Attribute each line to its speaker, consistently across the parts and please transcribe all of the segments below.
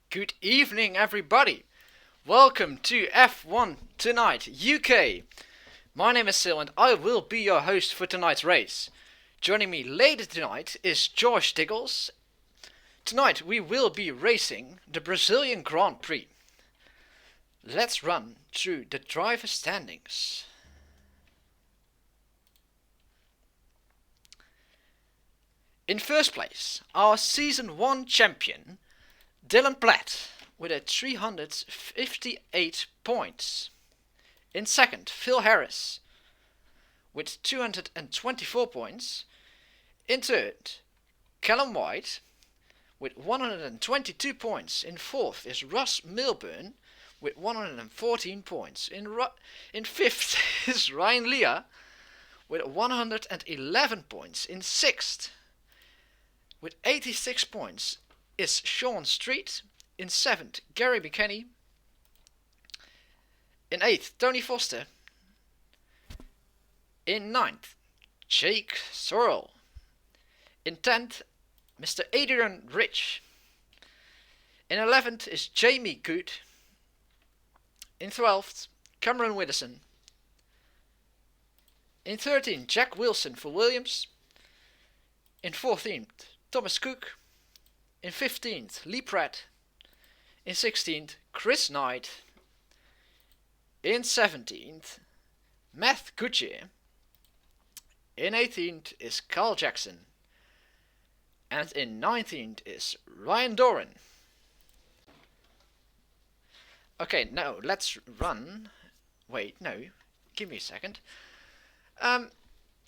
Speaker 1: Good evening, everybody. Welcome to F1 Tonight UK. My name is Sil and I will be your host for tonight's race. Joining me later tonight is George Diggles. Tonight we will be racing the Brazilian Grand Prix. Let's run through the driver standings. In first place, our Season 1 champion, Dylan Platt, with a 358 points. In second, Phil Harris, with 224 points. In third, Callum White, with 122 points. In fourth is Russ Milburn, with 114 points. In fifth is Ryan Leah, with 111 points. In sixth, with 86 points, is Sean Street. In seventh, Gary Buchanan. In eighth, Tony Foster. In ninth, Jake Sorrell. In 10th, Mr. Adrian Rich. In 11th is Jamie Good. In 12th, Cameron Widdowson. In 13th, Jack Wilson for Williams. In 14th, Thomas Cook. In 15th, Lee Pratt. In 16th, Chris Knight. In 17th, Matt Goodyear. In 18th is Carl Jackson. And in 19th is Ryan Doran. Okay, now let's run. Wait, no. Give me a second.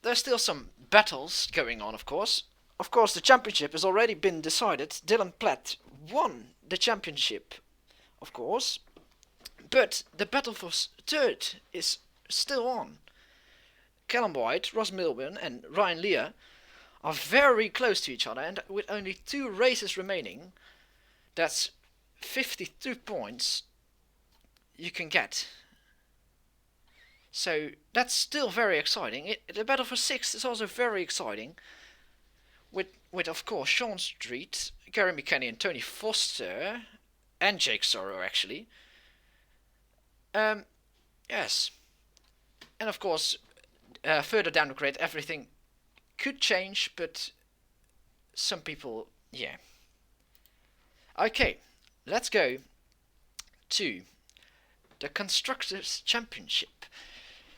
Speaker 1: There's still some battles going on, of course. Of course, the championship has already been decided. Dylan Platt won the championship, of course. But the battle for third is still on. Callum White, Ross Milburn and Ryan Leah are very close to each other, and with only 2 races remaining, that's 52 points you can get. So that's still very exciting. The battle for 6th is also very exciting. With of course Sean Street, Gary Buchanan and Tony Foster, and Jake Sorrow actually. Yes. And of course, further down the grid everything could change, but some people, yeah. Okay, let's go to the Constructors' Championship.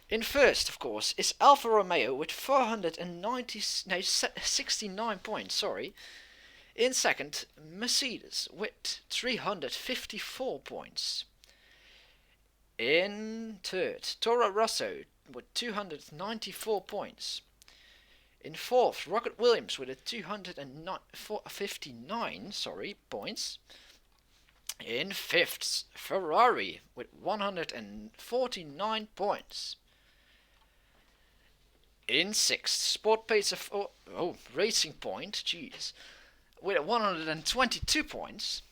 Speaker 1: In first, of course, is Alfa Romeo with 69 points, sorry. In second, Mercedes with 354 points. In third, Toro Rosso with 294 points. In fourth, Rocket Williams with a 259 points. In fifth, Ferrari with 149 points. In sixth, Sport Pacer Racing Point, jeez, with 122 points.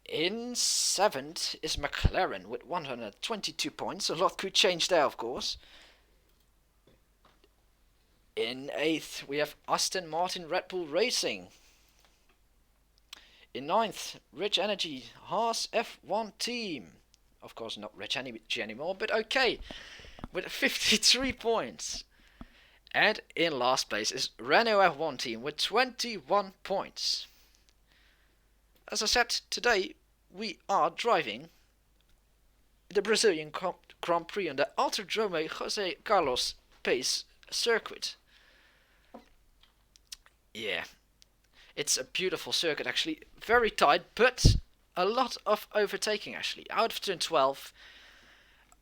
Speaker 1: In seventh is McLaren with 122 points. A lot could change there, of course. In eighth, we have Aston Martin Red Bull Racing. In ninth, Rich Energy Haas F1 Team. Of course, not Rich Energy anymore, but okay. With 53 points. And in last place is Renault F1 Team with 21 points. As I said, today we are driving the Brazilian Grand Prix on the Autodromo José Carlos Pace circuit. Yeah, it's a beautiful circuit actually, very tight, but a lot of overtaking actually. Out of turn 12,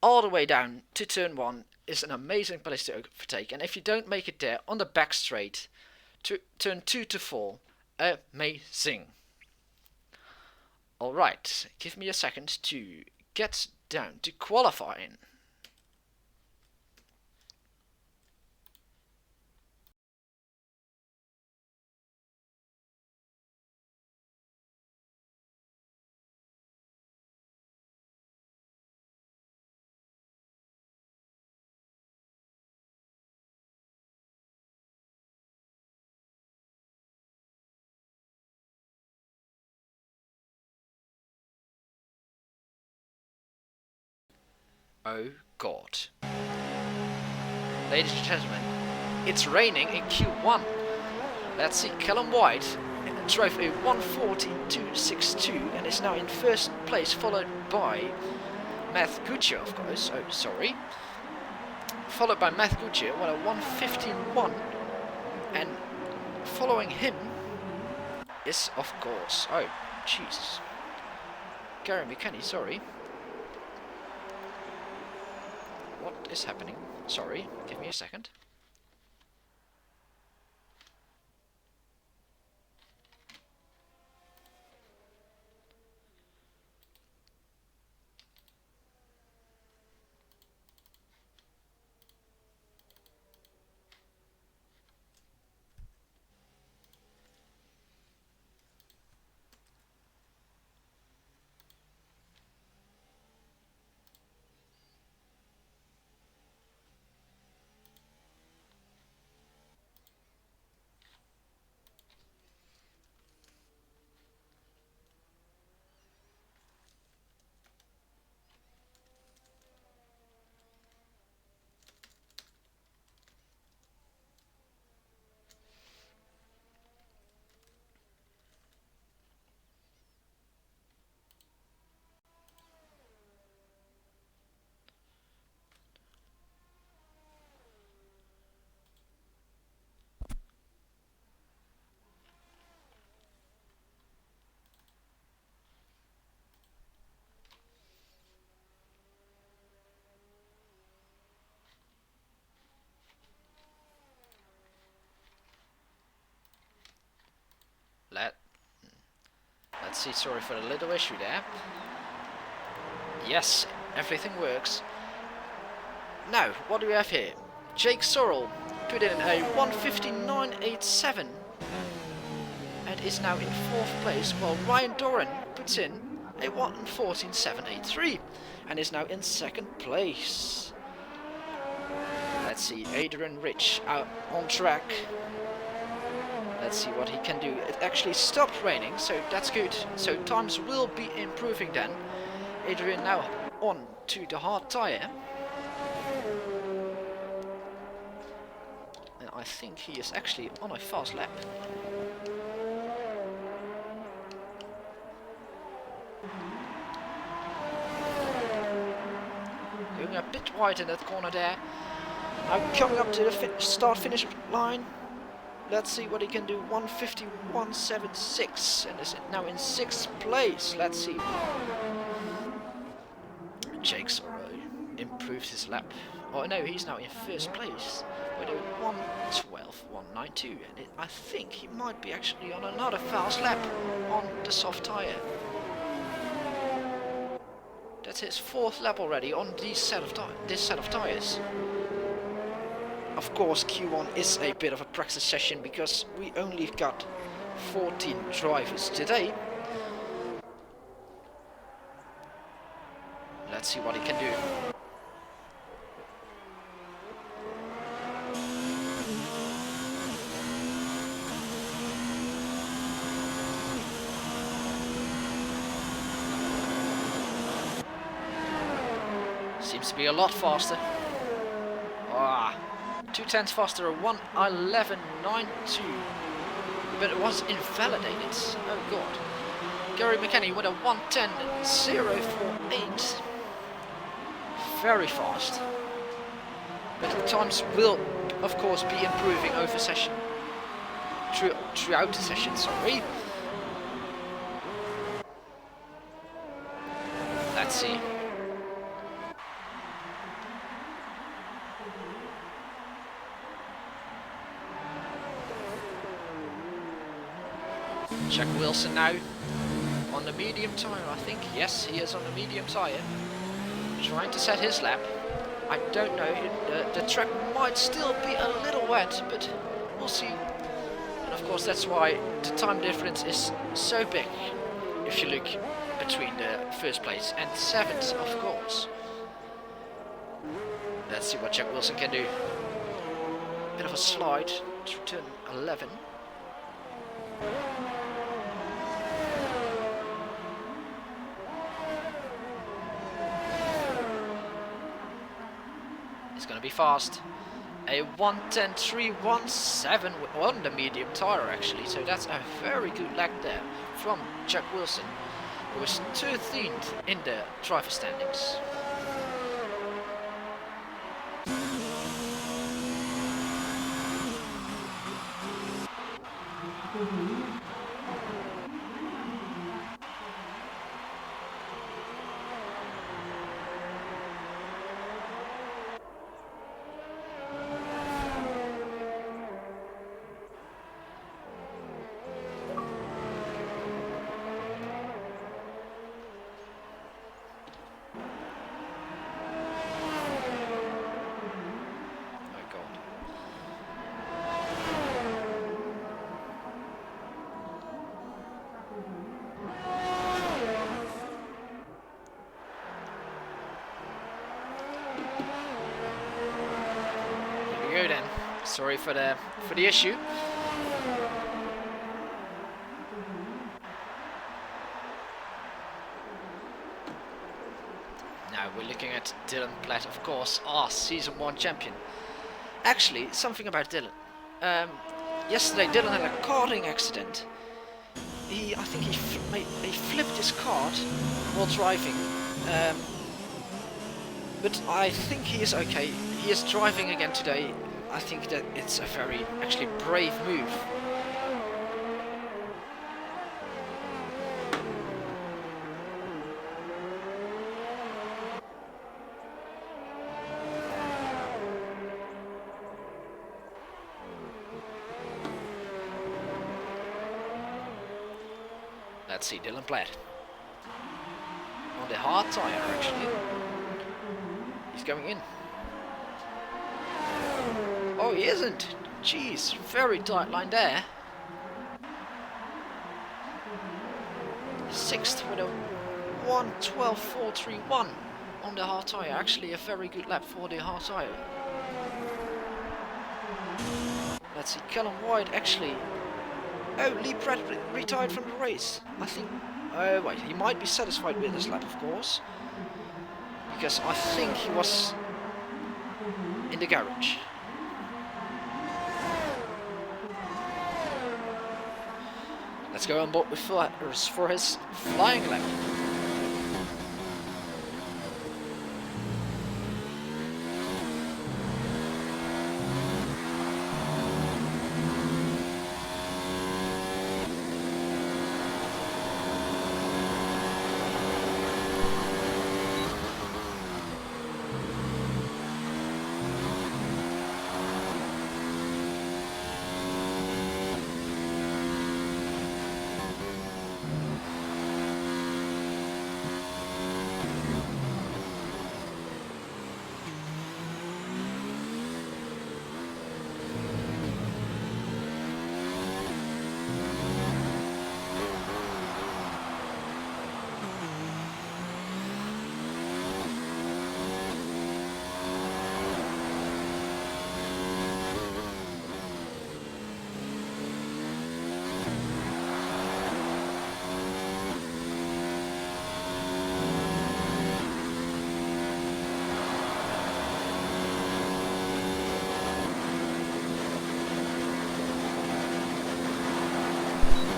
Speaker 1: all the way down to turn 1 is an amazing place to overtake, and if you don't make it there on the back straight, to turn 2 to 4, amazing. Alright, give me a second to get down to qualifying. Oh God. Ladies and gentlemen, it's raining in Q1. Let's see, Callum White drove a 1:14.262 and is now in first place, followed by Matt Gucci, of course. Oh, sorry. Followed by Matt Gucci, what a 1:15.1, and following him is, of course, oh, Jesus, Gary McKenny, sorry. What is happening? Sorry, give me a second. Let's see, sorry for the little issue there. Yes, everything works. Now, what do we have here? Jake Sorrell put in a 1:59.87 and is now in 4th place, while Ryan Doran puts in a 1:14.783 and is now in 2nd place. Let's see, Adrian Rich out on track. Let's see what he can do. It actually stopped raining, so that's good. So times will be improving then. Adrian now on to the hard tyre. And I think he is actually on a fast lap. Going a bit wide in that corner there. Now coming up to the start-finish line. Let's see what he can do. 1:51.76 and is now in 6th place. Let's see. Jake Sorrow improved his lap. Oh no, he's now in 1st place with a 1:12.192, and I think he might be actually on another fast lap on the soft tyre. That's his 4th lap already on this set of tyres. Of course, Q1 is a bit of a practice session because we only got 14 drivers today. Let's see what he can do. Seems to be a lot faster. 2/10 faster, a 1:11.92, but it was invalidated. Oh God. Gary McKenny with a 1:10.048. Very fast. But the times will, of course, be improving over session. Throughout the session, sorry. Let's see. Jack Wilson now on the medium tyre, I think. Yes, he is on the medium tyre. Trying to set his lap. I don't know, the track might still be a little wet, but we'll see. And of course that's why the time difference is so big, if you look between the 1st place and 7th, of course. Let's see what Jack Wilson can do. Bit of a slide to turn 11. He's going to be fast. A 1:10.317 on the medium tyre actually, so that's a very good lag there from Jack Wilson, who was 13th in the driver standings. Then. Sorry for the issue. Now we're looking at Dylan Platt, of course, our Season 1 champion. Actually, something about Dylan. Yesterday Dylan had a karting accident. I think he flipped his kart while driving. But I think he is okay. He is driving again today. I think that it's a very, actually, brave move. Let's see, Dylan Platt. On the hard tyre, actually. He's going in. Oh, he isn't. Jeez, very tight line there. 6th with a 1:12.431 on the hard tyre. Actually, a very good lap for the hard tyre. Let's see, Callum White actually. Oh, Lee Pratt retired from the race. I think. Oh wait, he might be satisfied with this lap, of course, because I think he was in the garage. Let's go on board with Flyers for his flying lap.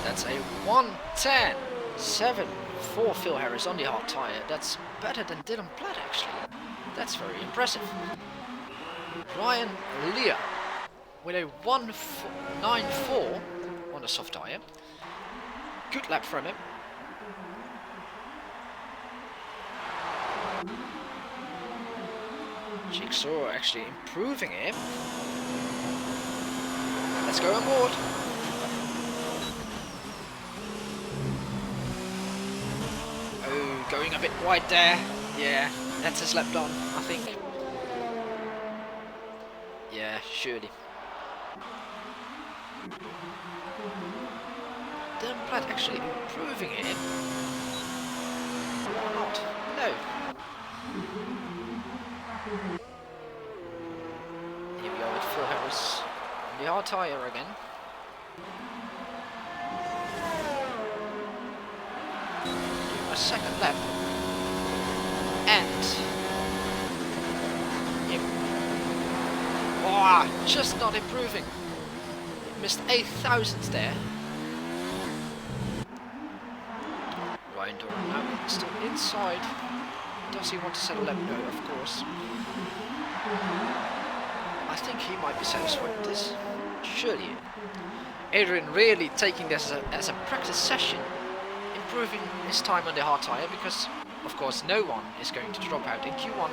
Speaker 1: That's a 1:10.7 for Phil Harris on the hard tyre. That's better than Dylan Platt, actually. That's very impressive. Ryan Lear with a 1:9.4 on the soft tyre. Good lap from him. Jigsaw actually improving him. Let's go on board. Oh, going a bit wide there. Yeah, that's his lap done, I think. Yeah, surely. Dylan Platt actually improving him. Or not? No. Here we go with Phil Harris on the hard tyre again. A second lap. And yep, Oh, just not improving. Missed 8,000 there. Ryan Doran now still inside. Does he want to settle lap? No, of course. I think he might be satisfied with this. Surely. Adrian really taking this as a practice session, improving his time on the hard tyre, because of course no one is going to drop out in Q1.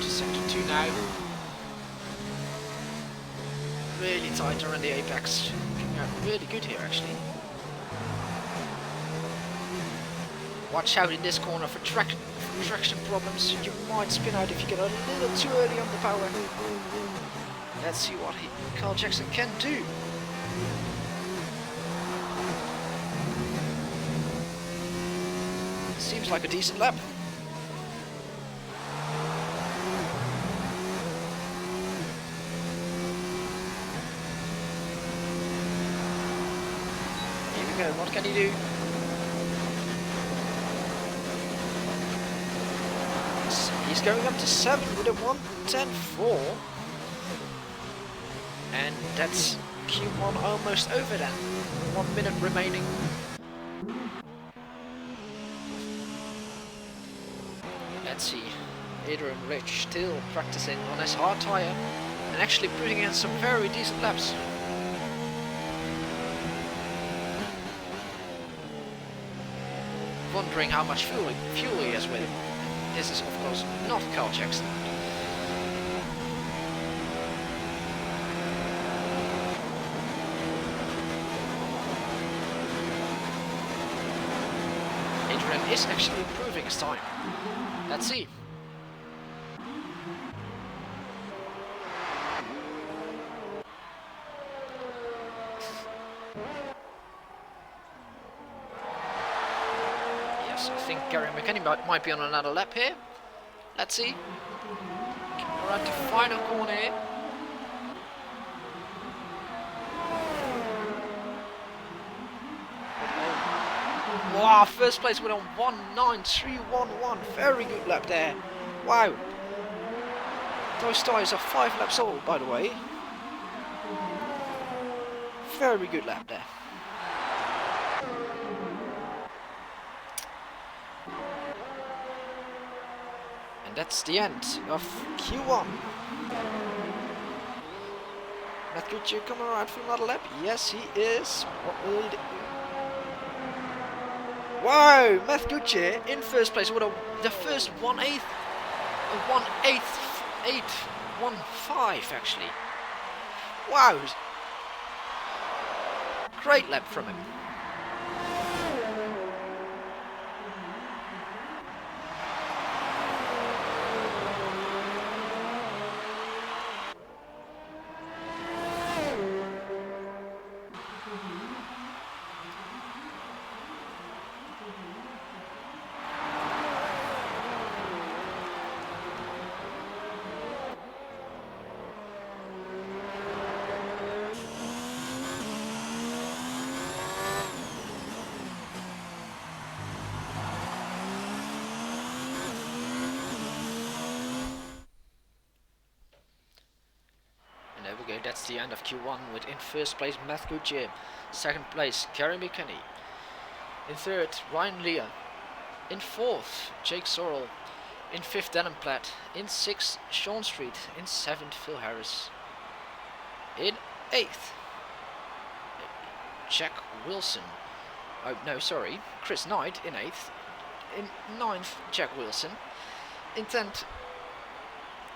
Speaker 1: Sector 2 now. Really tight around the apex. Looking out really good here actually. Watch out in this corner for traction problems. You might spin out if you get a little too early on the power. Let's see what Carl Jackson can do. Seems like a decent lap. What can he do? He's going up to 7 with a 1:10.4. And that's Q1 almost over then. 1 minute remaining. Let's see. Adrian Rich still practicing on his hard tyre and actually putting in some very decent laps. Wondering how much fuel he has with him. This is of course not Carl Jackson. Adrian is actually improving his time. Let's see. I think Gary McKenny might be on another lap here. Let's see. Around the final corner here. Wow, first place went on 1:9.311. Very good lap there. Wow. Those tyres are 5 laps old, by the way. Very good lap there. That's the end of Q1. Matt Goodyear coming around for another lap. Yes, he is. What will he do? Wow, Matt Goodyear in first place with the first 1:8.15 actually. Wow, great lap from him. That's the end of Q1 with in first place Matt Goodyear, second place Gary McKenny, in third Ryan Leah, in fourth Jake Sorrell, in fifth Denham Platt, in sixth Sean Street, in seventh Phil Harris, in eighth Jack Wilson, oh no sorry, Chris Knight in eighth, in ninth Jack Wilson, in 10th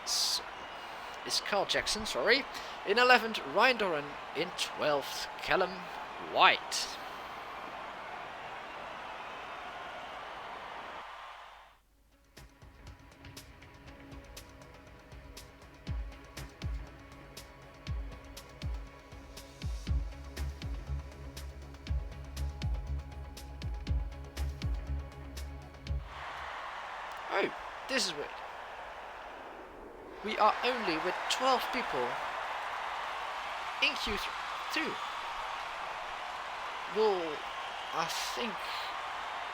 Speaker 1: So, is Carl Jackson, sorry. In 11th, Ryan Doran. In 12th, Callum White. Oh, this is weird. We are only with 12 people in Q2. Well, I think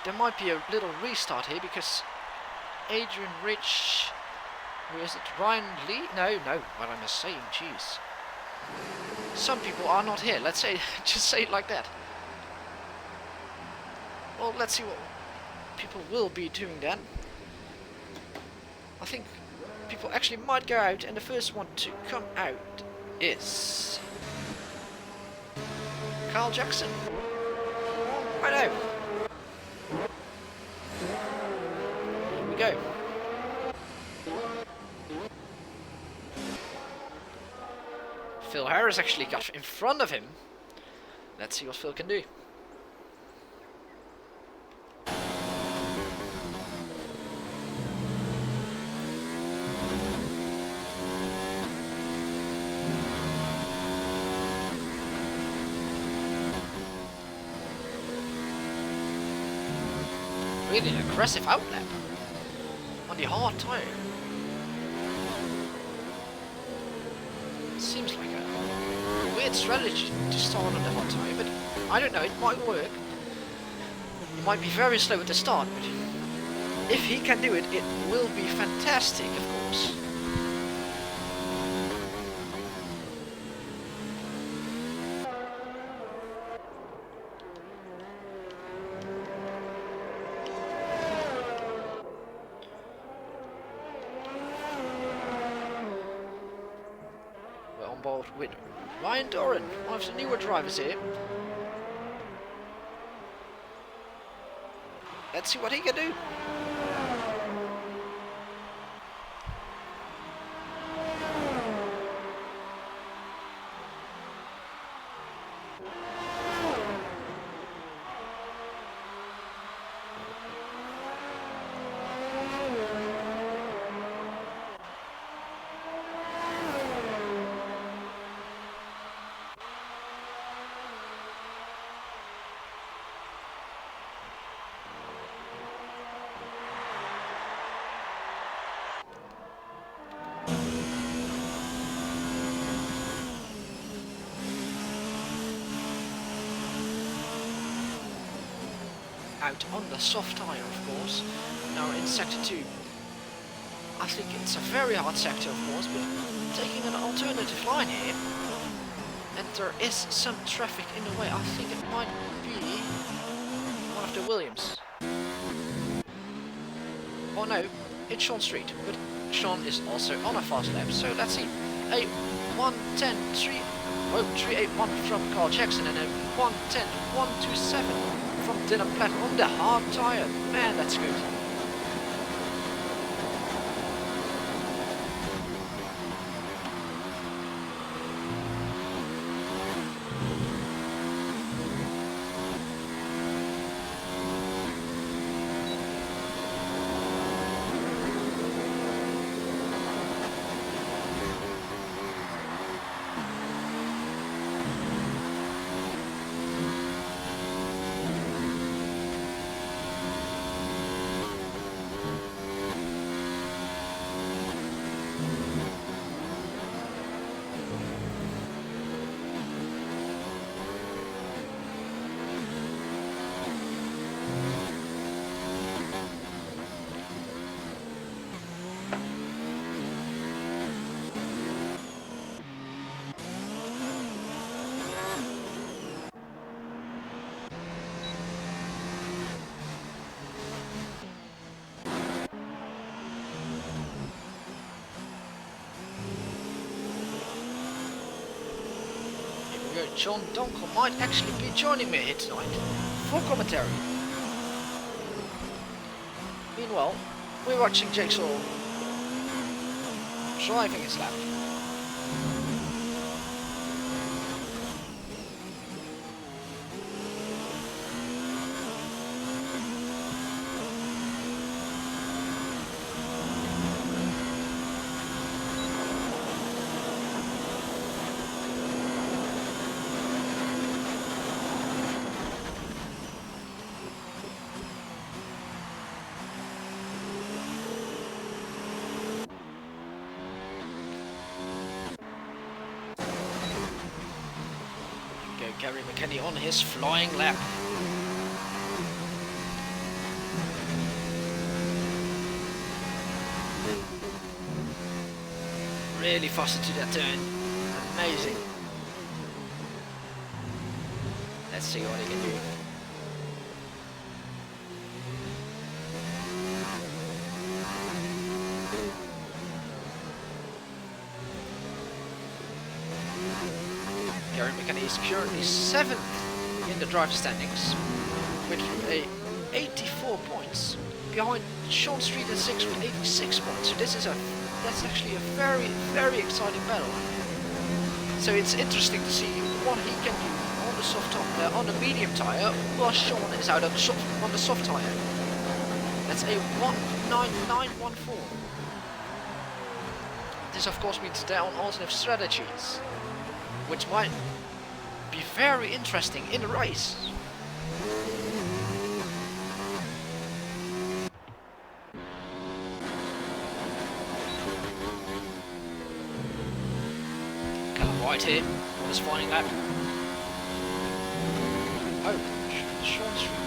Speaker 1: there might be a little restart here because Adrian Rich, who is it, Ryan Lee? No, what am I saying? Jeez. Some people are not here. Let's say, just say it like that. Well, let's see what people will be doing then. I think people actually might go out, and the first one to come out is Carl Jackson. I know. Here we go. Phil Harris actually got in front of him. Let's see what Phil can do. Really aggressive outlap on the hard tire. Seems like a weird strategy to start on the hard tire, but I don't know, it might work. It might be very slow at the start, but if he can do it, it will be fantastic, of course. With Ryan Doran, one of the newer drivers here. Let's see what he can do. Out on the soft tyre, of course. Now in sector 2. I think it's a very hard sector, of course, but taking an alternative line here, and there is some traffic in the way. I think it might be one of the Williams. Oh no, it's Sean Street, but Sean is also on a fast lap, so let's see. A 381 from Carl Jackson and a 127 from Dylan Platt on the hard tyre. Man, that's good. John Donkel might actually be joining me here tonight for commentary. Meanwhile, we're watching Jake Saul driving his lap. Gary McKenny on his flying lap. Really fast into that turn. Amazing. Let's see what he can do. Gary McKenny is currently 7th in the driver standings with 84 points, behind Sean Street at 6th with 86 points. So that's actually a very, very exciting battle. So it's interesting to see what he can do on the on the medium tyre, while Sean is out on the soft tyre. That's a 19914. This of course means they're on alternative strategies, which might be very interesting in the race. Right here on his final lap. Oh, Sean Street.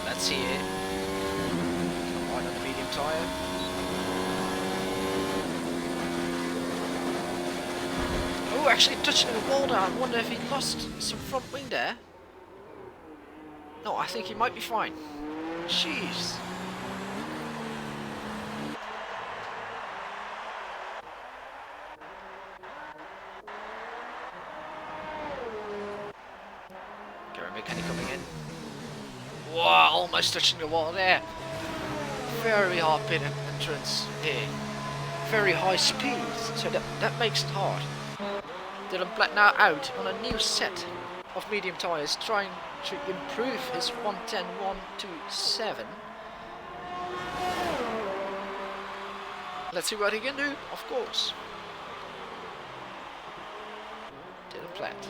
Speaker 1: Let's see it. Right on the medium tyre. Oh, actually touching the wall there. I wonder if he lost some front wing there. No, I think he might be fine. Jeez. Gary McKenny coming in. Wow, almost touching the wall there. Very hard pit entrance here. Very high speed, so that makes it hard. Dylan Platt now out on a new set of medium tyres, trying to improve his 110.127. Let's see what he can do, of course. Dylan Platt.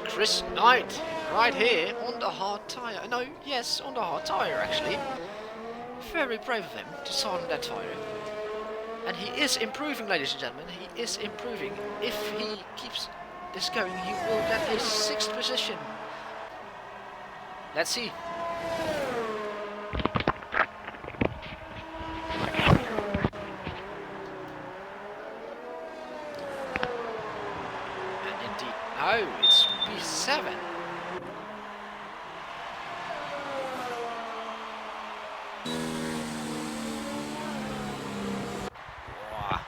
Speaker 1: Chris Knight, right here on the hard tyre. No, yes, on the hard tyre actually. Very brave of him to start on that tyre. And he is improving, ladies and gentlemen. He is improving. If he keeps this going, he will get a 6th position. Let's see. And indeed, no, it's P7. Wow.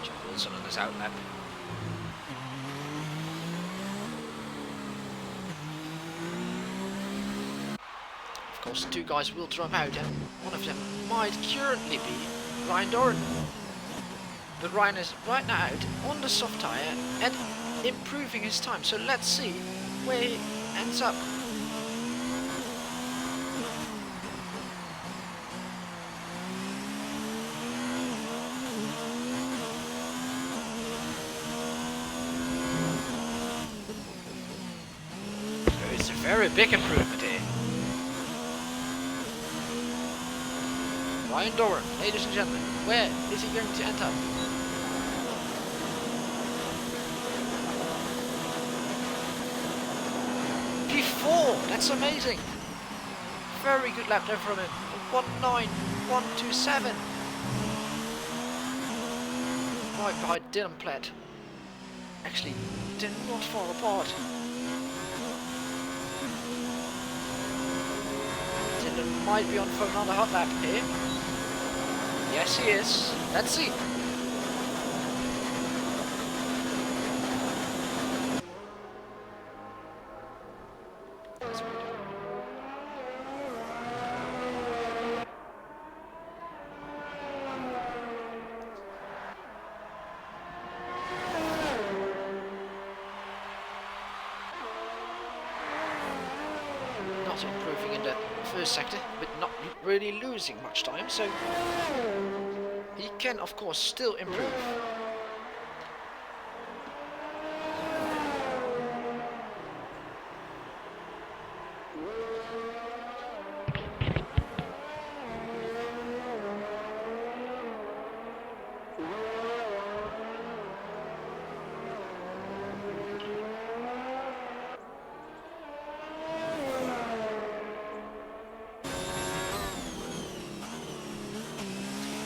Speaker 1: John Wilson on his outlap. Of course, the two guys will drop out, and one of them might currently be Ryan Doran. But Ryan is right now out on the soft tyre and improving his time. So let's see where he ends up. very big improvement here. Ryan Doran, ladies and gentlemen, where is he going to end up? P4, that's amazing. Very good lap there from him. 19127. Right behind Dylan Platt. Actually, they're not far apart. Dylan might be on for another hot lap here. Yes, he is. Let's see. Not improving in the first sector, but not really losing much time, so he can of course still improve.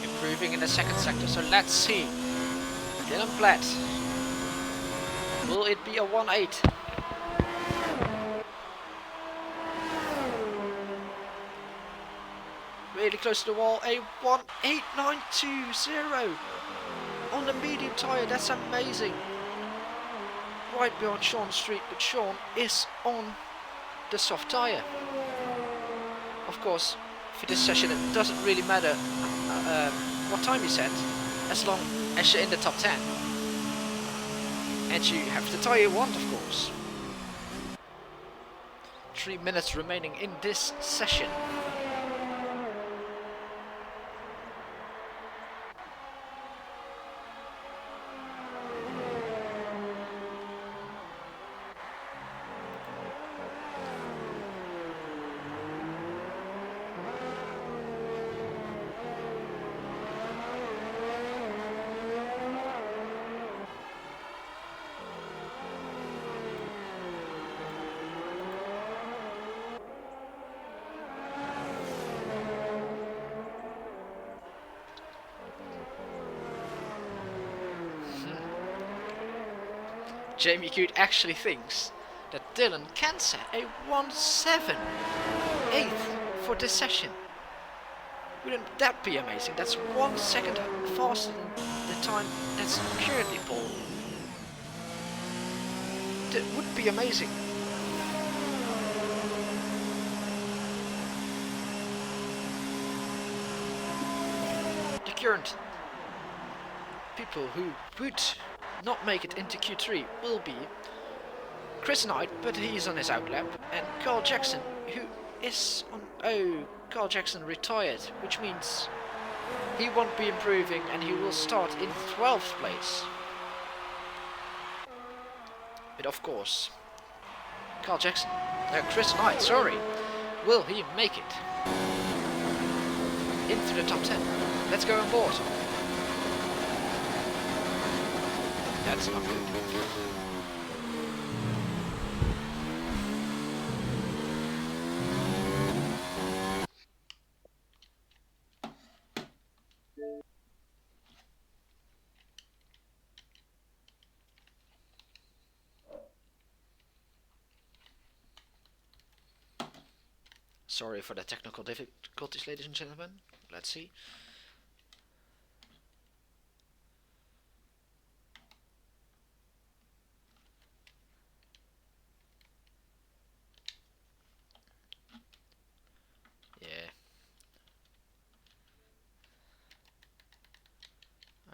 Speaker 1: Improving in the second sector, so let's see. Dylan Platt. Will it be a 1-8? Really close to the wall, a 1.8920 on the medium tyre, that's amazing. Right beyond Sean Street, but Sean is on the soft tyre. Of course, for this session it doesn't really matter what time you set, as long as you're in the top 10. And you have the tyre you want, of course. 3 minutes remaining in this session. Jamie Cute actually thinks that Dylan can set a 1.78 for this session. Wouldn't that be amazing? That's 1 second faster than the time that's currently Paul. That would be amazing. The current people who would not make it into Q3 will be Chris Knight, but he's on his outlap, and Carl Jackson, who is on... Oh, Carl Jackson retired, which means he won't be improving and he will start in 12th place. But of course, Carl Jackson, Chris Knight, sorry, will he make it into the top 10? Let's go on board. That's not good. Sorry for the technical difficulties, ladies and gentlemen. Let's see.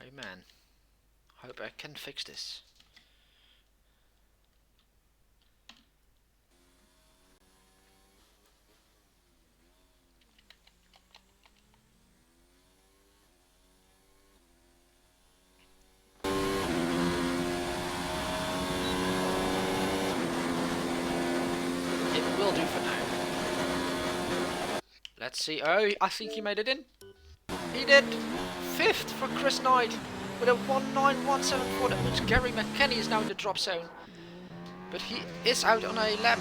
Speaker 1: Oh man, hope I can fix this. It will do for now. Let's see. Oh, I think he made it in. He did. 5th for Chris Knight with a 1:9.174. That means Gary McKenny is now in the drop zone. But he is out on a lap.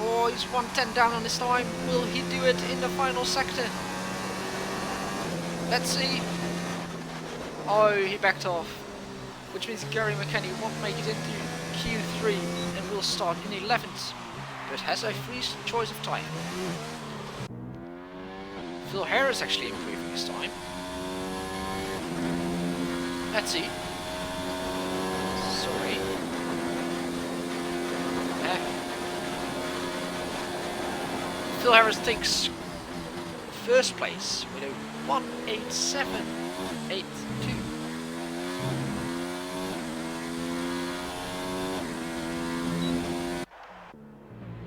Speaker 1: Oh, he's 1:10 down on his time. Will he do it in the final sector? Let's see. Oh, he backed off. Which means Gary McKenny won't make it into Q3 and will start in 11th. But has a free choice of time. Phil Harris actually improving his time. Let's see. Sorry. Phil Harris takes first place with a 1:87.82.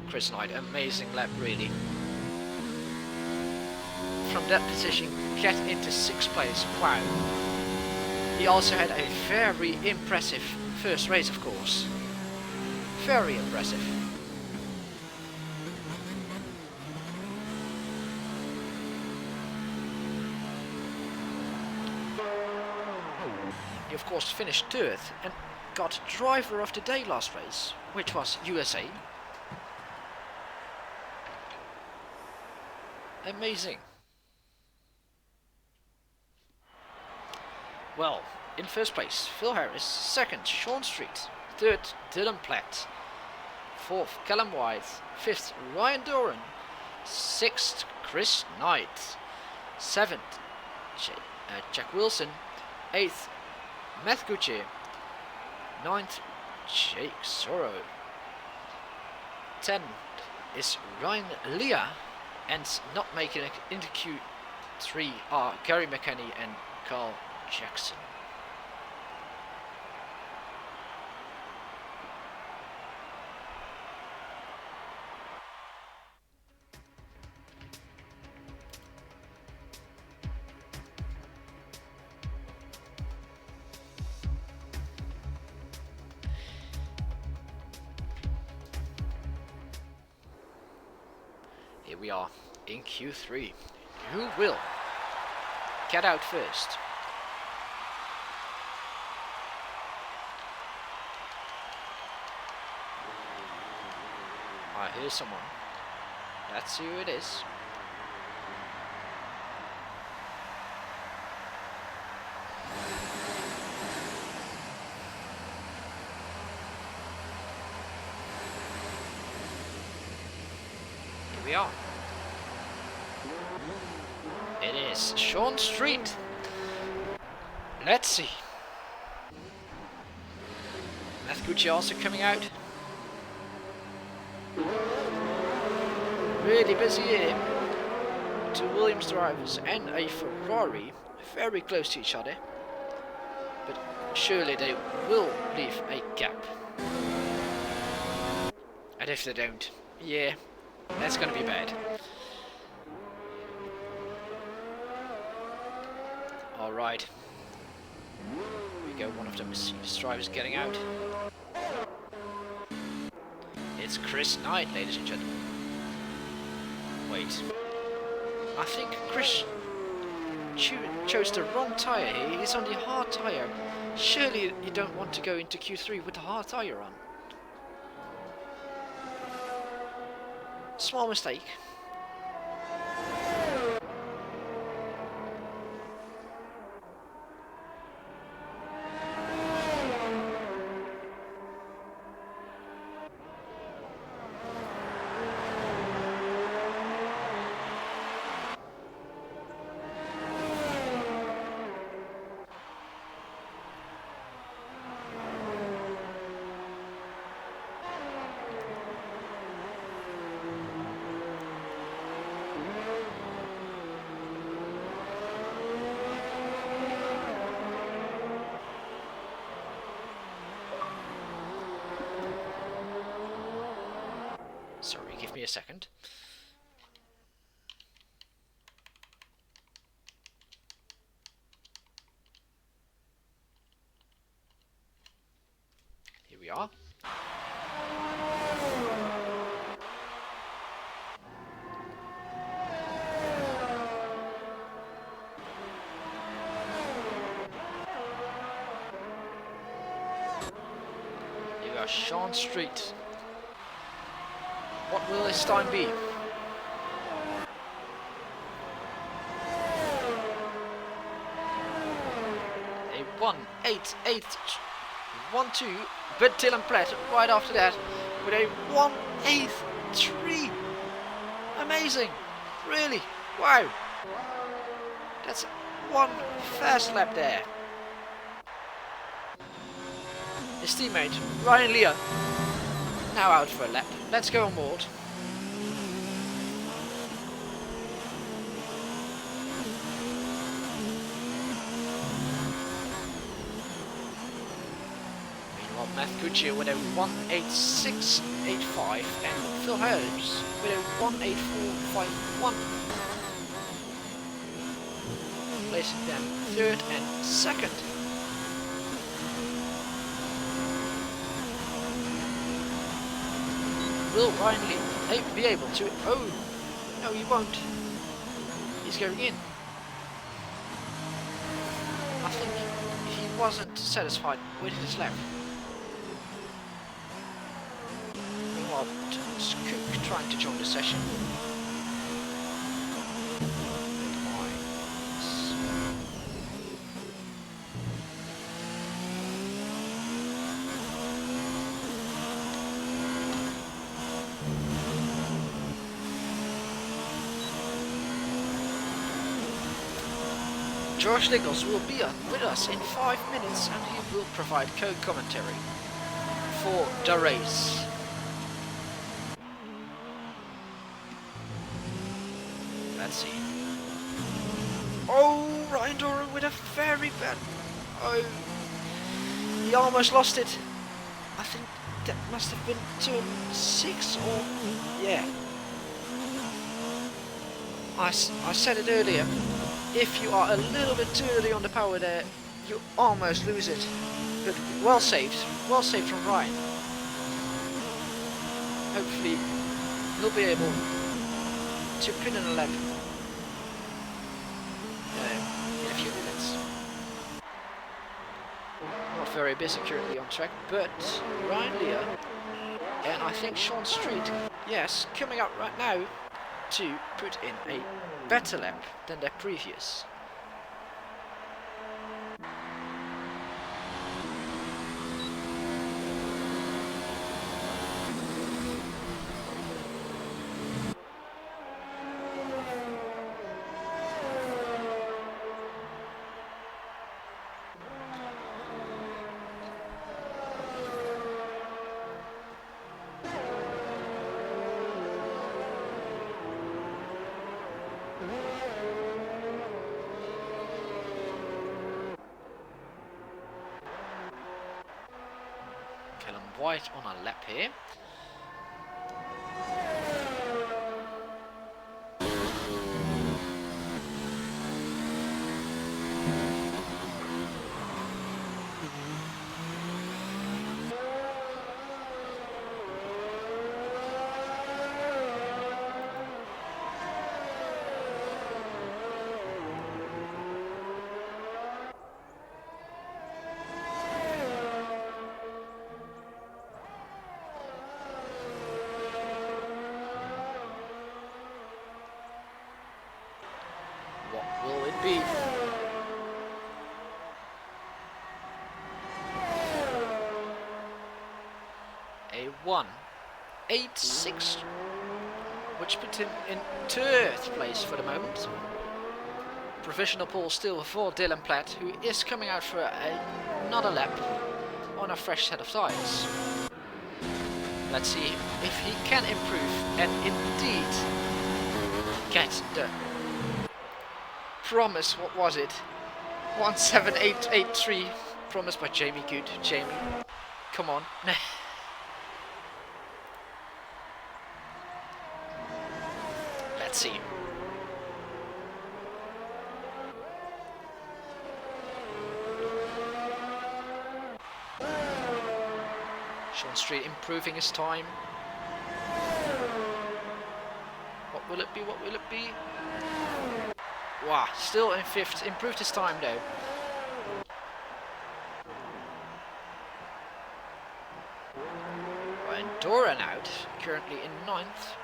Speaker 1: Chris Knight, amazing lap really. From that position, get into 6th place. Wow. He also had a very impressive first race, of course. Very impressive. He of course finished 3rd and got driver of the day last race, which was USA. Amazing. Well, in first place, Phil Harris. 2nd, Sean Street. 3rd, Dylan Platt. 4th, Callum White. 5th, Ryan Doran. 6th, Chris Knight. 7th, Jack Wilson. 8th, Matt Gucci. 9th, Jake Sorrow. 10th is Ryan Leah. And not making it into Q3 are Gary McKenny and Carl Jackson. Here we are in Q3. Who will get out first? I hear someone. Let's see who it is. Here we are. It is Sean Street. Let's see. Gucci also coming out. Really busy here. 2 Williams drivers and a Ferrari very close to each other. But surely they will leave a gap. And if they don't, yeah, that's gonna be bad. Alright. Here we go, one of the Mercedes drivers getting out. It's Chris Knight, ladies and gentlemen. Wait. I think Chris chose the wrong tyre here. He's on the hard tyre. Surely you don't want to go into Q3 with the hard tyre on. Small mistake. Sorry, give me a second. Here we are. we are Sean Street. What will his time be? A 1:8.8.12, but Dylan Platt right after that with a 1:8.3. Amazing, really, wow. That's one fast lap there. His teammate Ryan Leah now out for a lap. Let's go on board. Meanwhile, Matt Goodyear with a 1:8.6.85 and Phil Holmes with a 1:8.4.51. Placing them third and second. Will Ryan Lee be able to? Oh, no, he won't. He's going in. I think he wasn't satisfied with his lap. Meanwhile, Cook trying to join the session. George Nichols will be with us in 5 minutes and he will provide co-commentary for the race. Let's see. Oh, Ryan Doran with a very bad... Oh, he almost lost it. I think that must have been turn 6 or... Yeah. I said it earlier. If you are a little bit too early on the power there, you almost lose it. But well saved from Ryan. Hopefully he'll be able to pin in a lap in a few minutes. Not very busy currently on track, but Ryan Leah and I think Sean Street, yes, coming up right now to put in a better lap than their previous. White on a lap here. Will it be? A 1:8.6, which puts him in third place for the moment. Provisional pole still for Dylan Platt, who is coming out for another lap on a fresh set of tyres. Let's see if he can improve and indeed get the promise, what was it? 1:7.8.83 promised by Jamie Good. Jamie, come on. Let's see. Sean Street improving his time. What will it be? What will it be? Wow, still in fifth. Improved his time though. Doran out, currently in 9th.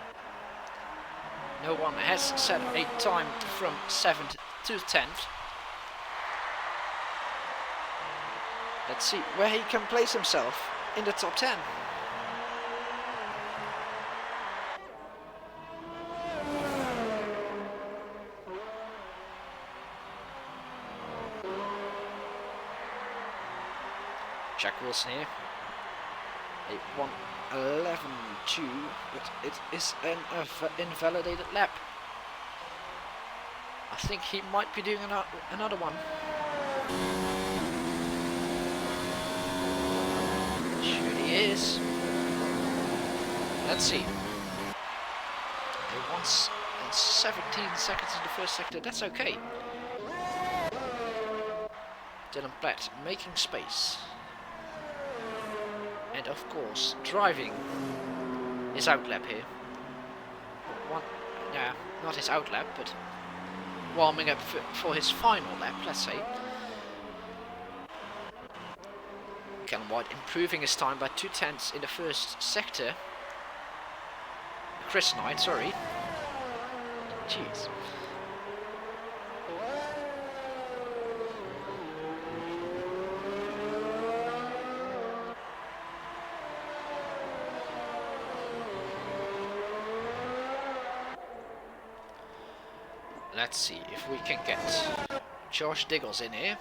Speaker 1: No one has set a time from 7th to 10th. Let's see where he can place himself in the top 10. Jack Wilson here. A 1:11.2, but it is an invalidated lap. I think he might be doing another one. Sure he is. Let's see. He wants 17 seconds in the first sector. That's okay. Dylan Platt making space. And of course, driving his outlap here. Not his outlap, but warming up for his final lap, let's say. Callum White improving his time by 2/10 in the first sector. Chris Knight, sorry. Jeez. Let's see if we can get Josh Diggles in here.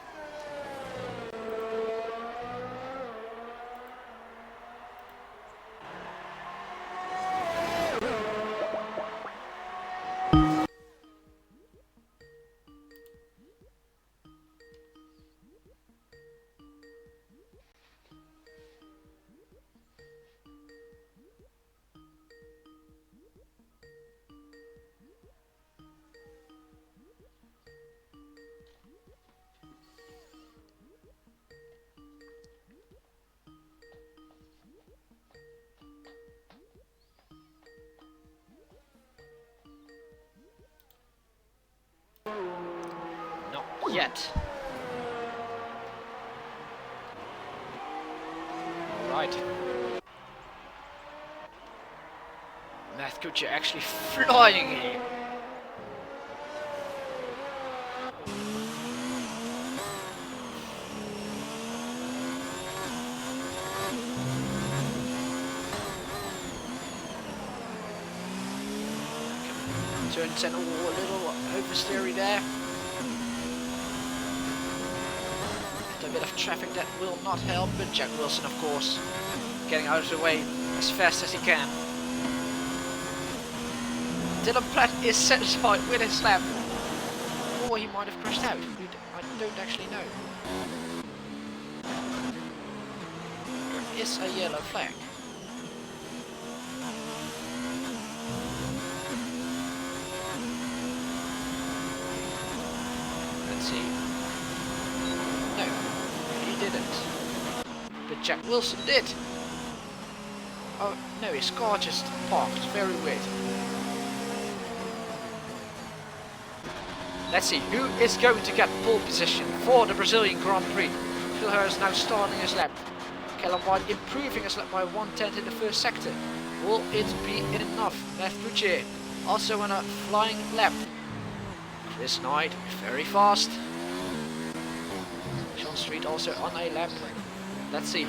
Speaker 1: Yet. Alright. Matt Kuchar actually flying here. Turns in a little oversteery there. A bit of traffic that will not help, but Jack Wilson, of course, getting out of the way as fast as he can. Dylan Platt is satisfied with his lap, or he might have crashed out. I don't actually know. There is a yellow flag. Let's see. No. Didn't, but Jack Wilson did. Oh no, his car just parked. Very weird. Let's see who is going to get pole position for the Brazilian Grand Prix. Phil Harris now starting his lap. Callum White improving his lap by 1/10 in the first sector. Will it be enough? Matt Kuchar also on a flying lap. Chris Knight very fast. Street also on a lap. Let's see.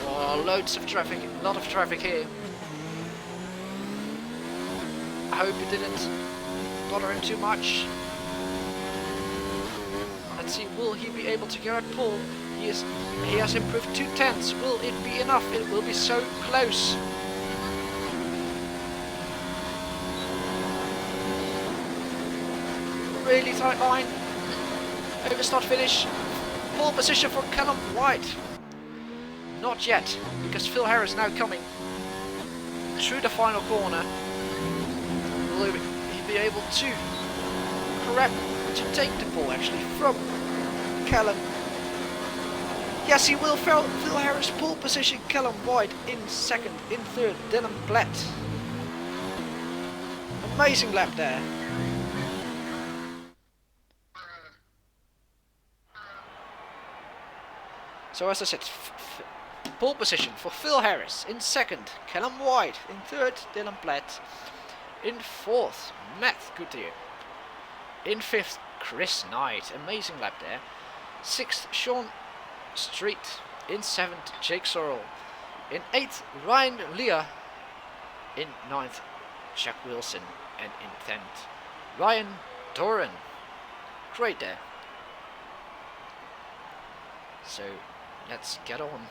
Speaker 1: Oh, loads of traffic, a lot of traffic here. I hope it didn't bother him too much. Let's see, will he be able to go at pole? He has improved 2/10. Will it be enough? It will be so close. Really tight line. Over start finish. Pole position for Callum White. Not yet, because Phil Harris now coming through the final corner. Will he be able to take the pole actually from Callum? Yes, he will. Phil Harris pole position. Callum White in second, in third. Dylan Platt. Amazing lap there. So as I said, pole position for Phil Harris. In second, Callum White. In third, Dylan Platt. In fourth, Matt Goodyear. In fifth, Chris Knight. Amazing lap there. Sixth, Sean Street. In seventh, Jake Sorrell. In eighth, Ryan Leah. In ninth, Jack Wilson. And in 10th, Ryan Doran. Great there. So let's get on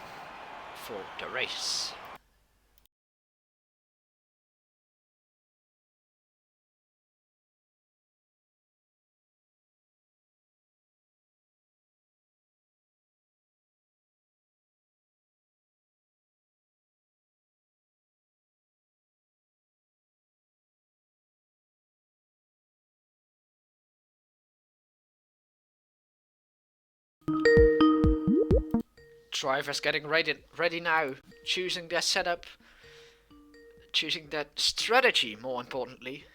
Speaker 1: for the race. Drivers getting ready now, choosing their setup, choosing their strategy more importantly.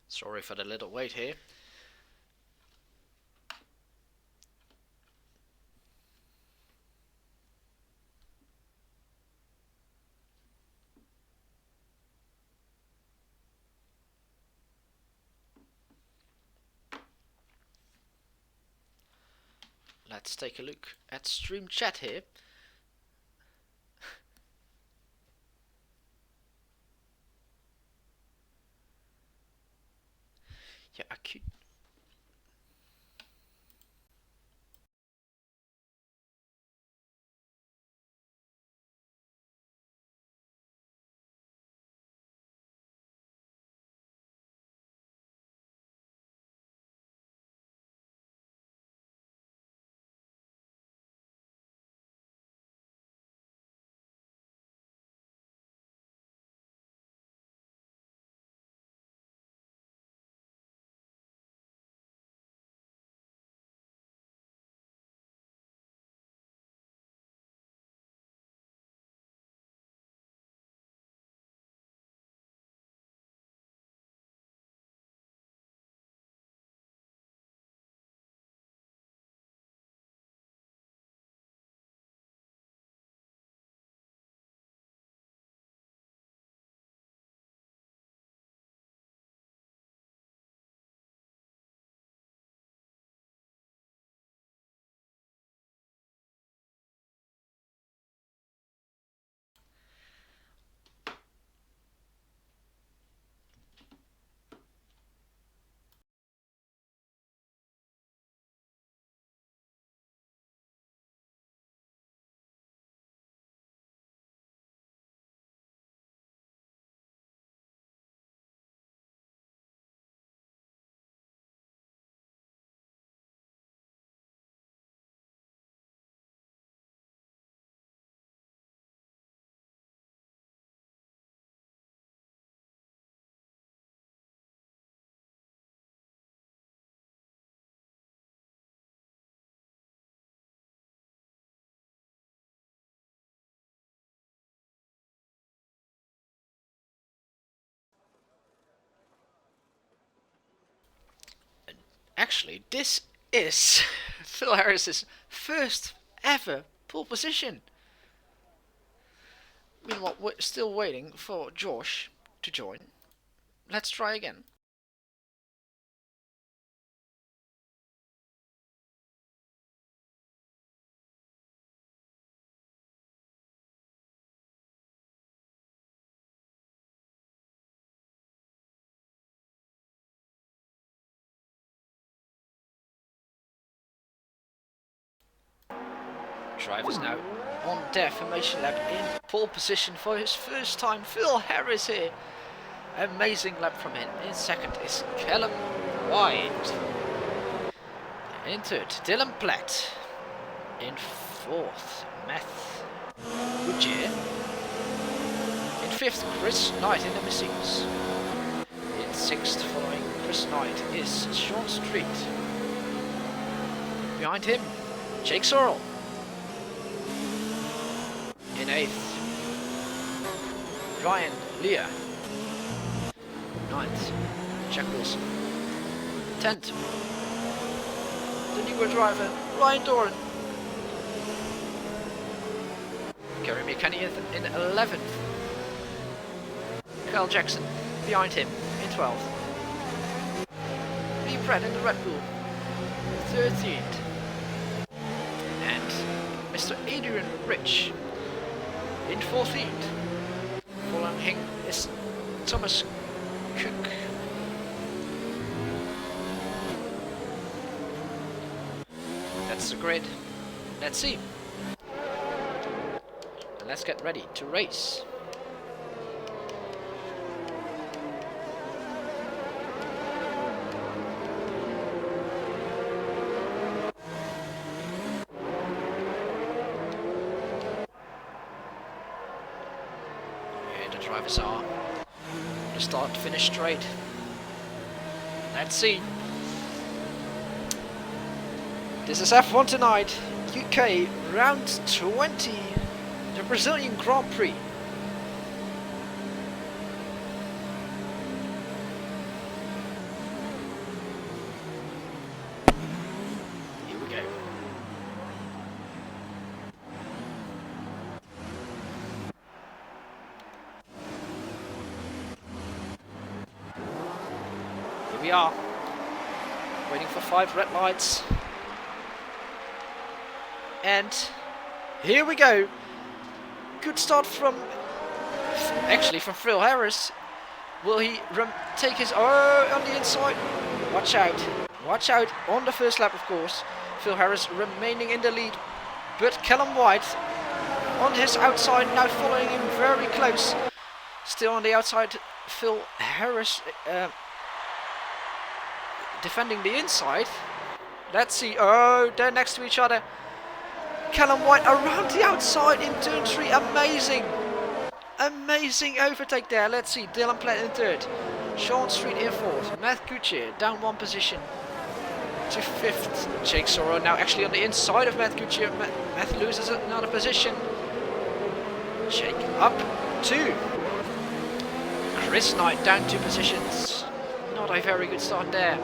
Speaker 1: Sorry for the little wait here. Let's take a look at stream chat here. Yeah, I could. Actually, this is Phil Harris's first ever pole position. Meanwhile, we're still waiting for Josh to join. Let's try again. drivers now on their formation lap in pole position for his first time. Phil Harris here. Amazing lap from him. In second is Callum White. In third, Dylan Platt. In fourth, Matt Gutierrez. In fifth, Chris Knight in the Mercedes. In sixth, following Chris Knight, is Sean Street. Behind him, Jake Sorrell. In eighth, Ryan Lear. Ninth, Jack Wilson. 10th, the newer driver, Ryan Doran. Gary McKenny in 11th. Kyle Jackson behind him in 12th. Lee Pratt in the Red Bull, 13th. And Mr. Adrian Rich in 14th. Following him is Thomas Cook. That's the grid. Let's see. And let's get ready to race. Here the drivers are. The start finish straight. Let's see. This is F1 tonight, UK round 20, the Brazilian Grand Prix. Here we go. Here we are, waiting for 5 red lights. And here we go. Good start from Phil Harris. Will he take his on the inside? Watch out! Watch out on the first lap, of course. Phil Harris remaining in the lead, but Callum White on his outside now, following him very close. Still on the outside, Phil Harris defending the inside. Let's see. Oh, they're next to each other. Callum White around the outside in turn 3, amazing! Amazing overtake there. Let's see, Dylan Platt in third, Sean Street in fourth, Matt Gutierrez down 1 position to fifth. Jake Sorrow now actually on the inside of Matt Gutierrez. Matt loses another position. Jake up 2. Chris Knight down 2 positions. Not a very good start there.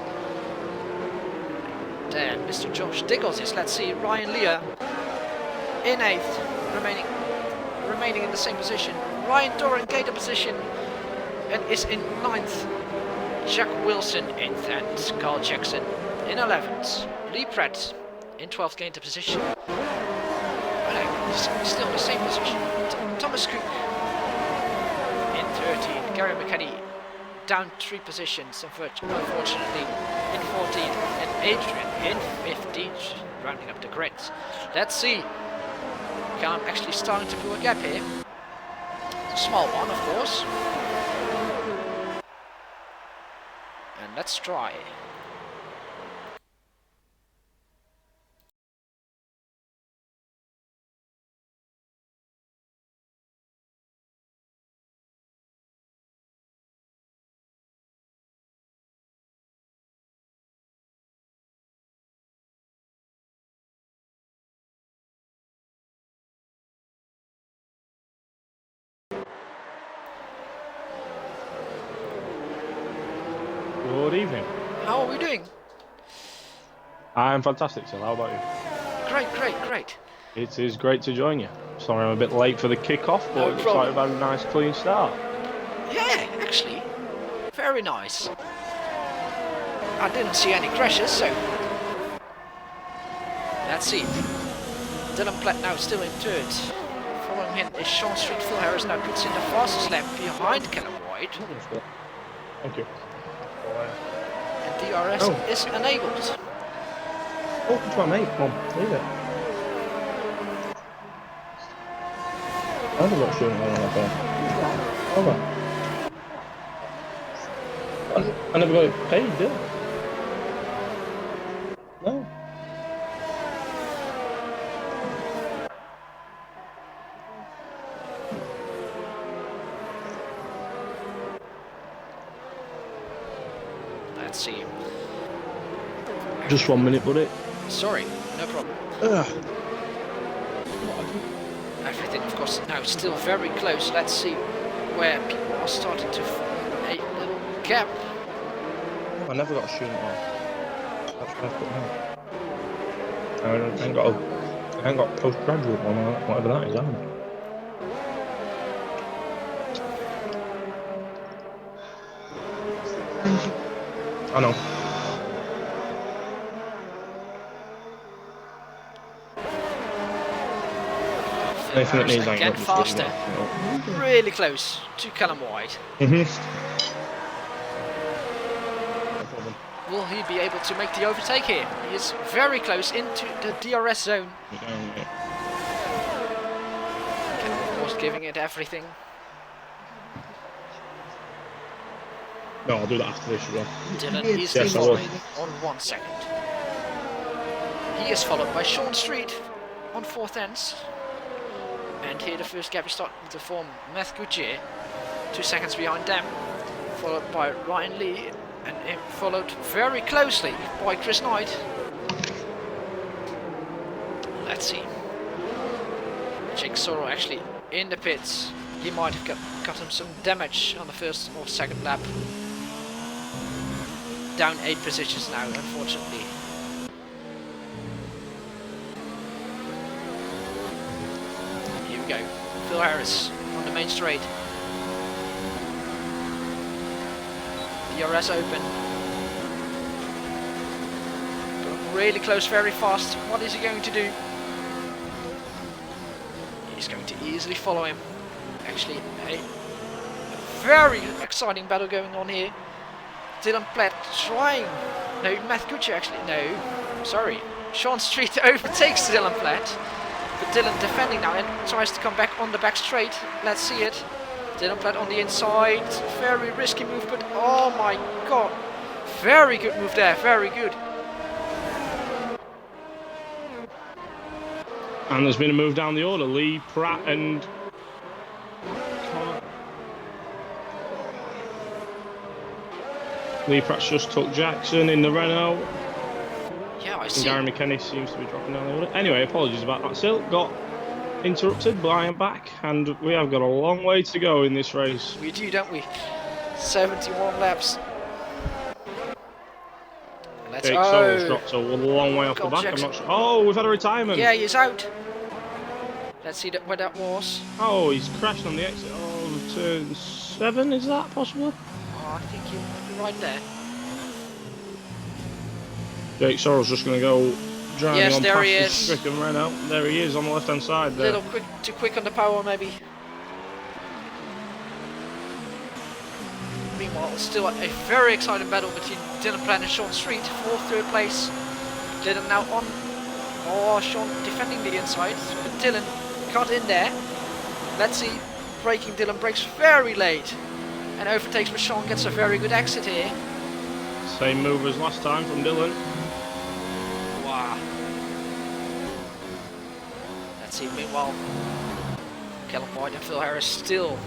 Speaker 1: There, Mr. Josh Diggles is, let's see, Ryan Lear in 8th, remaining in the same position. Ryan Doran gained a position and is in 9th. Jack Wilson in 10th. Carl Jackson in 11th. Lee Pratt in 12th gained a position. Still in the same position. Thomas Cook in 13th. Gary McKenny down 3 positions, unfortunately, in 14th. And Adrian in 15th, rounding up the grids. Let's see. I'm actually starting to pull a gap here. A small one, of course. And let's try.
Speaker 2: Good evening.
Speaker 1: How are we doing?
Speaker 2: I'm fantastic, Phil. How about you?
Speaker 1: Great.
Speaker 2: It is great to join you. Sorry I'm a bit late for the kick-off, but it looks like we've had a nice clean start.
Speaker 1: Yeah, actually. Very nice. I didn't see any crashes, so... Let's see. Dylan Platt now still in third. Following him is Sean Street. Phil Harris now puts in the fastest lap behind Callum White.
Speaker 2: Thank you.
Speaker 1: And DRS is enabled.
Speaker 2: Oh, it's my mate. Come on, leave it. I never got shooting on that phone. I never got it paid, did I? No.
Speaker 1: Let's see.
Speaker 2: Just 1 minute, buddy.
Speaker 1: Sorry, no problem. Everything, of course, now still very close. Let's see where people are starting to form a little gap.
Speaker 2: I never got a shooting on. That's what I put now. I ain't got a postgraduate one or whatever that is, have I? I know. Anything that needs
Speaker 1: Again faster. Really close to Callum White. Will he be able to make the overtake here? He is very close into the DRS zone. Callum, of course, giving it everything.
Speaker 2: No, I'll do that after this as well.
Speaker 1: Dylan is following on 1 second. He is followed by Sean Street on 4th ends. And here the first gap is starting to form. Meth Gutierrez 2 seconds behind them, followed by Ryan Lee, and followed very closely by Chris Knight. Let's see. Jake Sorrow actually in the pits. He might have got him some damage on the first or second lap. Down 8 positions now, unfortunately. Go. Phil Harris on the main straight. DRS open. Going really close, very fast. What is he going to do? He's going to easily follow him. Actually, a very exciting battle going on here. Dylan Platt trying. No, Matt Kutcher actually. No, sorry. Sean Street overtakes Dylan Platt. But Dylan defending now and tries to come back on the back straight. Let's see it. Dylan Platt on the inside. Very risky move, but oh my god. Very good move there, very good.
Speaker 2: And there's been a move down the order. Lee, Pratt and... Lee Pratt's just took Jackson in the Renault.
Speaker 1: Yeah, I
Speaker 2: and
Speaker 1: see.
Speaker 2: Gary McKenny seems to be dropping down the order. Anyway, apologies about that. Still got interrupted, but I am back, and we have got a long way to go in this race.
Speaker 1: We do, don't we? 71 laps. Let's
Speaker 2: Jake Sorrell's dropped a long way off the back.
Speaker 1: Jackson.
Speaker 2: I'm not sure. Oh, we've had a retirement.
Speaker 1: Yeah, he's out. Let's see where that was.
Speaker 2: Oh, he's crashed on the exit of turn 7. Is that possible?
Speaker 1: Oh, I think you're right there.
Speaker 2: Jake Sorrell's just going to go driving on
Speaker 1: there
Speaker 2: past
Speaker 1: he
Speaker 2: the
Speaker 1: is.
Speaker 2: stricken Renault. There he is on the left-hand side there.
Speaker 1: Little too quick on the power, maybe. Meanwhile, still a very exciting battle between Dylan Platt and Sean Street for 3rd place. Dylan now on. Oh, Sean defending the inside, but Dylan got in there. Let's see, braking. Dylan brakes very late and overtakes, but Sean gets a very good exit here.
Speaker 2: Same move as last time from Dylan.
Speaker 1: Wow. Let's see, meanwhile, Callum White and Phil Harris still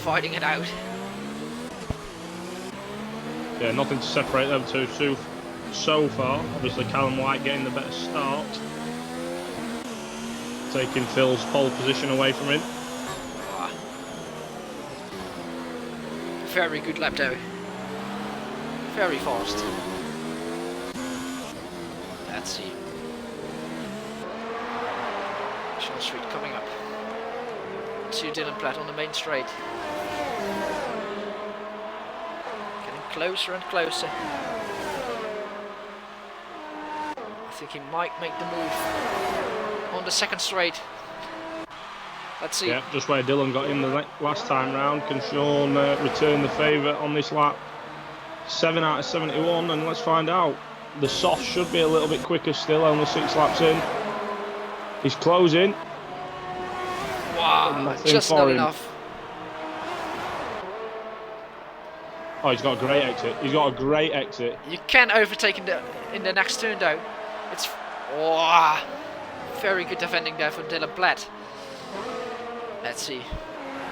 Speaker 1: fighting it out.
Speaker 2: Yeah, nothing to separate them two so far. Obviously, Callum White getting the better start, taking Phil's pole position away from him.
Speaker 1: Wow. Very good lap though. Very fast. Let's see. Sean Street coming up to Dylan Platt on the main straight. Getting closer and closer. I think he might make the move on the 2nd straight. Let's see.
Speaker 2: Yeah, just where Dylan got in the last time round. Can Sean return the favour on this lap? 7 out of 71, and let's find out. The soft should be a little bit quicker still, only 6 laps in. He's closing.
Speaker 1: Wow,
Speaker 2: nothing
Speaker 1: just
Speaker 2: for
Speaker 1: not
Speaker 2: him.
Speaker 1: enough.
Speaker 2: Oh, he's got a great exit. He's got a great exit.
Speaker 1: You can overtake in the next turn though. It's wow, very good defending there from Dylan Platt. Let's see,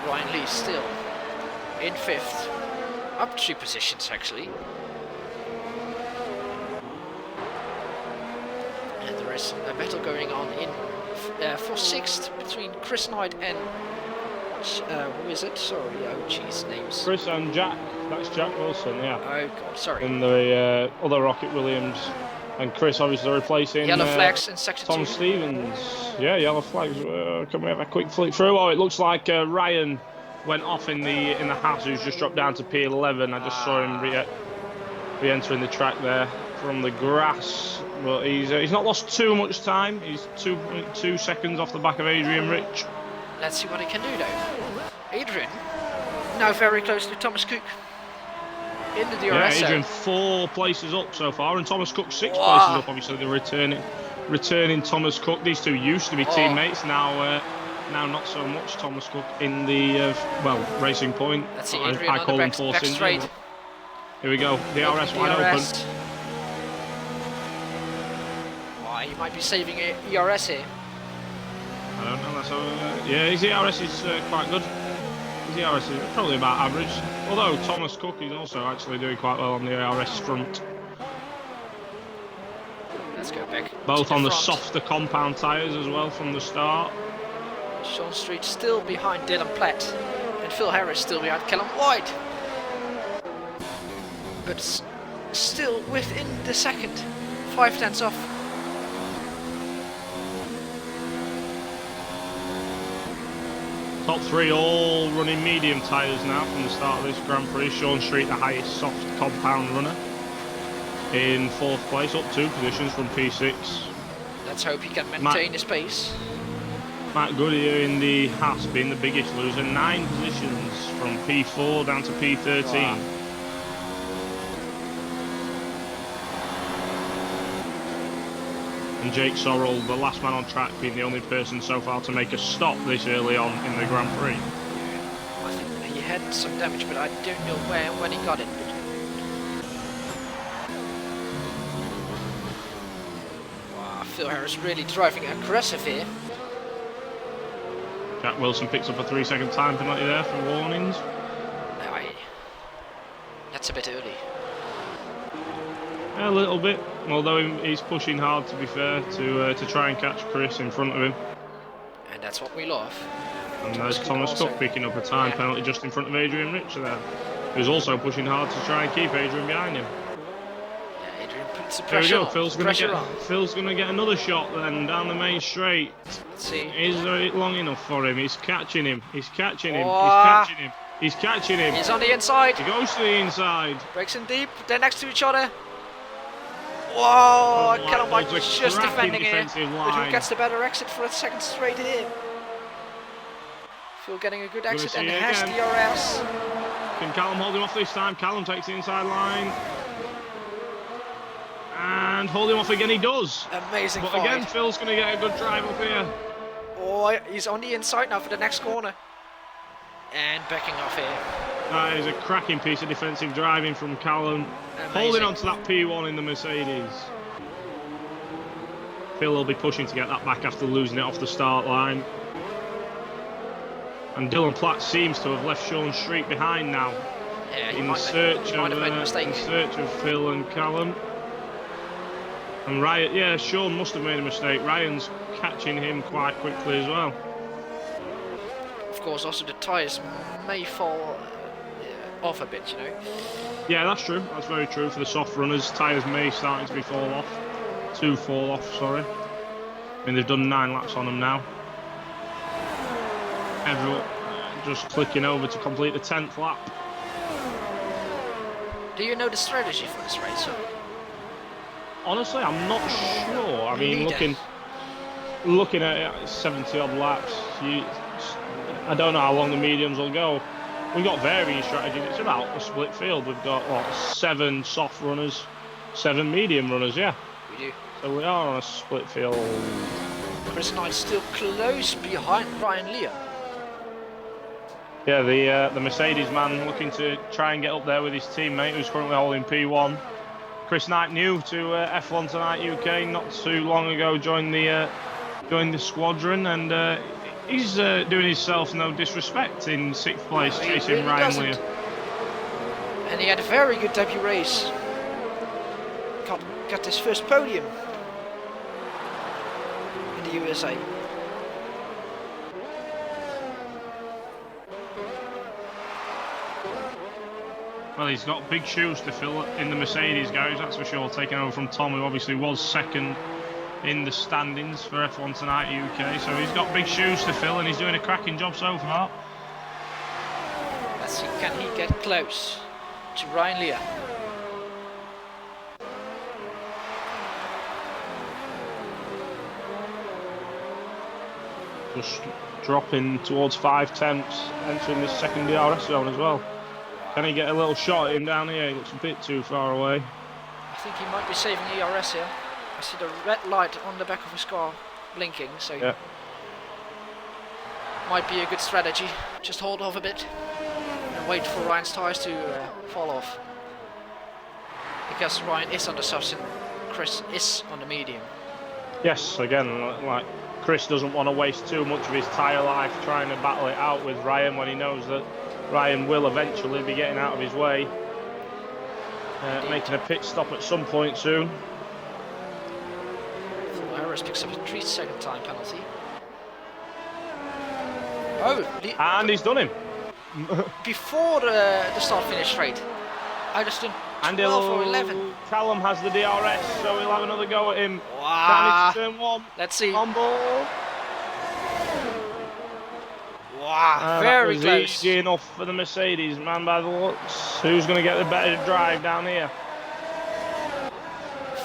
Speaker 1: Ryan Lee still in 5th, up 2 positions actually. And there is a battle going on in for 6th between Chris Knight and who is it? Sorry, oh jeez, names.
Speaker 2: Chris and Jack. That's Jack Wilson, yeah.
Speaker 1: Oh god, sorry.
Speaker 2: And the other Rocket Williams. And Chris obviously replacing
Speaker 1: Yellow flags in sector
Speaker 2: Tom
Speaker 1: 2.
Speaker 2: Stevens. Yeah, yellow flags. Can we have a quick flick through? Oh, it looks like Ryan went off in the Haas, who's just dropped down to P11. I just saw him re-entering the track there from the grass. But he's not lost too much time. He's 2 seconds off the back of Adrian Rich.
Speaker 1: Let's see what he can do though. Adrian, now very close to Thomas Cook in the DRS.
Speaker 2: Yeah, Adrian 4 places up so far, and Thomas Cook 6 places up. Obviously, they're returning Thomas Cook. These two used to be teammates. Now not so much. Thomas Cook in the Racing Point.
Speaker 1: Let's see Adrian
Speaker 2: I
Speaker 1: on
Speaker 2: call
Speaker 1: the
Speaker 2: him
Speaker 1: back
Speaker 2: Force India.
Speaker 1: straight.
Speaker 2: Here we go. DRS wide open.
Speaker 1: Oh, he might be saving ERS here.
Speaker 2: I don't know. Yeah, his ERS is quite good. His ERS is probably about average. Although Thomas Cook is also actually doing quite well on the ERS front.
Speaker 1: Let's go back.
Speaker 2: Both on the
Speaker 1: front.
Speaker 2: softer compound tyres as well from the start.
Speaker 1: Sean Street still behind Dylan Platt, and Phil Harris still behind Callum White. But still within the second, 5/10 off.
Speaker 2: Top 3 all running medium tyres now from the start of this Grand Prix. Sean Street, the highest soft compound runner, in 4th place, up 2 positions from P6.
Speaker 1: Let's hope he can maintain his pace.
Speaker 2: Matt Goodyear in the Haas being the biggest loser, 9 positions from P4 down to P13. Wow. And Jake Sorrell, the last man on track, being the only person so far to make a stop this early on in the Grand Prix.
Speaker 1: I think he had some damage, but I don't know where when he got it. Wow, Phil Harris really driving aggressive here.
Speaker 2: Jack Wilson picks up a 3-second time penalty there for warnings.
Speaker 1: That's a bit early.
Speaker 2: A little bit, although he's pushing hard, to be fair, to try and catch Chris in front of him.
Speaker 1: And that's what we love.
Speaker 2: And there's Thomas Cook picking up a time penalty just in front of Adrian Rich there, who's also pushing hard to try and keep Adrian behind him.
Speaker 1: Yeah, Adrian puts the
Speaker 2: There we
Speaker 1: pressure
Speaker 2: go.
Speaker 1: on.
Speaker 2: Phil's going to get another shot then down the main straight.
Speaker 1: Let's see.
Speaker 2: Is it long enough for him? He's catching him. He's catching him.
Speaker 1: Oh.
Speaker 2: He's catching him. He's catching him.
Speaker 1: He's on the inside.
Speaker 2: He goes to the inside.
Speaker 1: Breaks in deep. They're next to each other. Whoa! Callum White was just defending here. But who gets the better exit for a second straight here? Phil getting a good exit and has DRS.
Speaker 2: Can Callum hold him off this time? Callum takes the inside line. And hold him off again, he does.
Speaker 1: Amazing
Speaker 2: But
Speaker 1: fight.
Speaker 2: again, Phil's going to get a good drive up here.
Speaker 1: Oh, he's on the inside now for the next corner. And backing off here.
Speaker 2: That is a cracking piece of defensive driving from Callum.
Speaker 1: Amazing.
Speaker 2: Holding on to that P1 in the Mercedes. Phil will be pushing to get that back after losing it off the start line. And Dylan Platt seems to have left Sean Street behind now.
Speaker 1: Yeah,
Speaker 2: in search of Phil and Callum. And Ryan, yeah, Sean must have made a mistake. Ryan's catching him quite quickly as well.
Speaker 1: Of course, also the tyres may fall off a bit, you know.
Speaker 2: Yeah, that's true. That's very true for the soft runners. Tyres may starting to fall off. Sorry. I mean, they've done 9 laps on them now. Everyone just clicking over to complete the 10th lap.
Speaker 1: Do you know the strategy for this race? Huh?
Speaker 2: Honestly, I'm not sure. I mean, looking at it, 70 odd laps. I don't know how long the mediums will go. We've got varying strategies. It's about a split field. We've got, what, 7 soft runners, 7 medium runners, yeah.
Speaker 1: We do.
Speaker 2: So we are on a split field.
Speaker 1: Chris Knight still close behind Ryan Lear.
Speaker 2: Yeah, the Mercedes man looking to try and get up there with his teammate who's currently holding P1. Chris Knight, new to F1 Tonight UK, not too long ago joined the squadron, and he's doing himself no disrespect in 6th place,
Speaker 1: No,
Speaker 2: chasing
Speaker 1: really
Speaker 2: Ryan
Speaker 1: doesn't.
Speaker 2: Lear.
Speaker 1: And he had a very good debut race. Got his first podium in the USA.
Speaker 2: Well, he's got big shoes to fill in the Mercedes, guys, that's for sure, taking over from Tom, who obviously was second in the standings for F1 Tonight UK, so he's got big shoes to fill and he's doing a cracking job so far.
Speaker 1: Let's see, can he get close to Ryan Lear?
Speaker 2: Just dropping towards 5/10, entering this second DRS zone as well. Can he get a little shot at him down here? He looks a bit too far away.
Speaker 1: I think he might be saving ERS here. I see the red light on the back of his car blinking, so
Speaker 2: Yeah.
Speaker 1: might be a good strategy. Just hold off a bit and wait for Ryan's tyres to fall off. Because Ryan is on the softs and Chris is on the medium.
Speaker 2: Yes, again, like Chris doesn't want to waste too much of his tyre life trying to battle it out with Ryan when he knows that Ryan will eventually be getting out of his way, making a pit stop at some point soon.
Speaker 1: Harris picks up a 3-second time penalty. Oh,
Speaker 2: And he's done him.
Speaker 1: before the start-finish straight. I just done 12 or 11.
Speaker 2: Callum has the DRS, so he'll have another go at him.
Speaker 1: Wow.
Speaker 2: Down into turn 1.
Speaker 1: Let's see.
Speaker 2: On board.
Speaker 1: Wow, very
Speaker 2: that was
Speaker 1: close.
Speaker 2: easy enough for the Mercedes, man, by the looks. Who's going to get the better drive down here?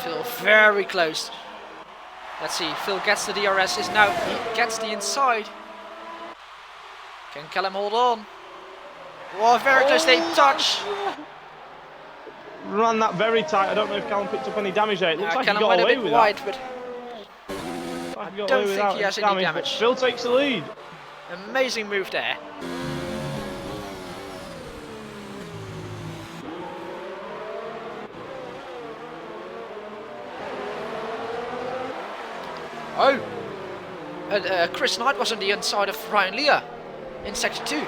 Speaker 1: Phil very close. Let's see, Phil gets the DRS, he gets the inside. Can Callum hold on? Oh, very close, they touch.
Speaker 2: Ran that very tight. I don't know if Callum picked up any damage there. It looks like he
Speaker 1: Callum
Speaker 2: got
Speaker 1: went a
Speaker 2: away
Speaker 1: bit
Speaker 2: with
Speaker 1: wide,
Speaker 2: that.
Speaker 1: but
Speaker 2: I
Speaker 1: don't think he has any damage.
Speaker 2: But Phil takes the lead.
Speaker 1: amazing move there. Oh! Chris Knight was on the inside of Ryan Lear in Sector 2.
Speaker 2: Yeah,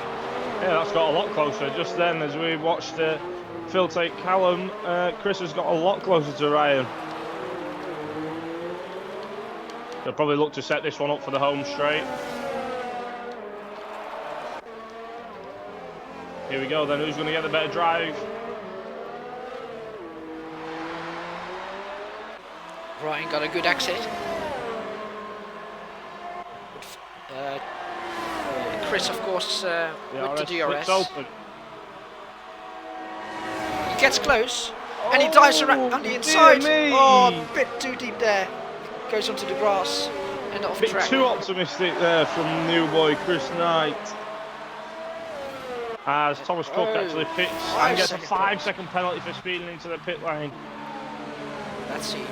Speaker 2: that's got a lot closer. Just then, as we watched Phil take Callum, Chris has got a lot closer to Ryan. They'll probably look to set this one up for the home straight. Here we go then, who's going to get the better drive?
Speaker 1: Ryan got a good exit. Chris, of course, with the DRS.
Speaker 2: Open.
Speaker 1: He gets close, and he dives around on the inside.
Speaker 2: Me.
Speaker 1: Oh, a bit too deep there. Goes onto the grass and off
Speaker 2: Bit
Speaker 1: track.
Speaker 2: too optimistic there from new boy Chris Knight. As Thomas Cook actually pits and gets a 5-second penalty for speeding into the pit lane.
Speaker 1: Let's see.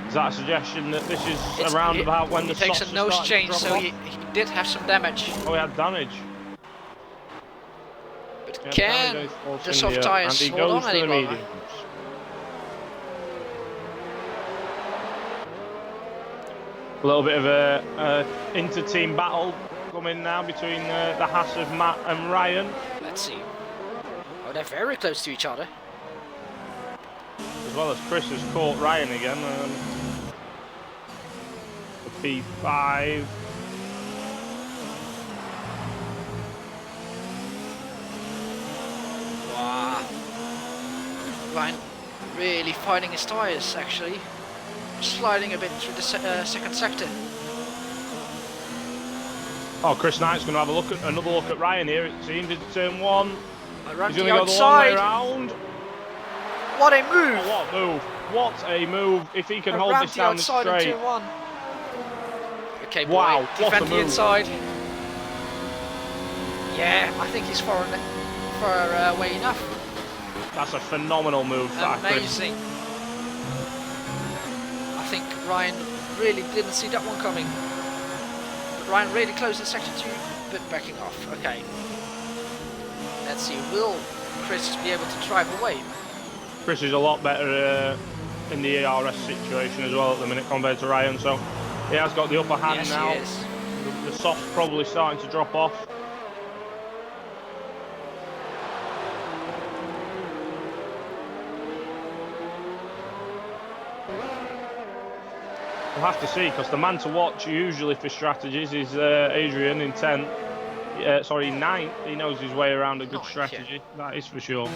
Speaker 2: Is that a suggestion that this is
Speaker 1: It's-
Speaker 2: around
Speaker 1: he-
Speaker 2: about when the
Speaker 1: he takes
Speaker 2: softs
Speaker 1: a
Speaker 2: are
Speaker 1: nose
Speaker 2: starting to
Speaker 1: change,
Speaker 2: drop
Speaker 1: so
Speaker 2: off?
Speaker 1: he did have some damage.
Speaker 2: Oh, he had damage.
Speaker 1: But
Speaker 2: Yeah,
Speaker 1: can
Speaker 2: damage goes
Speaker 1: the
Speaker 2: in
Speaker 1: soft
Speaker 2: and
Speaker 1: tyres
Speaker 2: he
Speaker 1: hold
Speaker 2: goes
Speaker 1: on
Speaker 2: to the
Speaker 1: any longer?
Speaker 2: mediums. A little bit of a inter-team battle coming now between the Haas of Matt and Ryan.
Speaker 1: Let's see. Oh, they're very close to each other.
Speaker 2: As well as Chris has caught Ryan again. The P5.
Speaker 1: Wow. Ryan really fighting his tyres, actually. Sliding a bit through the second sector.
Speaker 2: Oh, Chris Knight's going to have another look at Ryan here. It seems into turn 1.
Speaker 1: Around
Speaker 2: He's
Speaker 1: the
Speaker 2: going to go the long way
Speaker 1: outside.
Speaker 2: around.
Speaker 1: What a move!
Speaker 2: Oh, what move! What a move! If he can hold
Speaker 1: Around
Speaker 2: this
Speaker 1: the
Speaker 2: down the
Speaker 1: outside in
Speaker 2: straight.
Speaker 1: turn 1. Okay, boy,
Speaker 2: Wow, what a
Speaker 1: defend the
Speaker 2: move.
Speaker 1: inside. Yeah, I think he's far away enough.
Speaker 2: That's a phenomenal move, that, Chris.
Speaker 1: Amazing. I think Ryan really didn't see that one coming. Ryan really close in sector 2, but backing off. Okay. Let's see, will Chris be able to drive away?
Speaker 2: Chris is a lot better in the ERS situation as well at the minute compared to Ryan, so he has got the upper hand now.
Speaker 1: He is.
Speaker 2: The soft's probably starting to drop off. We'll have to see, because the man to watch usually for strategies is Adrian in 10th. Sorry, 9th. He knows his way around a good strategy. Yeah. That is for sure.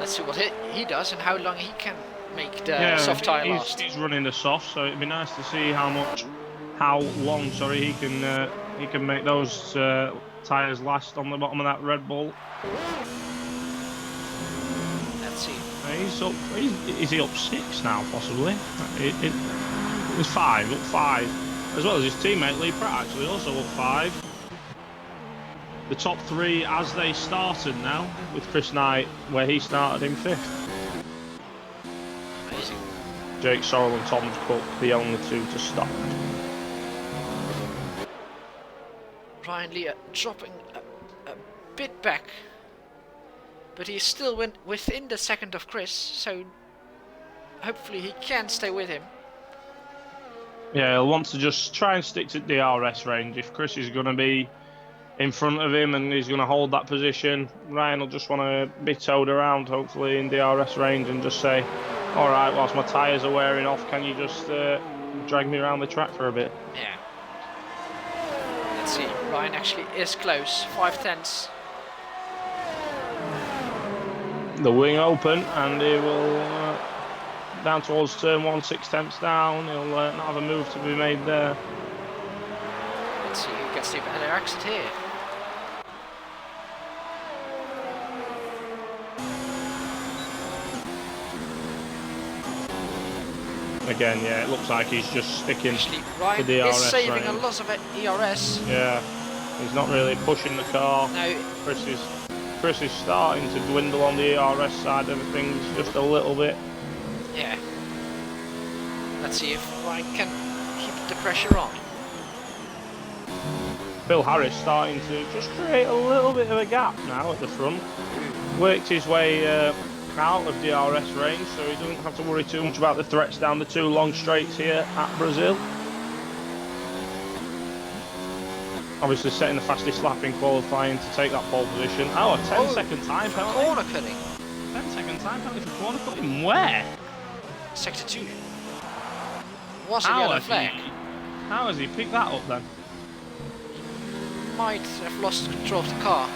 Speaker 1: Let's see what he does and how long he can make the soft tyre last.
Speaker 2: He's running the soft, so it'd be nice to see how long he can make those tyres last on the bottom of that Red Bull.
Speaker 1: Let's see.
Speaker 2: He's up. Is he up 6 now? Possibly. It's 5, up 5, as well as his teammate Lee Pratt actually also up 5. The top 3 as they started now, with Chris Knight where he started in 5th.
Speaker 1: Amazing.
Speaker 2: Jake Sorrell and Tom Cook the only 2 to stop.
Speaker 1: Ryan Leah dropping a bit back, but he's still within the second of Chris, so hopefully he can stay with him.
Speaker 2: Yeah, he'll want to just try and stick to DRS range. If Chris is going to be in front of him and he's going to hold that position, Ryan will just want to be towed around, hopefully in DRS range, and just say, all right, whilst my tyres are wearing off, can you just drag me around the track for a bit?
Speaker 1: Yeah. Let's see, Ryan actually is close, 5/10.
Speaker 2: The wing open, and he will down towards turn 1, 6/10 down. He'll not have a move to be made there.
Speaker 1: Let's see who gets the better exit here.
Speaker 2: Again, yeah, it looks like he's just sticking
Speaker 1: Actually, Ryan
Speaker 2: to the DRS
Speaker 1: is saving
Speaker 2: range.
Speaker 1: a lot of ERS.
Speaker 2: Yeah, he's not really pushing the car.
Speaker 1: No.
Speaker 2: Chris is starting to dwindle on the ERS side of things just a little bit.
Speaker 1: Yeah. Let's see if Ryan can keep the pressure on.
Speaker 2: Phil Harris starting to just create a little bit of a gap now at the front. Worked his way out of DRS range, so he doesn't have to worry too much about the threats down the 2 long straights here at Brazil. Obviously setting the fastest lap in qualifying to take that pole position. Oh, a 10-second time penalty.
Speaker 1: Corner cutting.
Speaker 2: 10-second time penalty for corner cutting. Where?
Speaker 1: Sector 2. Was a yellow flag.
Speaker 2: How has he picked that up then?
Speaker 1: Might have lost control of the car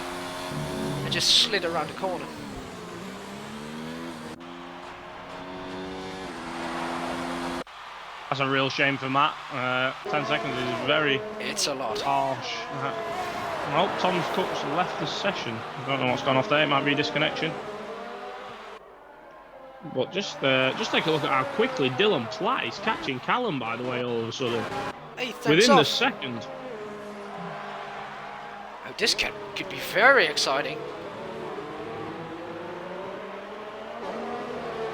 Speaker 1: and just slid around the corner.
Speaker 2: That's a real shame for Matt. 10 seconds is very
Speaker 1: It's a lot.
Speaker 2: harsh. Well, Tom Cook's left the session. I don't know what's gone off there. It might be a disconnection. But just take a look at how quickly Dylan Platt is catching Callum, by the way, all of a sudden. Within the second.
Speaker 1: Oh, this could be very exciting.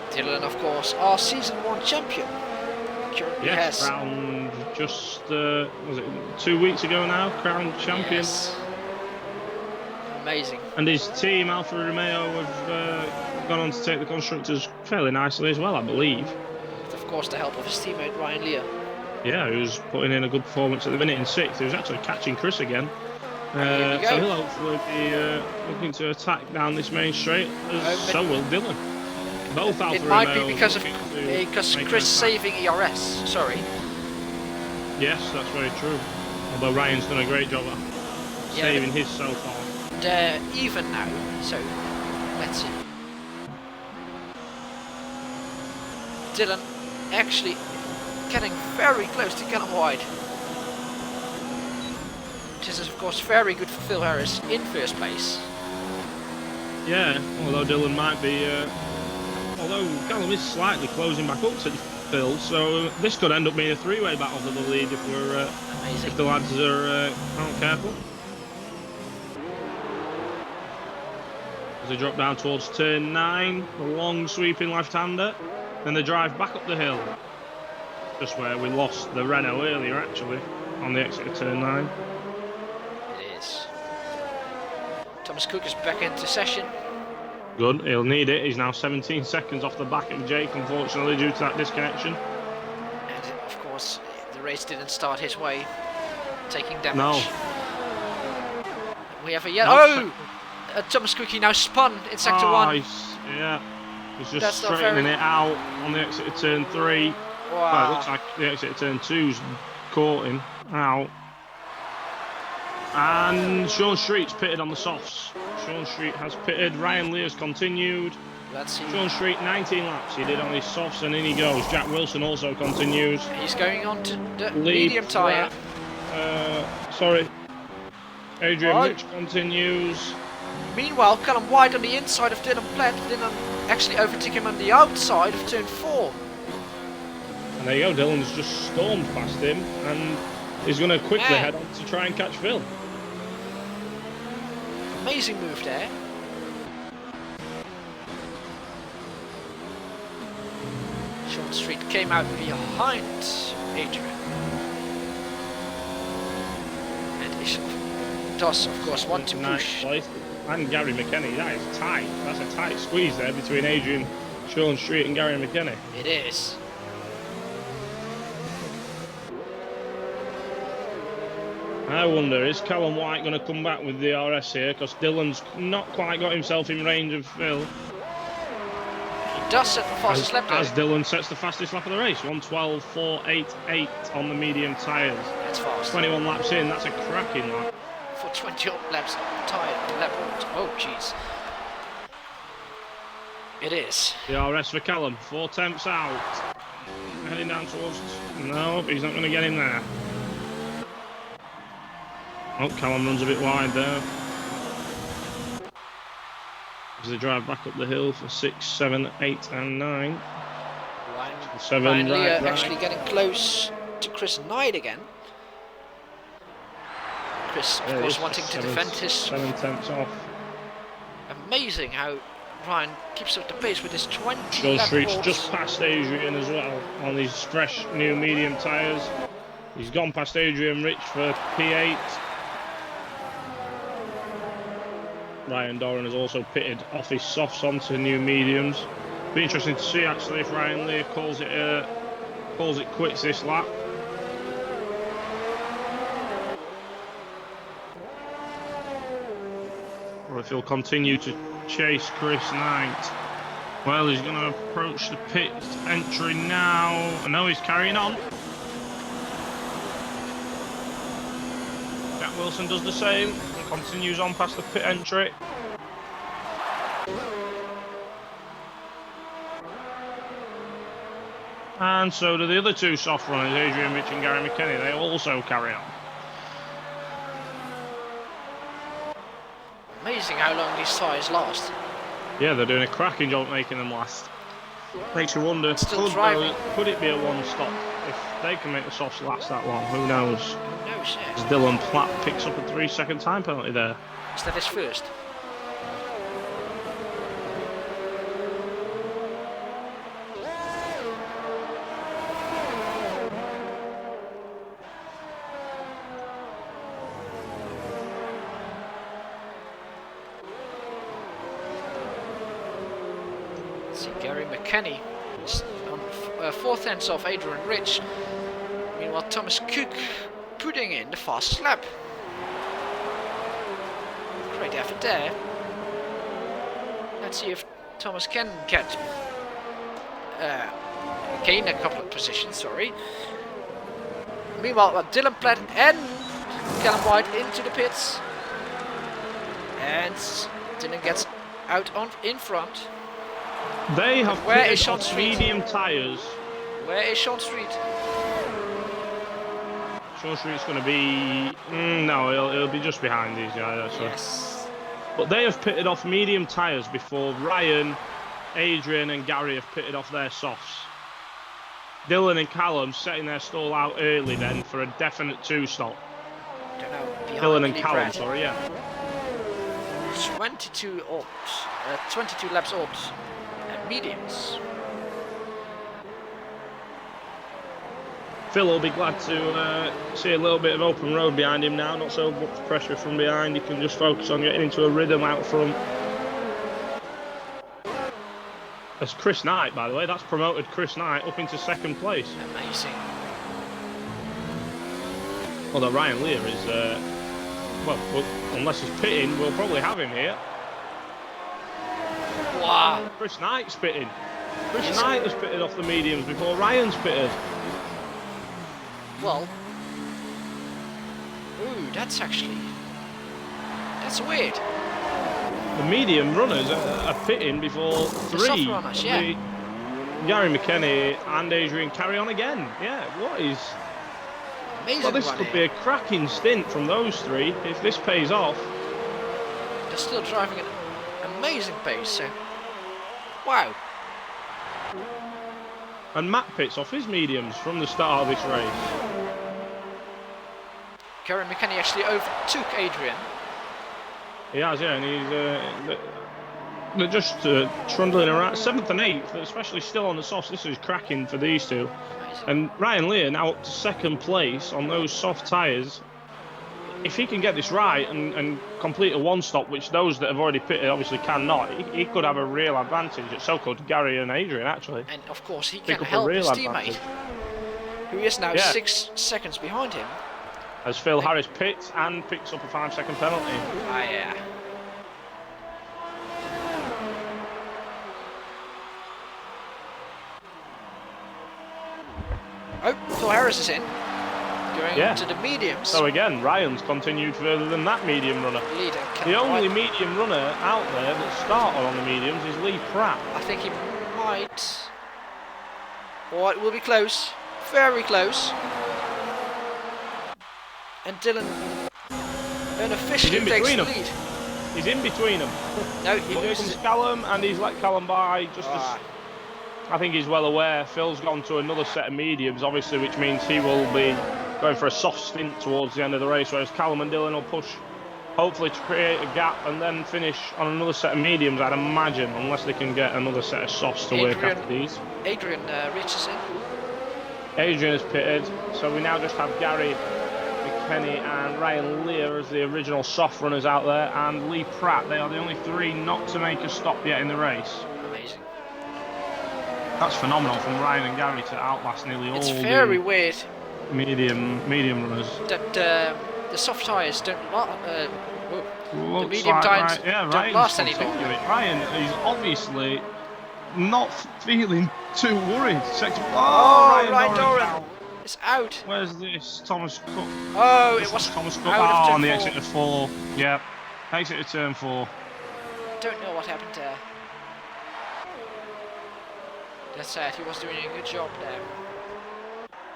Speaker 1: Dylan, of course, our season 1 champion.
Speaker 2: Yes, crowned just, was it 2 weeks ago now, crowned champion.
Speaker 1: Yes. Amazing.
Speaker 2: And his team, Alfa Romeo, have gone on to take the constructors fairly nicely as well, I believe.
Speaker 1: With, of course, the help of his teammate Ryan Leah.
Speaker 2: Yeah, who's putting in a good performance at the minute in 6th. He was actually catching Chris again. So he'll hopefully be looking to attack down this main straight, so will Dylan. Both Alfa
Speaker 1: It might
Speaker 2: Romeo
Speaker 1: be because Chris
Speaker 2: an
Speaker 1: saving ERS, sorry.
Speaker 2: Yes, that's very true. Although Ryan's done a great job at saving his so far.
Speaker 1: They're even now, so let's see. Dylan actually getting very close to Callum White. This is of course very good for Phil Harris in first place.
Speaker 2: Yeah, although Dylan might be... although Callum is slightly closing back up to Phil, so this could end up being a 3-way battle for the lead if we're if the lads aren't careful. As they drop down towards turn 9, the long sweeping left-hander. Then the drive back up the hill. Just where we lost the Renault earlier, actually, on the exit of turn 9.
Speaker 1: It is. Thomas Cook is back into session.
Speaker 2: Good, he'll need it. He's now 17 seconds off the back of Jake, unfortunately, due to that disconnection.
Speaker 1: And of course, the race didn't start his way, taking damage.
Speaker 2: No.
Speaker 1: We have a yellow.
Speaker 2: No.
Speaker 1: Oh! Thomas Cook, he now spun in sector 1.
Speaker 2: He's just
Speaker 1: That's not
Speaker 2: straightening
Speaker 1: very-
Speaker 2: it out on the exit of turn 3. Well, it
Speaker 1: Wow.
Speaker 2: looks like the exit of turn 2's caught him out. And Sean Street's pitted on the softs. Sean Street has pitted. Ryan Lee has continued.
Speaker 1: Let's see.
Speaker 2: Sean Street, 19 laps he did on his softs, and in he goes. Jack Wilson also continues.
Speaker 1: He's going on to the
Speaker 2: Lee
Speaker 1: medium tyre.
Speaker 2: Adrian
Speaker 1: Right.
Speaker 2: Rich continues.
Speaker 1: Meanwhile, Callum White on the inside of Dylan Platt didn't actually overtake him on the outside of turn 4.
Speaker 2: And there you go, Dylan's just stormed past him, and he's going to quickly
Speaker 1: Man.
Speaker 2: head on to try and catch Phil.
Speaker 1: Amazing move there. Sean Street came out behind Adrian. And he does, of course, want to
Speaker 2: Nice
Speaker 1: push.
Speaker 2: place. And Gary McKenny, that is tight. That's a tight squeeze there between Adrian, Sean Street and Gary McKenny.
Speaker 1: It is.
Speaker 2: I wonder, is Callum White going to come back with the RS here? Because Dylan's not quite got himself in range of Phil.
Speaker 1: He does set the fastest lap
Speaker 2: As
Speaker 1: there.
Speaker 2: Dylan sets the fastest lap of the race, 1:12.488 on the medium tyres.
Speaker 1: That's fast.
Speaker 2: 21 laps in, that's a cracking lap.
Speaker 1: For 20 laps tyre lap. Oh, jeez. It is.
Speaker 2: The RS for Callum, 4 tenths out. Heading down towards... No, he's not going to get him there. Oh, Callum runs a bit wide there. As they drive back up the hill for 6, 7, 8 and 9.
Speaker 1: Ryan,
Speaker 2: 7
Speaker 1: Ryan Lee
Speaker 2: right.
Speaker 1: actually getting close to Chris Knight again. Chris, of
Speaker 2: Yeah,
Speaker 1: course,
Speaker 2: it's
Speaker 1: wanting to
Speaker 2: 7
Speaker 1: defend his...
Speaker 2: 7 tenths off.
Speaker 1: Amazing how Ryan keeps up the pace with his 20
Speaker 2: Sean
Speaker 1: lap
Speaker 2: Street's
Speaker 1: balls.
Speaker 2: just past Adrian as well on these fresh new medium tyres. He's gone past Adrian Rich for P8. Ryan Doran has also pitted off his softs onto new mediums. Be interesting to see actually if Ryan Lee calls it quits this lap. Or if he'll continue to chase Chris Knight. Well, he's going to approach the pit entry now. No, he's carrying on. Jack Wilson does the same and continues on past the pit entry. And so do the other two soft runners, Adrian Rich and Gary McKenny. They also carry on.
Speaker 1: Amazing how long these tyres last.
Speaker 2: Yeah, they're doing a cracking job making them last. Makes you wonder,
Speaker 1: Still driving.
Speaker 2: could it be a one-stop? If they can make the softs last that long, who knows?
Speaker 1: Who knows,
Speaker 2: As
Speaker 1: yeah.
Speaker 2: Dylan Platt picks up a 3-second time penalty there.
Speaker 1: Is that his first? Let's see, Gary McKenny is on 4 tenths off Adrian Rich. Meanwhile, Thomas Cook putting in the fastest lap. Great effort there. Let's see if Thomas can get gain a couple of positions. Sorry. Meanwhile, Dylan Platt and Callum White into the pits, and Dylan gets out on in front.
Speaker 2: They have
Speaker 1: Where
Speaker 2: pitted
Speaker 1: is Sean
Speaker 2: off
Speaker 1: Street?
Speaker 2: medium tyres.
Speaker 1: Where is Sean Street?
Speaker 2: Sean Street's going to be... no, he'll be just behind these guys, actually.
Speaker 1: Yes.
Speaker 2: But they have pitted off medium tyres before Ryan, Adrian and Gary have pitted off their softs. Dylan and Callum setting their stall out early then for a definite 2-stop.
Speaker 1: Don't know. Behind
Speaker 2: Dylan and
Speaker 1: Lee
Speaker 2: Callum,
Speaker 1: Pratt.
Speaker 2: sorry, yeah.
Speaker 1: 22 laps old at mediums.
Speaker 2: Phil will be glad to see a little bit of open road behind him now. Not so much pressure from behind. He can just focus on getting into a rhythm out front. That's Chris Knight, by the way. That's promoted Chris Knight up into second place.
Speaker 1: Amazing.
Speaker 2: Although Ryan Lear is, well, unless he's pitting, we'll probably have him here.
Speaker 1: Wow.
Speaker 2: Chris Knight's pitting. Chris Knight has pitted off the mediums before Ryan's pitted.
Speaker 1: Well. Ooh, that's weird.
Speaker 2: The medium runners are pitting before
Speaker 1: The
Speaker 2: three.
Speaker 1: soft runners, yeah.
Speaker 2: Gary McKenny and Adrian carry on again. Yeah, what is...
Speaker 1: Amazing.
Speaker 2: Well, this could be a cracking stint from those three if this pays off.
Speaker 1: They're still driving at an amazing pace, so... Wow.
Speaker 2: And Matt pits off his mediums from the start of this race.
Speaker 1: Gary McKenny actually overtook Adrian.
Speaker 2: He has, yeah, and they're just trundling around 7th and 8th, especially still on the softs. This is cracking for these two.
Speaker 1: Amazing.
Speaker 2: And Ryan Lear now up to second place on those soft tyres. If he can get this right and complete a one-stop, which those that have already pitted obviously cannot, he could have a real advantage. So could Gary and Adrian, actually.
Speaker 1: And of course he
Speaker 2: Pick
Speaker 1: can
Speaker 2: up a
Speaker 1: help
Speaker 2: real
Speaker 1: his
Speaker 2: advantage.
Speaker 1: teammate, who is now 6 seconds behind him.
Speaker 2: As Phil Harris pits and picks up a 5-second penalty.
Speaker 1: Ah, yeah. Oh, Phil Harris is in. Going to the mediums.
Speaker 2: So again, Ryan's continued further than that medium runner.
Speaker 1: Leader.
Speaker 2: The only medium runner out there that started on the mediums is Lee Pratt.
Speaker 1: I think he might. Oh, it will be close. Very close. And Dylan unofficially takes the lead.
Speaker 2: He's in between them.
Speaker 1: No, he
Speaker 2: But here
Speaker 1: loses
Speaker 2: comes
Speaker 1: it.
Speaker 2: Callum, and he's let Callum by just as... I think he's well aware. Phil's gone to another set of mediums, obviously, which means he will be going for a soft stint towards the end of the race, whereas Callum and Dylan will push, hopefully, to create a gap and then finish on another set of mediums, I'd imagine, unless they can get another set of softs to work after these.
Speaker 1: Adrian reaches in.
Speaker 2: Adrian has pitted, so we now just have Gary McKenny and Ryan Lear as the original soft runners out there, and Lee Pratt. They are the only three not to make a stop yet in the race.
Speaker 1: Amazing.
Speaker 2: That's phenomenal from Ryan and Gary to outlast nearly all
Speaker 1: It's very
Speaker 2: the
Speaker 1: weird
Speaker 2: medium runners.
Speaker 1: that the soft tyres don't the
Speaker 2: Looks
Speaker 1: medium
Speaker 2: like
Speaker 1: tyres
Speaker 2: Ryan's
Speaker 1: don't last any
Speaker 2: continuing
Speaker 1: longer.
Speaker 2: it. Ryan is obviously not feeling too worried.
Speaker 1: Oh, Ryan
Speaker 2: Doran.
Speaker 1: Doran is out.
Speaker 2: Where's this? Thomas Cook.
Speaker 1: Oh,
Speaker 2: This
Speaker 1: it was
Speaker 2: is Thomas Cook.
Speaker 1: out of turn
Speaker 2: On the
Speaker 1: 4.
Speaker 2: exit of 4. Yeah, exit of turn 4.
Speaker 1: Don't know what happened there. That's sad. He was doing a good job there.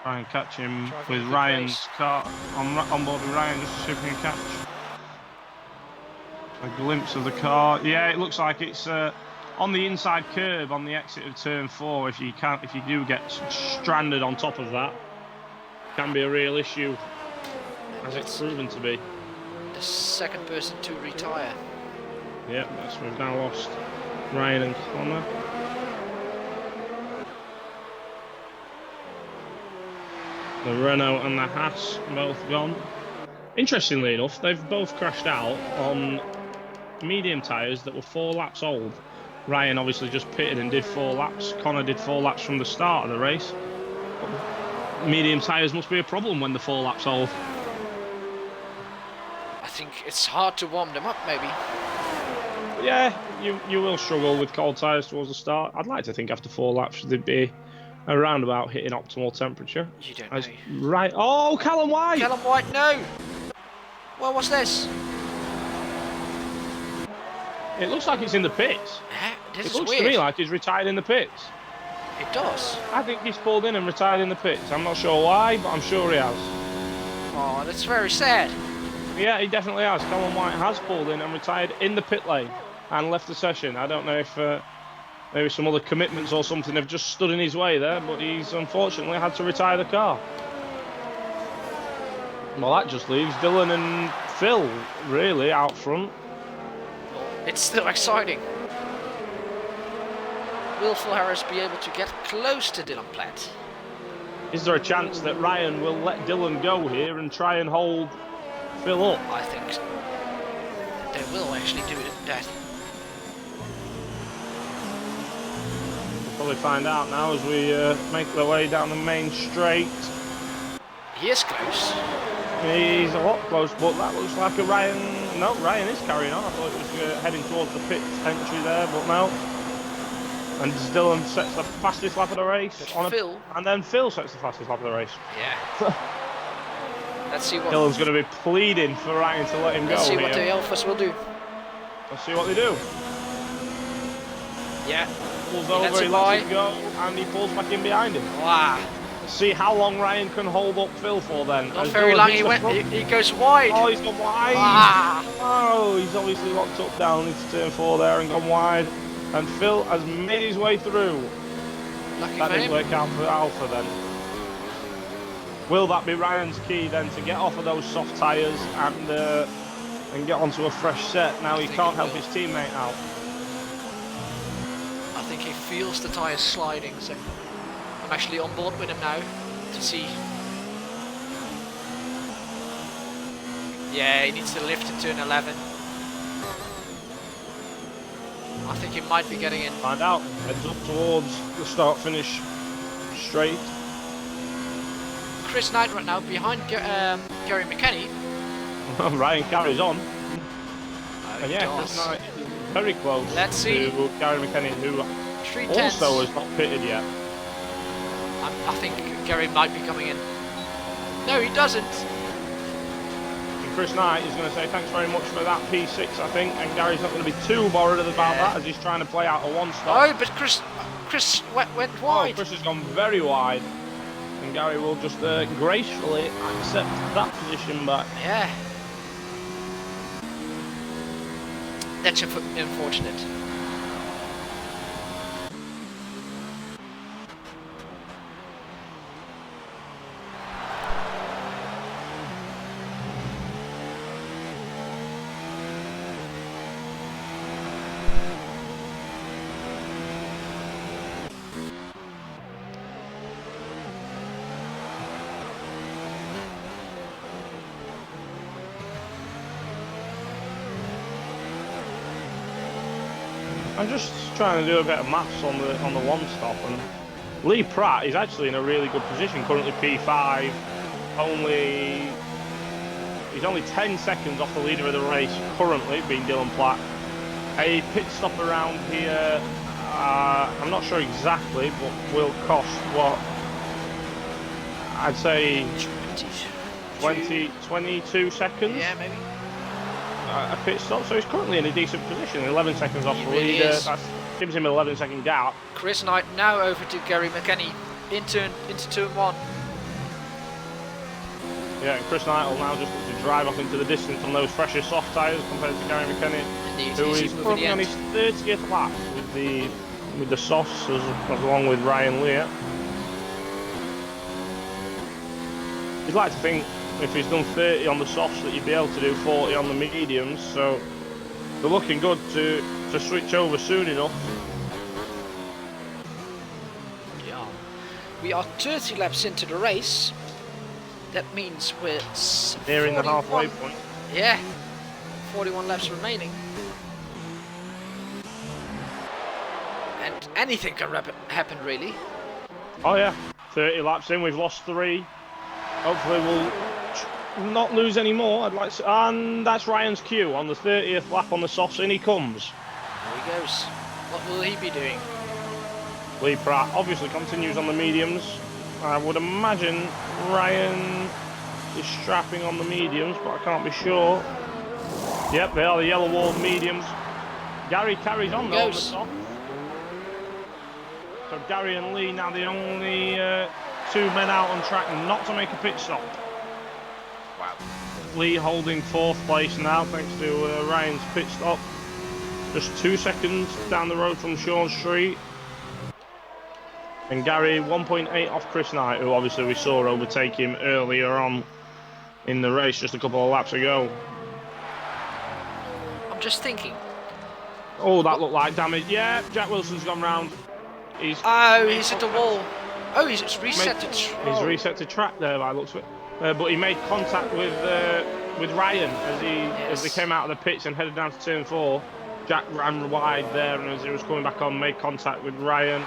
Speaker 2: Try and catch him
Speaker 1: Driving a
Speaker 2: with
Speaker 1: good
Speaker 2: Ryan's
Speaker 1: race.
Speaker 2: car on board with Ryan, just to see if he can catch a glimpse of the car. Yeah, it looks like it's on the inside curb on the exit of turn 4. If you do get stranded on top of that, can be a real issue, as it's proven to be.
Speaker 1: The second person to retire.
Speaker 2: Yep, we've now lost Ryan and Connor. The Renault and the Haas both gone. Interestingly enough, they've both crashed out on medium tyres that were 4 laps old. Ryan obviously just pitted and did 4 laps. Connor did 4 laps from the start of the race. Medium tyres must be a problem when they're 4 laps old.
Speaker 1: I think it's hard to warm them up, maybe.
Speaker 2: Yeah, you will struggle with cold tyres towards the start. I'd like to think after 4 laps they'd be around about hitting optimal temperature.
Speaker 1: You don't know.
Speaker 2: Right. Oh, Callum White!
Speaker 1: Callum White, no! What was this?
Speaker 2: It looks like it's in the pits.
Speaker 1: This
Speaker 2: It
Speaker 1: is
Speaker 2: looks
Speaker 1: weird.
Speaker 2: to me like he's retired in the pits.
Speaker 1: It does.
Speaker 2: I think he's pulled in and retired in the pits. I'm not sure why, but I'm sure he has.
Speaker 1: Oh, that's very sad.
Speaker 2: Yeah, he definitely has. Callum White has pulled in and retired in the pit lane and left the session. I don't know if maybe some other commitments or something have just stood in his way there, but he's unfortunately had to retire the car. Well, that just leaves Dylan and Phil really out front.
Speaker 1: It's still exciting. Will Phil Harris be able to get close to Dylan Platt?
Speaker 2: Is there a chance that Ryan will let Dylan go here and try and hold Phil up?
Speaker 1: I think they will actually do that.
Speaker 2: We'll probably find out now as we make the way down the main straight.
Speaker 1: He is close.
Speaker 2: He's a lot close, but that looks like a Ryan. No, Ryan is carrying on. I thought it was heading towards the pit entry there, but no. And Dylan sets the fastest lap of the race. And then Phil sets the fastest lap of the race.
Speaker 1: Yeah. Let's see what.
Speaker 2: Dylan's going to be pleading for Ryan to let him go.
Speaker 1: Let's see
Speaker 2: here.
Speaker 1: what the Alphas will do.
Speaker 2: Let's see what they do.
Speaker 1: Yeah.
Speaker 2: Pulls over, he lets it go, and he pulls back in behind him.
Speaker 1: Wow.
Speaker 2: Let's see how long Ryan can hold up Phil for then.
Speaker 1: Not very long. He goes wide.
Speaker 2: Oh, he's gone wide.
Speaker 1: Ah.
Speaker 2: Oh, he's obviously locked up down into turn 4 there and gone wide. And Phil has made his way through.
Speaker 1: Lucky
Speaker 2: that
Speaker 1: for
Speaker 2: didn't
Speaker 1: him.
Speaker 2: work out for Alpha then. Will that be Ryan's key then to get off of those soft tyres and get onto a fresh set? Now he can't help his teammate out.
Speaker 1: I think he feels the tyres sliding, so I'm actually on board with him now to see. Yeah, he needs to lift in turn 11. I think he might be getting in.
Speaker 2: Find out. Heads up towards the start-finish straight.
Speaker 1: Chris Knight right now behind Gary McKenny.
Speaker 2: Ryan carries on.
Speaker 1: Oh,
Speaker 2: And yeah, Chris Knight is very close to Gary McKenny, who also has not pitted yet.
Speaker 1: I think Gary might be coming in. No, he doesn't.
Speaker 2: And Chris Knight is going to say thanks very much for that P6, I think, and Gary's not going to be too bothered about that as he's trying to play out a one-stop.
Speaker 1: Oh, but Chris went wide.
Speaker 2: Oh, Chris has gone very wide, and Gary will just gracefully accept that position back.
Speaker 1: Yeah. That's unfortunate.
Speaker 2: I'm just trying to do a bit of maths on the one stop, and Lee Pratt is actually in a really good position, currently P5. He's only 10 seconds off the leader of the race currently, being Dylan Platt. A pit stop around here, I'm not sure exactly, but will cost what I'd say 22 seconds.
Speaker 1: Yeah, maybe.
Speaker 2: A pit stop, so he's currently in a decent position, 11 seconds off the leader. That gives him an 11-second gap.
Speaker 1: Chris Knight now over to Gary McKenny into turn 1.
Speaker 2: Yeah, and Chris Knight will now just look to drive off into the distance on those fresher soft tyres compared to Gary McKenny, who is currently on his 30th lap with the softs along with Ryan Lear. You'd like to think if he's done 30 on the softs that you'd be able to do 40 on the mediums, so they're looking good to switch over soon enough.
Speaker 1: Yeah. We are 30 laps into the race. That means we're
Speaker 2: nearing the halfway point.
Speaker 1: Yeah, 41 laps remaining. And anything can happen really.
Speaker 2: Oh yeah, 30 laps in, we've lost 3. Hopefully we'll not lose any more. I'd like to, and that's Ryan's cue on the 30th lap on the softs. In he comes.
Speaker 1: There he goes. What will he be doing?
Speaker 2: Lee Pratt obviously continues on the mediums. I would imagine Ryan is strapping on the mediums, but I can't be sure. Yep, they are the yellow wall mediums. Gary carries on though on the soft. So Gary and Lee now the only 2 men out on track not to make a pit stop.
Speaker 1: Wow.
Speaker 2: Lee holding 4th place now thanks to Ryan's pit stop. Just 2 seconds down the road from Sean Street. And Gary 1.8 off Chris Knight, who obviously we saw overtake him earlier on in the race just a couple of laps ago.
Speaker 1: I'm just thinking.
Speaker 2: Oh, that looked like damage. Yeah, Jack Wilson's gone round. He's
Speaker 1: at the wall. Oh, he's reset to
Speaker 2: He's reset to track there by the looks of it. But he made contact with Ryan as they came out of the pits and headed down to turn 4. Jack ran wide there, and as he was coming back on, made contact with Ryan.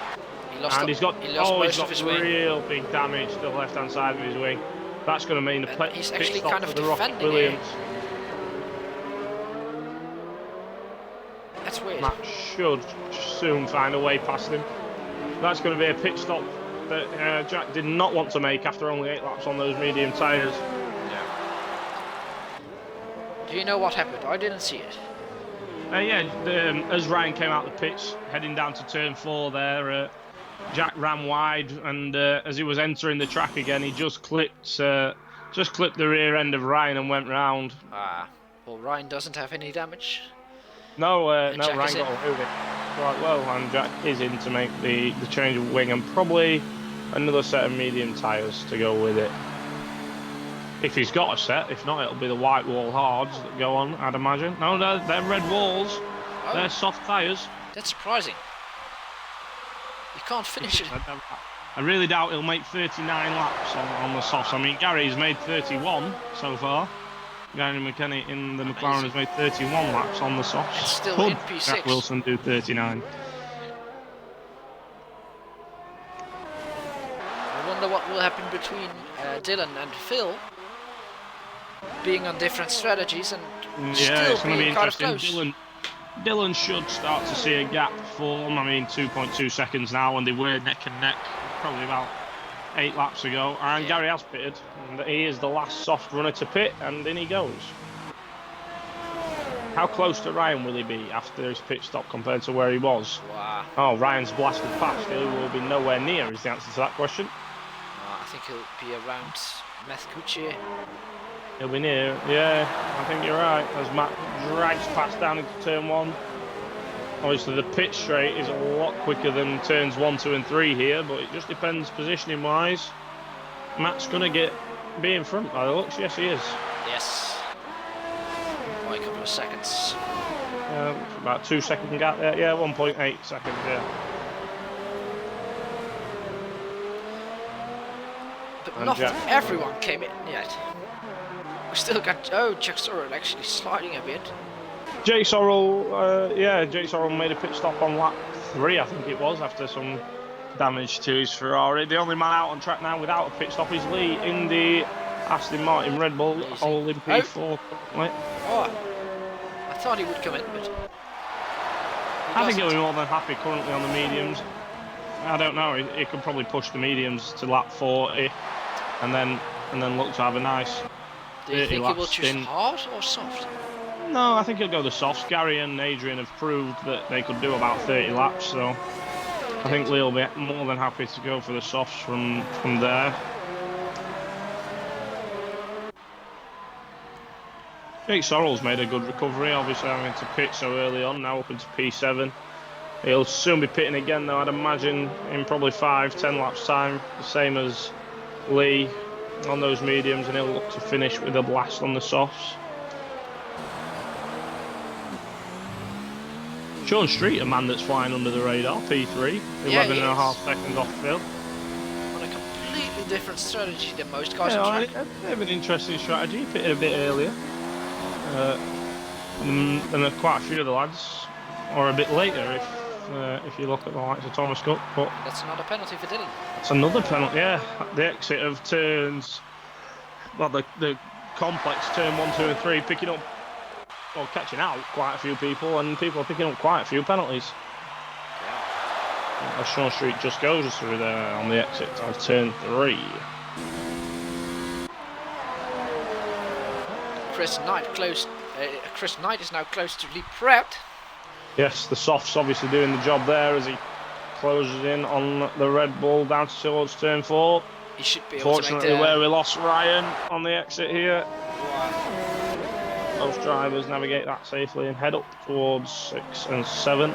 Speaker 2: He's got real big damage to the left-hand side of his wing. That's going to mean the
Speaker 1: he's
Speaker 2: pit
Speaker 1: actually
Speaker 2: stop
Speaker 1: kind of
Speaker 2: for the Rocket
Speaker 1: defending
Speaker 2: Williams.
Speaker 1: That's weird.
Speaker 2: Matt should soon find a way past him. That's going to be a pit stop that Jack did not want to make after only 8 laps on those medium tyres.
Speaker 1: Yeah. Do you know what happened? I didn't see it.
Speaker 2: As Ryan came out the pits, heading down to turn 4 there, Jack ran wide, and as he was entering the track again, he just clipped the rear end of Ryan and went round.
Speaker 1: Well, Ryan doesn't have any damage.
Speaker 2: No, Ryan got away with it quite well, and Jack is in to make the change of wing and probably another set of medium tyres to go with it. If he's got a set, if not, it'll be the white wall hards that go on, I'd imagine. No, they're red walls. Oh. They're soft tyres.
Speaker 1: That's surprising. You can't finish it.
Speaker 2: I really doubt he'll make 39 laps on the softs. I mean, Gary's made 31 so far. Gary McKenny in the McLaren has made 31 laps on the softs.
Speaker 1: It's still in P6.
Speaker 2: Jack Wilson do 39.
Speaker 1: I wonder what will happen between Dylan and Phil, being on different strategies and still being kind of close.
Speaker 2: Dylan should start to see a gap form. I mean, 2.2 seconds now, and they were neck and neck probably about 8 laps ago. And Gary has pitted, and he is the last soft runner to pit, and in he goes. How close to Ryan will he be after his pit stop compared to where he was?
Speaker 1: Wow.
Speaker 2: Oh, Ryan's blasted past. He will be nowhere near is the answer to that question.
Speaker 1: I think he'll be around Methkuche.
Speaker 2: He'll be near, yeah, I think you're right. As Matt drags past down into turn 1. Obviously, the pit straight is a lot quicker than turns 1, 2, and 3 here, but it just depends positioning wise. Matt's going to be in front by the looks. Yes, he is.
Speaker 1: Yes. By a couple of seconds.
Speaker 2: About 2 second gap there. Yeah, 1.8 seconds, yeah.
Speaker 1: But not everyone came in yet. We still got Jack Sorrell actually sliding a bit.
Speaker 2: Jake Sorrell made a pit stop on lap 3, I think it was, after some damage to his Ferrari. The only man out on track now without a pit stop is Lee in the Aston Martin Red Bull, holding P4.
Speaker 1: Oh, I thought he would come in, but
Speaker 2: I think he'll be more than happy currently on the mediums. I don't know. He could probably push the mediums to lap 40, and then look to have a nice.
Speaker 1: Do you think he will choose hard or soft?
Speaker 2: No, I think he'll go the softs. Gary and Adrian have proved that they could do about 30 laps, so I think Lee will be more than happy to go for the softs from there. Jake Sorrell's made a good recovery, obviously having to pit so early on, now up into P7. He'll soon be pitting again though, I'd imagine, in probably 5-10 laps time, the same as Lee on those mediums, and he'll look to finish with a blast on the softs. Sean Street, a man that's flying under the radar, P3, 11.5 seconds off Phil.
Speaker 1: On a completely different strategy than most guys on track.
Speaker 2: They have an interesting strategy, he pitted a bit earlier. And quite a few of the lads are a bit later if you look at the likes of Thomas Cook. But
Speaker 1: that's another penalty for Dylan.
Speaker 2: That's another penalty, yeah. The exit of turns, well, the complex turn 1, 2, and 3, picking up, or catching out quite a few people, and people are picking up quite a few penalties. Yeah. As Sean Street just goes through there on the exit of turn 3.
Speaker 1: Chris Knight is now close to Lee Prout.
Speaker 2: Yes, the softs obviously doing the job there as he closes in on the Red Bull down towards turn 4.
Speaker 1: He should be able to make
Speaker 2: Fortunately, where we lost Ryan on the exit here. Most drivers navigate that safely and head up towards 6 and 7.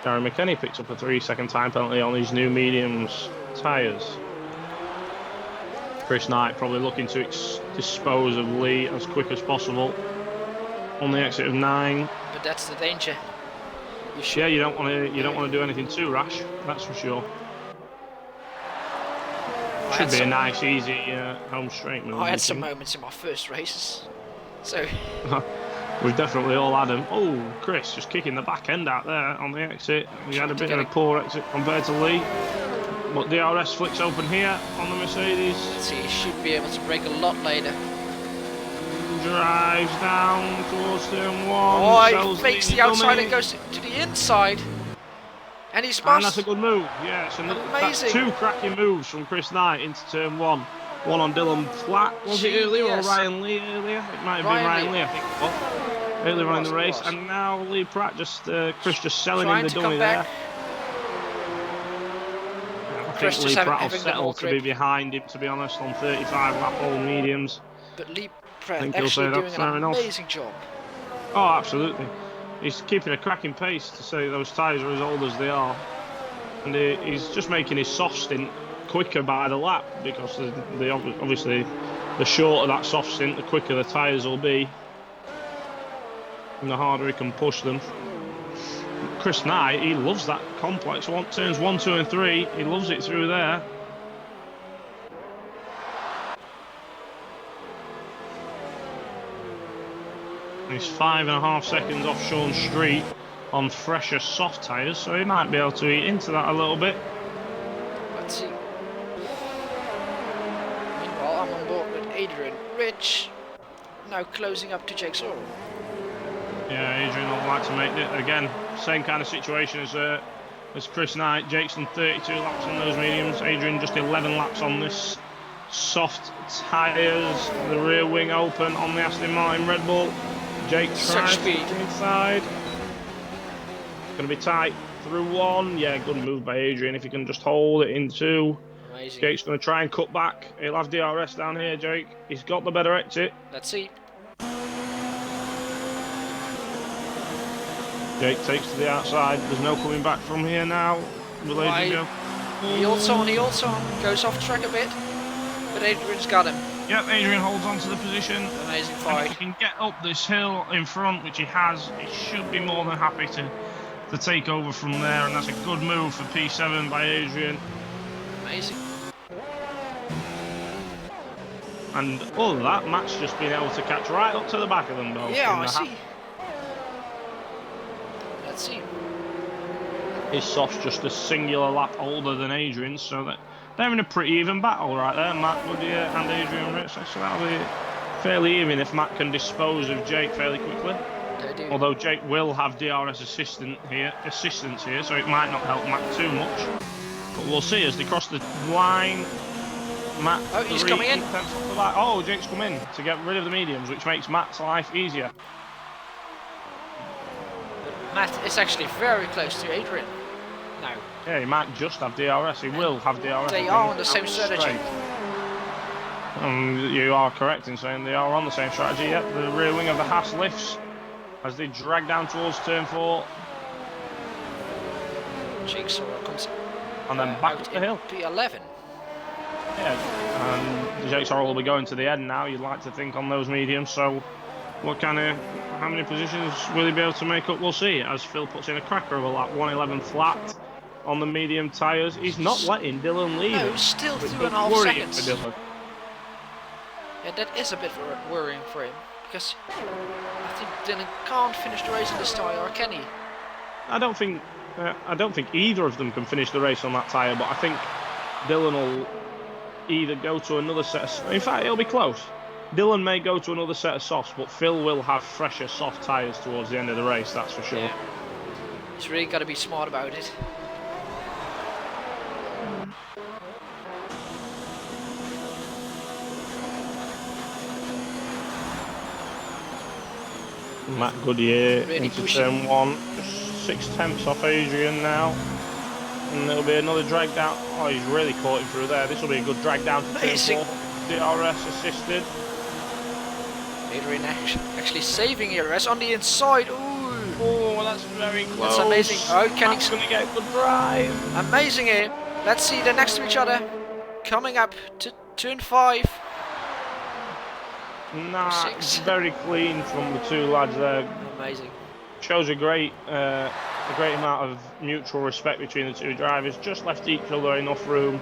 Speaker 2: Gary McKenny picks up a 3-second time penalty on his new mediums tyres. Chris Knight probably looking to dispose of Lee as quick as possible on the exit of 9.
Speaker 1: But that's the danger.
Speaker 2: You don't want to do anything too rash. That's for sure. Should be a nice, easy home straight move.
Speaker 1: I had some moments in my first races, so
Speaker 2: we've definitely all had them. Oh, Chris just kicking the back end out there on the exit. We had a bit of a poor exit compared to Lee, but DRS flicks open here on the Mercedes.
Speaker 1: Let's see, he should be able to brake a lot later.
Speaker 2: Drives down towards turn 1.
Speaker 1: Oh, he fakes the outside and goes to the inside. And he's
Speaker 2: And that's a good move, yes. And
Speaker 1: amazing.
Speaker 2: That's 2 cracking moves from Chris Knight into turn 1. One on Dylan Flatt, was it earlier, or Ryan Lee earlier? It might have been Ryan Lee, I think it was. Earlier on in the race. And now Lee Pratt Chris just selling him the dummy there. I think Lee Pratt will settle to be behind him, to be honest, on 35 lap all mediums.
Speaker 1: But Lee Pratt actually doing an amazing job.
Speaker 2: Oh, absolutely. He's keeping a cracking pace to say those tyres are as old as they are. And he's just making his soft stint quicker by the lap, because obviously the shorter that soft stint, the quicker the tyres will be. And the harder he can push them. Chris Knight, he loves that complex. Turns 1, 2 and 3, he loves it through there. He's 5.5 seconds off Sean Street on fresher soft tyres, so he might be able to eat into that a little bit.
Speaker 1: Let's see. Meanwhile, I'm on board with Adrian Rich, now closing up to Jake Sorrell.
Speaker 2: Yeah, Adrian would like to make it again. Same kind of situation as Chris Knight. Jake's done 32 laps on those mediums. Adrian just 11 laps on this soft tyres. The rear wing open on the Aston Martin Red Bull. Jake tries to inside. Going to be tight through 1. Yeah, good move by Adrian if he can just hold it in 2.
Speaker 1: Amazing.
Speaker 2: Jake's going to try and cut back. He'll have DRS down here, Jake. He's got the better exit.
Speaker 1: Let's see.
Speaker 2: Jake takes to the outside. There's no coming back from here now.
Speaker 1: He also goes off track a bit, but Adrian's got him.
Speaker 2: Yep, Adrian holds on to the position.
Speaker 1: Amazing fight.
Speaker 2: If he can get up this hill in front, which he has, he should be more than happy to take over from there, and that's a good move for P7 by Adrian.
Speaker 1: Amazing.
Speaker 2: And all of that, Matt's just been able to catch right up to the back of them both.
Speaker 1: Yeah, I see. Let's see.
Speaker 2: His soft's just a singular lap older than Adrian's, so that they're in a pretty even battle right there, Matt Goodyear and Adrian Rich. So that'll be fairly even if Matt can dispose of Jake fairly quickly. Although Jake will have DRS assistance here, so it might not help Matt too much. But we'll see as they cross the line. Matt,
Speaker 1: he's coming in.
Speaker 2: Oh, Jake's come in to get rid of the mediums, which makes Matt's life easier.
Speaker 1: Matt is actually very close to Adrian now.
Speaker 2: Yeah, he might just have DRS. He will have DRS.
Speaker 1: They are on the same strategy.
Speaker 2: You are correct in saying they are on the same strategy. Yep, the rear wing of the Haas lifts as they drag down towards turn 4.
Speaker 1: Jigsaw comes
Speaker 2: and then back up the hill.
Speaker 1: P11.
Speaker 2: Yeah, and Jake Sorrell will be going to the end now, you'd like to think, on those mediums. So how many positions will he be able to make up? We'll see, as Phil puts in a cracker of a lap. 111 flat on the medium tyres. He's not letting Dylan lead.
Speaker 1: No, still 2.5 seconds. Yeah, that is a bit worrying for him, because I think Dylan can't finish the race on this tyre, or can he?
Speaker 2: I don't think either of them can finish the race on that tyre, but I think Dylan will either go to another set of... In fact, it'll be close. Dylan may go to another set of softs, but Phil will have fresher soft tyres towards the end of the race, that's for sure.
Speaker 1: Yeah. He's really got to be smart about it.
Speaker 2: Matt Goodyear
Speaker 1: really
Speaker 2: into turn 1, just 6 tenths off Adrian now. And there'll be another drag down. Oh, he's really caught him through there. This will be a good drag down to turn 4. DRS assisted.
Speaker 1: Adrian actually saving DRS on the inside. Ooh.
Speaker 2: Oh, that's very close.
Speaker 1: That's amazing. Oh,
Speaker 2: Matt's going to get a good drive.
Speaker 1: Amazing here. Let's see, they're next to each other. Coming up to turn 5.
Speaker 2: Nah, it's very clean from the two lads there.
Speaker 1: Amazing.
Speaker 2: Shows a great amount of mutual respect between the two drivers. Just left each other enough room.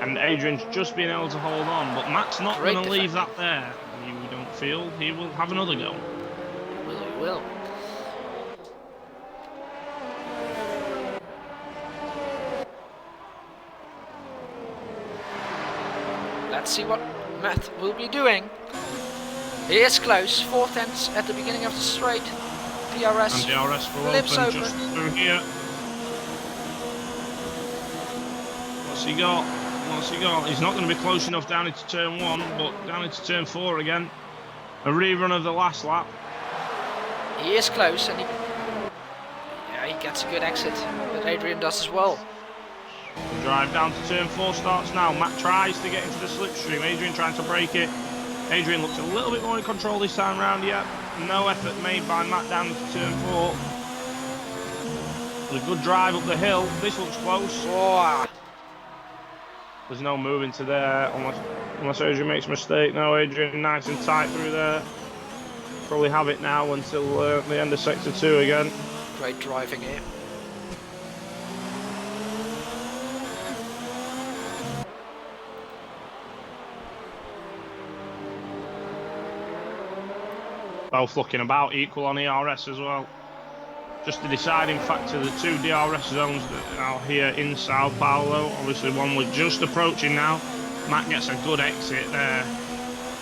Speaker 2: And Adrian's just been able to hold on, but Matt's not
Speaker 1: Great
Speaker 2: going to leave
Speaker 1: defending.
Speaker 2: that there. You don't feel he will have another go.
Speaker 1: He will. Let's see what Matt will be doing. He is close, 4 tenths at the beginning of the straight. DRS,
Speaker 2: And DRS will
Speaker 1: flips
Speaker 2: open
Speaker 1: open.
Speaker 2: just through here. What's he got? What's he got? He's not going to be close enough down into turn 1, but down into turn 4 again. A rerun of the last lap.
Speaker 1: He is close, and he gets a good exit, but Adrian does as well.
Speaker 2: The drive down to turn 4 starts now. Matt tries to get into the slipstream. Adrian trying to break it. Adrian looks a little bit more in control this time round yet. No effort made by Matt down to turn 4. A good drive up the hill. This looks close.
Speaker 1: Oh,
Speaker 2: There's no moving to there unless Adrian makes a mistake. No, Adrian nice and tight through there. Probably have it now until the end of sector 2 again.
Speaker 1: great driving here.
Speaker 2: Both looking about equal on ERS as well. Just the deciding factor, the 2 DRS zones that are here in Sao Paulo. Obviously one we're just approaching now. Matt gets a good exit there.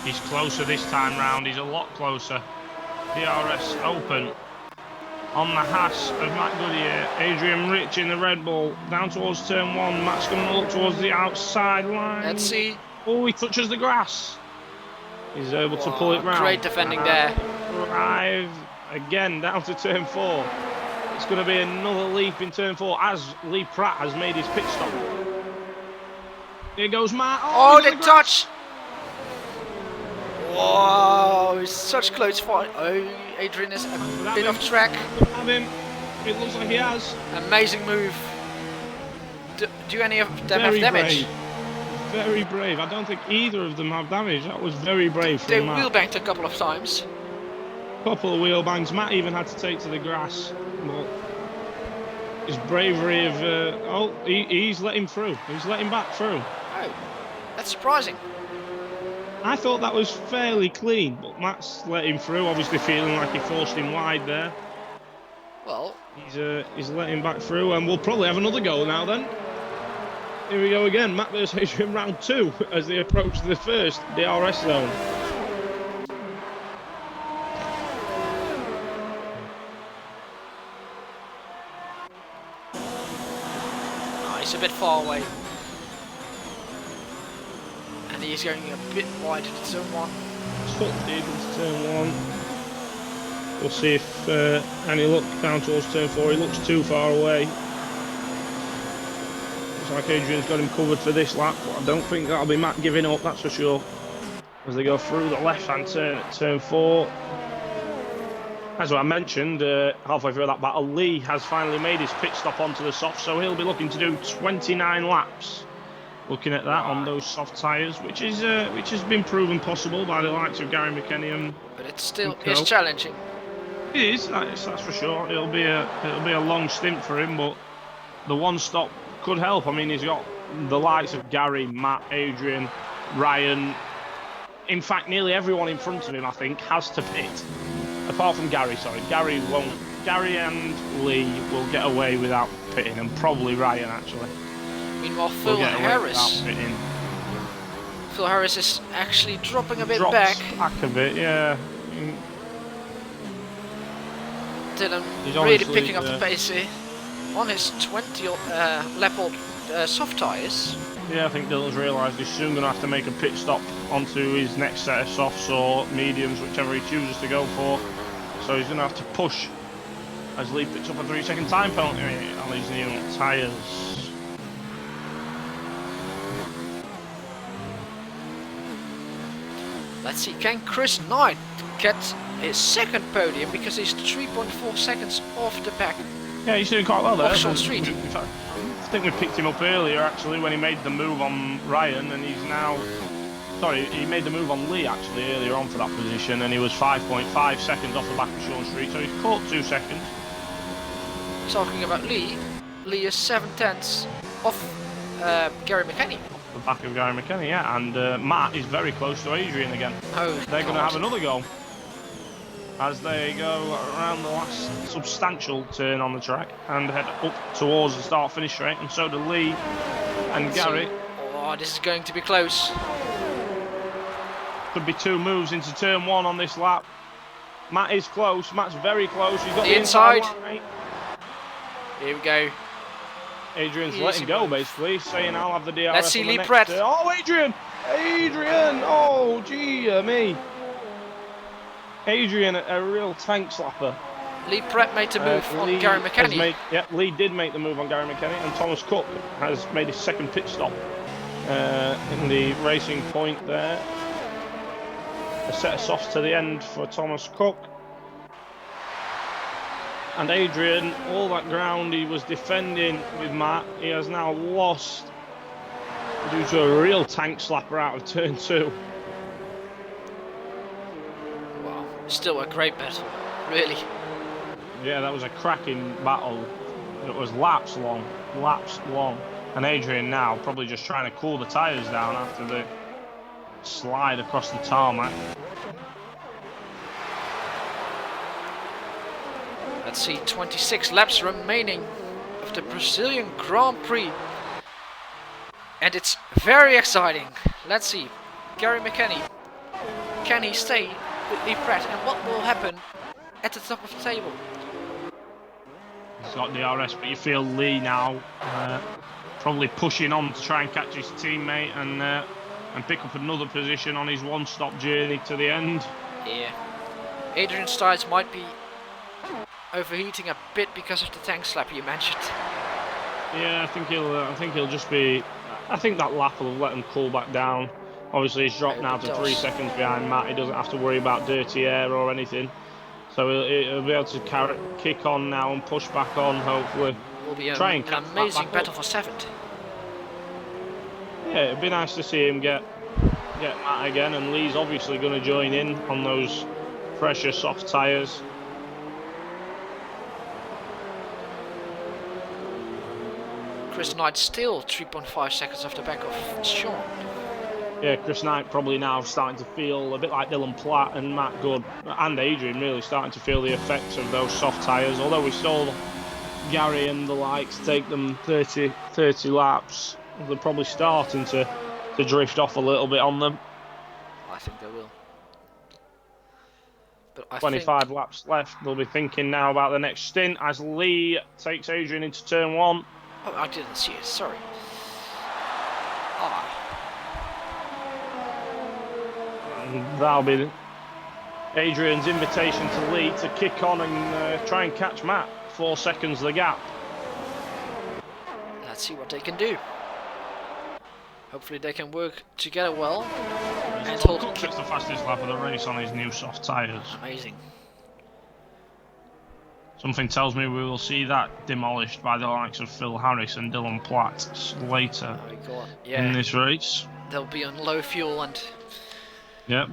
Speaker 2: He's closer this time round, he's a lot closer. DRS open. On the Haas of Matt Goodyear. Adrian Rich in the Red Bull. Down towards turn 1. Matt's going to look towards the outside line.
Speaker 1: Let's see.
Speaker 2: Oh, he touches the grass. He's able to pull it round.
Speaker 1: Great defending there.
Speaker 2: Drive again down to turn 4. It's going to be another leap in turn 4 as Lee Pratt has made his pit stop. Here goes Matt.
Speaker 1: Oh,
Speaker 2: he's
Speaker 1: the
Speaker 2: on grass.
Speaker 1: touch! Whoa, it's such close fight. Oh, Adrian is a bit off track.
Speaker 2: Have him. It looks like he has.
Speaker 1: Amazing move. Do any of them have
Speaker 2: Very
Speaker 1: damage?
Speaker 2: brave. Very brave. I don't think either of them have damage. That was very brave from
Speaker 1: They
Speaker 2: Matt.
Speaker 1: wheel banked a couple of times.
Speaker 2: Couple of wheel bangs. Matt even had to take to the grass. But his bravery of he's let him through. He's let him back through.
Speaker 1: Oh, that's surprising.
Speaker 2: I thought that was fairly clean, but Matt's let him through. Obviously feeling like he forced him wide there.
Speaker 1: Well,
Speaker 2: He's let him back through, and we'll probably have another goal now then. Here we go again. Matt versus Adrian round 2 as they approach the first DRS zone.
Speaker 1: he's a bit far away. And he's going a bit wide into zone 1.
Speaker 2: Tucked deep into turn 1. We'll see if any luck down towards turn 4. He looks too far away. Looks like Adrian's got him covered for this lap, but I don't think that'll be Matt giving up, that's for sure. As they go through the left-hand turn at turn 4. As I mentioned, halfway through that battle, Lee has finally made his pit stop onto the soft, so he'll be looking to do 29 laps. Looking at that on those soft tyres, which has been proven possible by the likes of Gary McKenny and.
Speaker 1: But it still is challenging.
Speaker 2: It is, that's for sure. It'll be a long stint for him, but the one stop could help. I mean, he's got the likes of Gary, Matt, Adrian, Ryan. In fact, nearly everyone in front of him, I think, has to pit. Apart from Gary, sorry. Gary won't. Gary and Lee will get away without pitting, and probably Ryan actually.
Speaker 1: Meanwhile, Phil Harris is actually dropping a bit back.
Speaker 2: A bit, yeah.
Speaker 1: Dylan really picking up the pace here on his 20 lap old soft tyres.
Speaker 2: Yeah, I think Dylan's realised he's soon going to have to make a pit stop onto his next set of softs or mediums, whichever he chooses to go for. So he's going to have to push as Lee picks up a 3-second time penalty on his new tyres.
Speaker 1: Let's see, can Chris Knight get his second podium because he's 3.4 seconds off the back?
Speaker 2: Yeah, he's doing quite well there.
Speaker 1: Off Short Street.
Speaker 2: In fact, I think we picked him up earlier actually when he made the move on Ryan, and he's now. Sorry, he made the move on Lee actually earlier on for that position, and he was 5.5 seconds off the back of Short Street, so he's caught 2 seconds.
Speaker 1: Talking about Lee, Lee is 7 tenths off Gary McKenny.
Speaker 2: The back of Gary McKenny, yeah, and Matt is very close to Adrian again.
Speaker 1: Oh,
Speaker 2: They're going to
Speaker 1: God.
Speaker 2: have another go as they go around the last substantial turn on the track and head up towards the start-finish straight, and so do Lee and
Speaker 1: Let's
Speaker 2: Gary.
Speaker 1: see. Oh, this is going to be close.
Speaker 2: Could be 2 moves into turn 1 on this lap. Matt is close. Matt's very close. He's got the inside line.
Speaker 1: Here we go.
Speaker 2: Adrian's letting go, basically, saying I'll have the DRS.
Speaker 1: Let's see
Speaker 2: on the
Speaker 1: Lee
Speaker 2: next
Speaker 1: Pratt.
Speaker 2: Oh, Adrian! Adrian! Oh, gee, me. Adrian, a real tank slapper.
Speaker 1: Lee Pratt made the move on Gary McKenny.
Speaker 2: Lee did make the move on Gary McKenny, and Thomas Cook has made his second pit stop in the racing point there. A set of softs to the end for Thomas Cook. And Adrian, all that ground he was defending with Matt, he has now lost due to a real tank slapper out of turn 2.
Speaker 1: Wow, still a great battle, really.
Speaker 2: Yeah, that was a cracking battle. It was laps long. And Adrian now probably just trying to cool the tyres down after the slide across the tarmac.
Speaker 1: Let's see, 26 laps remaining of the Brazilian Grand Prix. And it's very exciting. Let's see, Gary McKenny, can he stay with Lee Pratt? And what will happen at the top of the table?
Speaker 2: He's got DRS, but you feel Lee now probably pushing on to try and catch his teammate and pick up another position on his one-stop journey to the end.
Speaker 1: Yeah, Adrian's tyres might be overheating a bit because of the tank slap you mentioned.
Speaker 2: Yeah, I think he'll just be. I think that lap will let him cool back down. Obviously, he's dropped now to 3 seconds behind Matt. He doesn't have to worry about dirty air or anything, so he'll be able to kick on now and push back on. Hopefully,
Speaker 1: Will be
Speaker 2: try and
Speaker 1: an amazing battle for 7th.
Speaker 2: Yeah, it'd be nice to see him get Matt again, and Lee's obviously going to join in on those fresher soft tyres.
Speaker 1: Chris Knight still 3.5 seconds off the back of Sean.
Speaker 2: Yeah, Chris Knight probably now starting to feel a bit like Dylan Platt and Matt Good and Adrian really starting to feel the effects of those soft tyres. Although we saw Gary and the likes take them 30 laps, they're probably starting to drift off a little bit on them.
Speaker 1: I think they will. But I
Speaker 2: 25 laps left. They'll be thinking now about the next stint as Lee takes Adrian into turn 1.
Speaker 1: Oh, I didn't see it, sorry.
Speaker 2: And that'll be Adrian's invitation to Lee to kick on and try and catch Matt. 4 seconds the gap.
Speaker 1: Let's see what they can do. Hopefully they can work together well. And
Speaker 2: Tom Cook gets the fastest lap of the race on his new soft tyres.
Speaker 1: Amazing.
Speaker 2: Something tells me we will see that demolished by the likes of Phil Harris and Dylan Platt later in this race.
Speaker 1: They'll be on low fuel and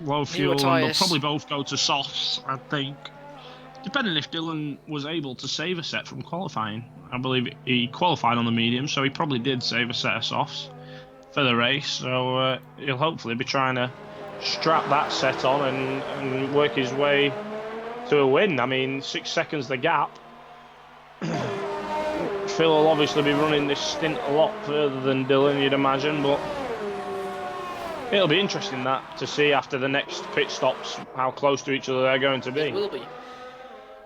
Speaker 2: low fuel, and
Speaker 1: tyres.
Speaker 2: they'll probably both go to softs, I think. Depending if Dylan was able to save a set from qualifying. I believe he qualified on the medium, so he probably did save a set of softs for the race. So he'll hopefully be trying to strap that set on and work his way to a win. I mean, 6 seconds the gap. Phil will obviously be running this stint a lot further than Dylan, you'd imagine, but it'll be interesting to see after the next pit stops how close to each other they're going to be.
Speaker 1: It will be.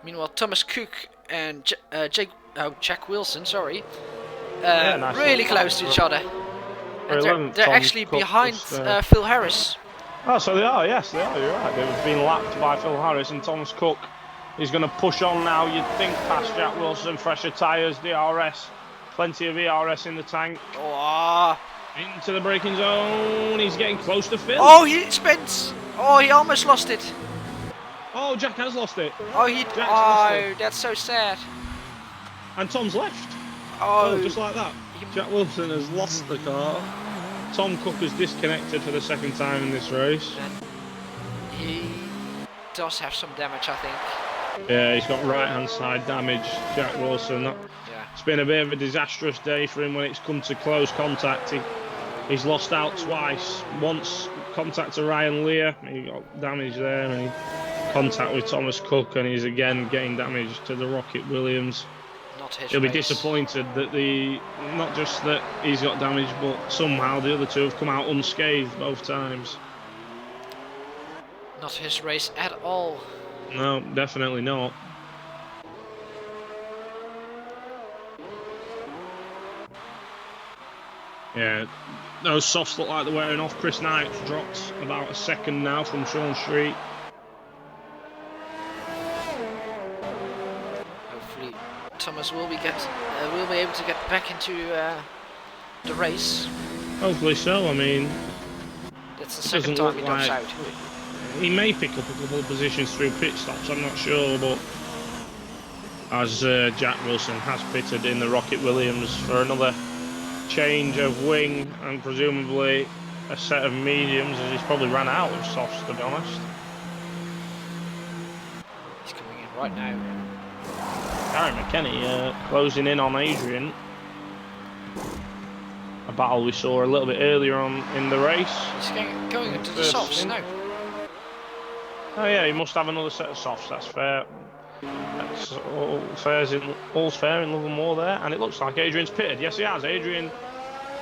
Speaker 1: Meanwhile, Thomas Cook and Jack Wilson,
Speaker 2: nice
Speaker 1: really close to each other. And they're actually behind Phil Harris.
Speaker 2: Oh, so they are, yes, they are, you're right. They've been lapped by Phil Harris, and Thomas Cook is going to push on now, you'd think, past Jack Wilson, fresher tyres, DRS, plenty of ERS in the tank.
Speaker 1: Oh.
Speaker 2: Into the braking zone, he's getting close to Phil.
Speaker 1: Oh, he spins! Oh, he almost lost it.
Speaker 2: Oh, Jack has lost it.
Speaker 1: Oh, that's so sad.
Speaker 2: And Tom's left.
Speaker 1: Oh,
Speaker 2: just like that. Jack Wilson has lost the car. Tom Cook has disconnected for the second time in this race.
Speaker 1: And he does have some damage, I think.
Speaker 2: Yeah, he's got right-hand side damage, Jack Wilson.
Speaker 1: Yeah.
Speaker 2: It's been a bit of a disastrous day for him when it's come to close contact. He's lost out twice. Once contact to Ryan Lear, he got damage there, and he contact with Thomas Cook, and he's again getting damage to the Rocket Williams.
Speaker 1: Not his
Speaker 2: He'll be
Speaker 1: race.
Speaker 2: disappointed that not just that he's got damage, but somehow the other two have come out unscathed both times.
Speaker 1: Not his race at all.
Speaker 2: No, definitely not. Yeah, those softs look like they're wearing off. Chris Knight's dropped about a second now from Sean Street.
Speaker 1: Hopefully Thomas will be able to get back into the race.
Speaker 2: Hopefully so. I mean,
Speaker 1: that's the second time he drops out.
Speaker 2: He may pick up a couple of positions through pit stops, I'm not sure, but as Jack Wilson has pitted in the Rocket Williams for another change of wing and presumably a set of mediums, as he's probably ran out of softs, to be honest.
Speaker 1: He's coming in right now.
Speaker 2: Gary McKenny closing in on Adrian. A battle we saw a little bit earlier on in the race.
Speaker 1: He's going into the softs now.
Speaker 2: Oh yeah, he must have another set of softs, that's fair. That's all's fair in love and war there, and it looks like Adrian's pitted. Yes, he has. Adrian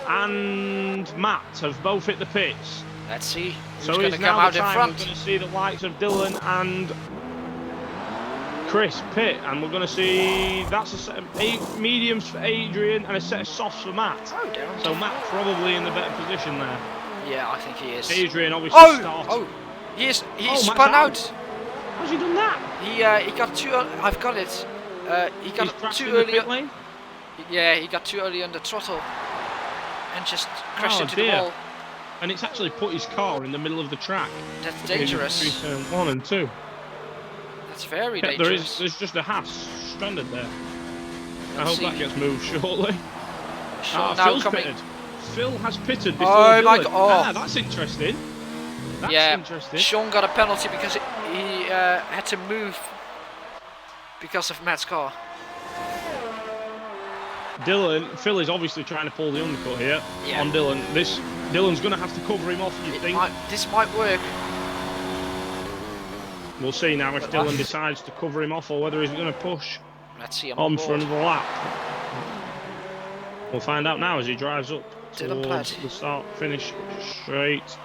Speaker 2: and Matt have both hit the pits.
Speaker 1: Let's see who's
Speaker 2: so
Speaker 1: going to come out in front.
Speaker 2: We're going to see the likes of Dylan and Chris pit, and we're going to see that's a set of 8 mediums for Adrian and a set of softs for Matt.
Speaker 1: Oh, damn.
Speaker 2: So Matt probably in the better position there.
Speaker 1: Yeah, I think he is.
Speaker 2: Adrian obviously started.
Speaker 1: Oh, he's spun out.
Speaker 2: How's he done that?
Speaker 1: He got too. I've got it. He got too early.
Speaker 2: Lane?
Speaker 1: Yeah, he got too early on the throttle and just crashed into the wall.
Speaker 2: And it's actually put his car in the middle of the track.
Speaker 1: That's dangerous.
Speaker 2: In 1 and 2.
Speaker 1: That's very dangerous.
Speaker 2: There's just a Haas stranded there. I hope that gets moved shortly. Phil's pitted. Phil has pitted before.
Speaker 1: Oh my god!
Speaker 2: Ah, that's interesting. That's interesting.
Speaker 1: Sean got a penalty because he had to move because of Matt's car.
Speaker 2: Phil is obviously trying to pull the undercut here on Dylan. Dylan's going to have to cover him off, you think?
Speaker 1: This might work.
Speaker 2: We'll see now if Dylan decides to cover him off or whether he's going to push on for another lap. We'll find out now as he drives up towards the start-finish straight.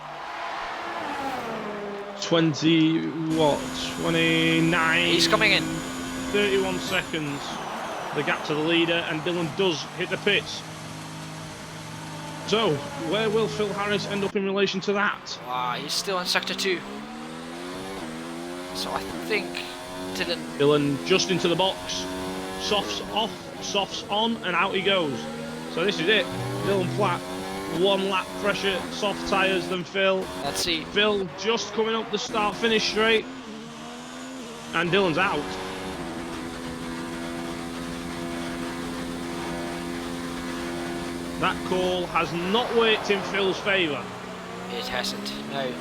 Speaker 2: 29.
Speaker 1: He's coming in.
Speaker 2: 31 seconds. The gap to the leader, and Dylan does hit the pits. So, where will Phil Harris end up in relation to that?
Speaker 1: He's still in sector 2. So I think
Speaker 2: Dylan just into the box. Softs off, softs on, and out he goes. So this is it. Dylan Platt, 1 lap fresher, soft tyres than Phil.
Speaker 1: Let's see.
Speaker 2: Phil just coming up the start-finish straight. And Dylan's out. That call has not worked in Phil's favour.
Speaker 1: It hasn't, no.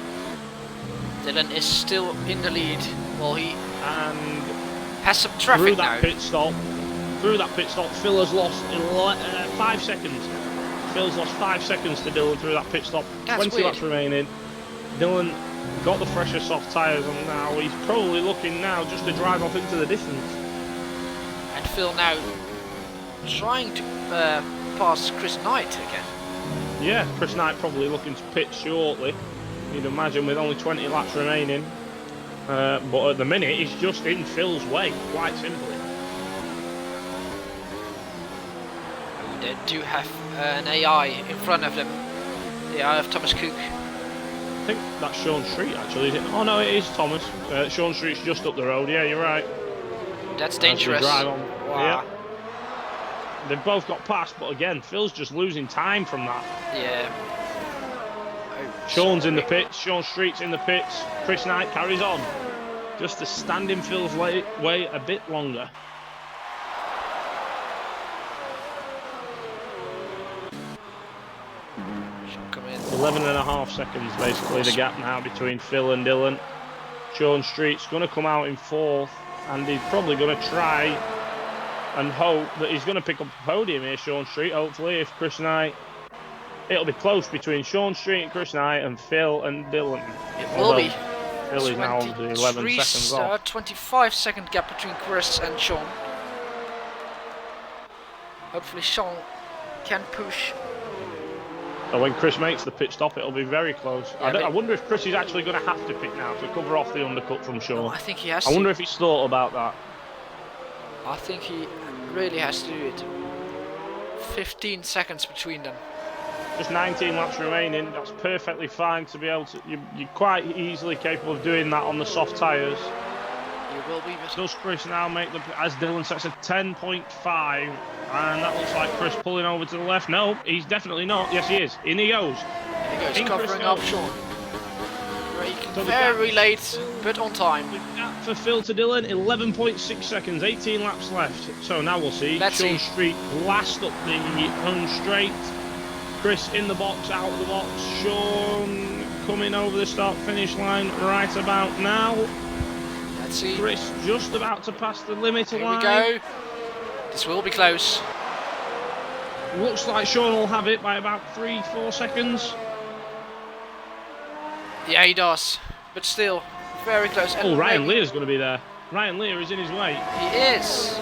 Speaker 1: Dylan is still in the lead. Well, he has some traffic now.
Speaker 2: Through that pit stop, Phil has lost 5 seconds. Phil's lost 5 seconds to Dylan through that pit stop.
Speaker 1: That's
Speaker 2: 20
Speaker 1: weird.
Speaker 2: laps remaining. Dylan got the fresher soft tyres on now. He's probably looking now just to drive off into the distance.
Speaker 1: And Phil now trying to pass Chris Knight again.
Speaker 2: Yeah, Chris Knight probably looking to pit shortly. You'd imagine with only 20 laps remaining. But at the minute, he's just in Phil's way, quite simply.
Speaker 1: They do have an AI in front of them. The AI of Thomas Cook.
Speaker 2: I think that's Sean Street, actually. Is it? Oh no, it is Thomas. Sean Street's just up the road. Yeah, you're right.
Speaker 1: That's dangerous.
Speaker 2: Drive on.
Speaker 1: Wow.
Speaker 2: Yeah. They've both got past, but again, Phil's just losing time from that.
Speaker 1: Yeah.
Speaker 2: Sean's in the pits, Sean Street's in the pits, Chris Knight carries on. Just to stand in Phil's way a bit longer.
Speaker 1: Come in.
Speaker 2: 11.5 seconds basically the gap now between Phil and Dylan. Sean Street's going to come out in 4th, and he's probably going to try and hope that he's going to pick up the podium here, Sean Street. Hopefully, if Chris Knight, it'll be close between Sean Street and Chris Knight and Phil and Dylan.
Speaker 1: It will be.
Speaker 2: Phil is now obviously 11 seconds off.
Speaker 1: 25-second gap between Chris and Sean. Hopefully Sean can push.
Speaker 2: So when Chris makes the pit stop, it'll be very close.
Speaker 1: Yeah,
Speaker 2: I wonder if Chris is actually going to have to pit now to cover off the undercut from Sean.
Speaker 1: No, I think he has
Speaker 2: I wonder if he's thought about that.
Speaker 1: I think he really has to do it. 15 seconds between them.
Speaker 2: Just 19 laps remaining. That's perfectly fine to be able to. You're quite easily capable of doing that on the soft tyres.
Speaker 1: You will be.
Speaker 2: Does Chris now make the, as Dylan sets a 10.5, and that looks like Chris pulling over to the left. No, he's definitely not. Yes, he is. In he goes.
Speaker 1: There he goes, covering up Sean. Braking very late, but on time.
Speaker 2: The gap for Phil to Dylan, 11.6 seconds, 18 laps left. So now we'll see. Sean Street last up the home straight. Chris in the box, out of the box. Sean coming over the start-finish line right about now.
Speaker 1: Let's see.
Speaker 2: Chris just about to pass the limit line.
Speaker 1: Here we go. This will be close.
Speaker 2: Looks like Sean will have it by about 3-4 seconds.
Speaker 1: Yeah, he does. But still, very close. And
Speaker 2: Ryan Lear's going to be there. Ryan Lear is in his way.
Speaker 1: He is.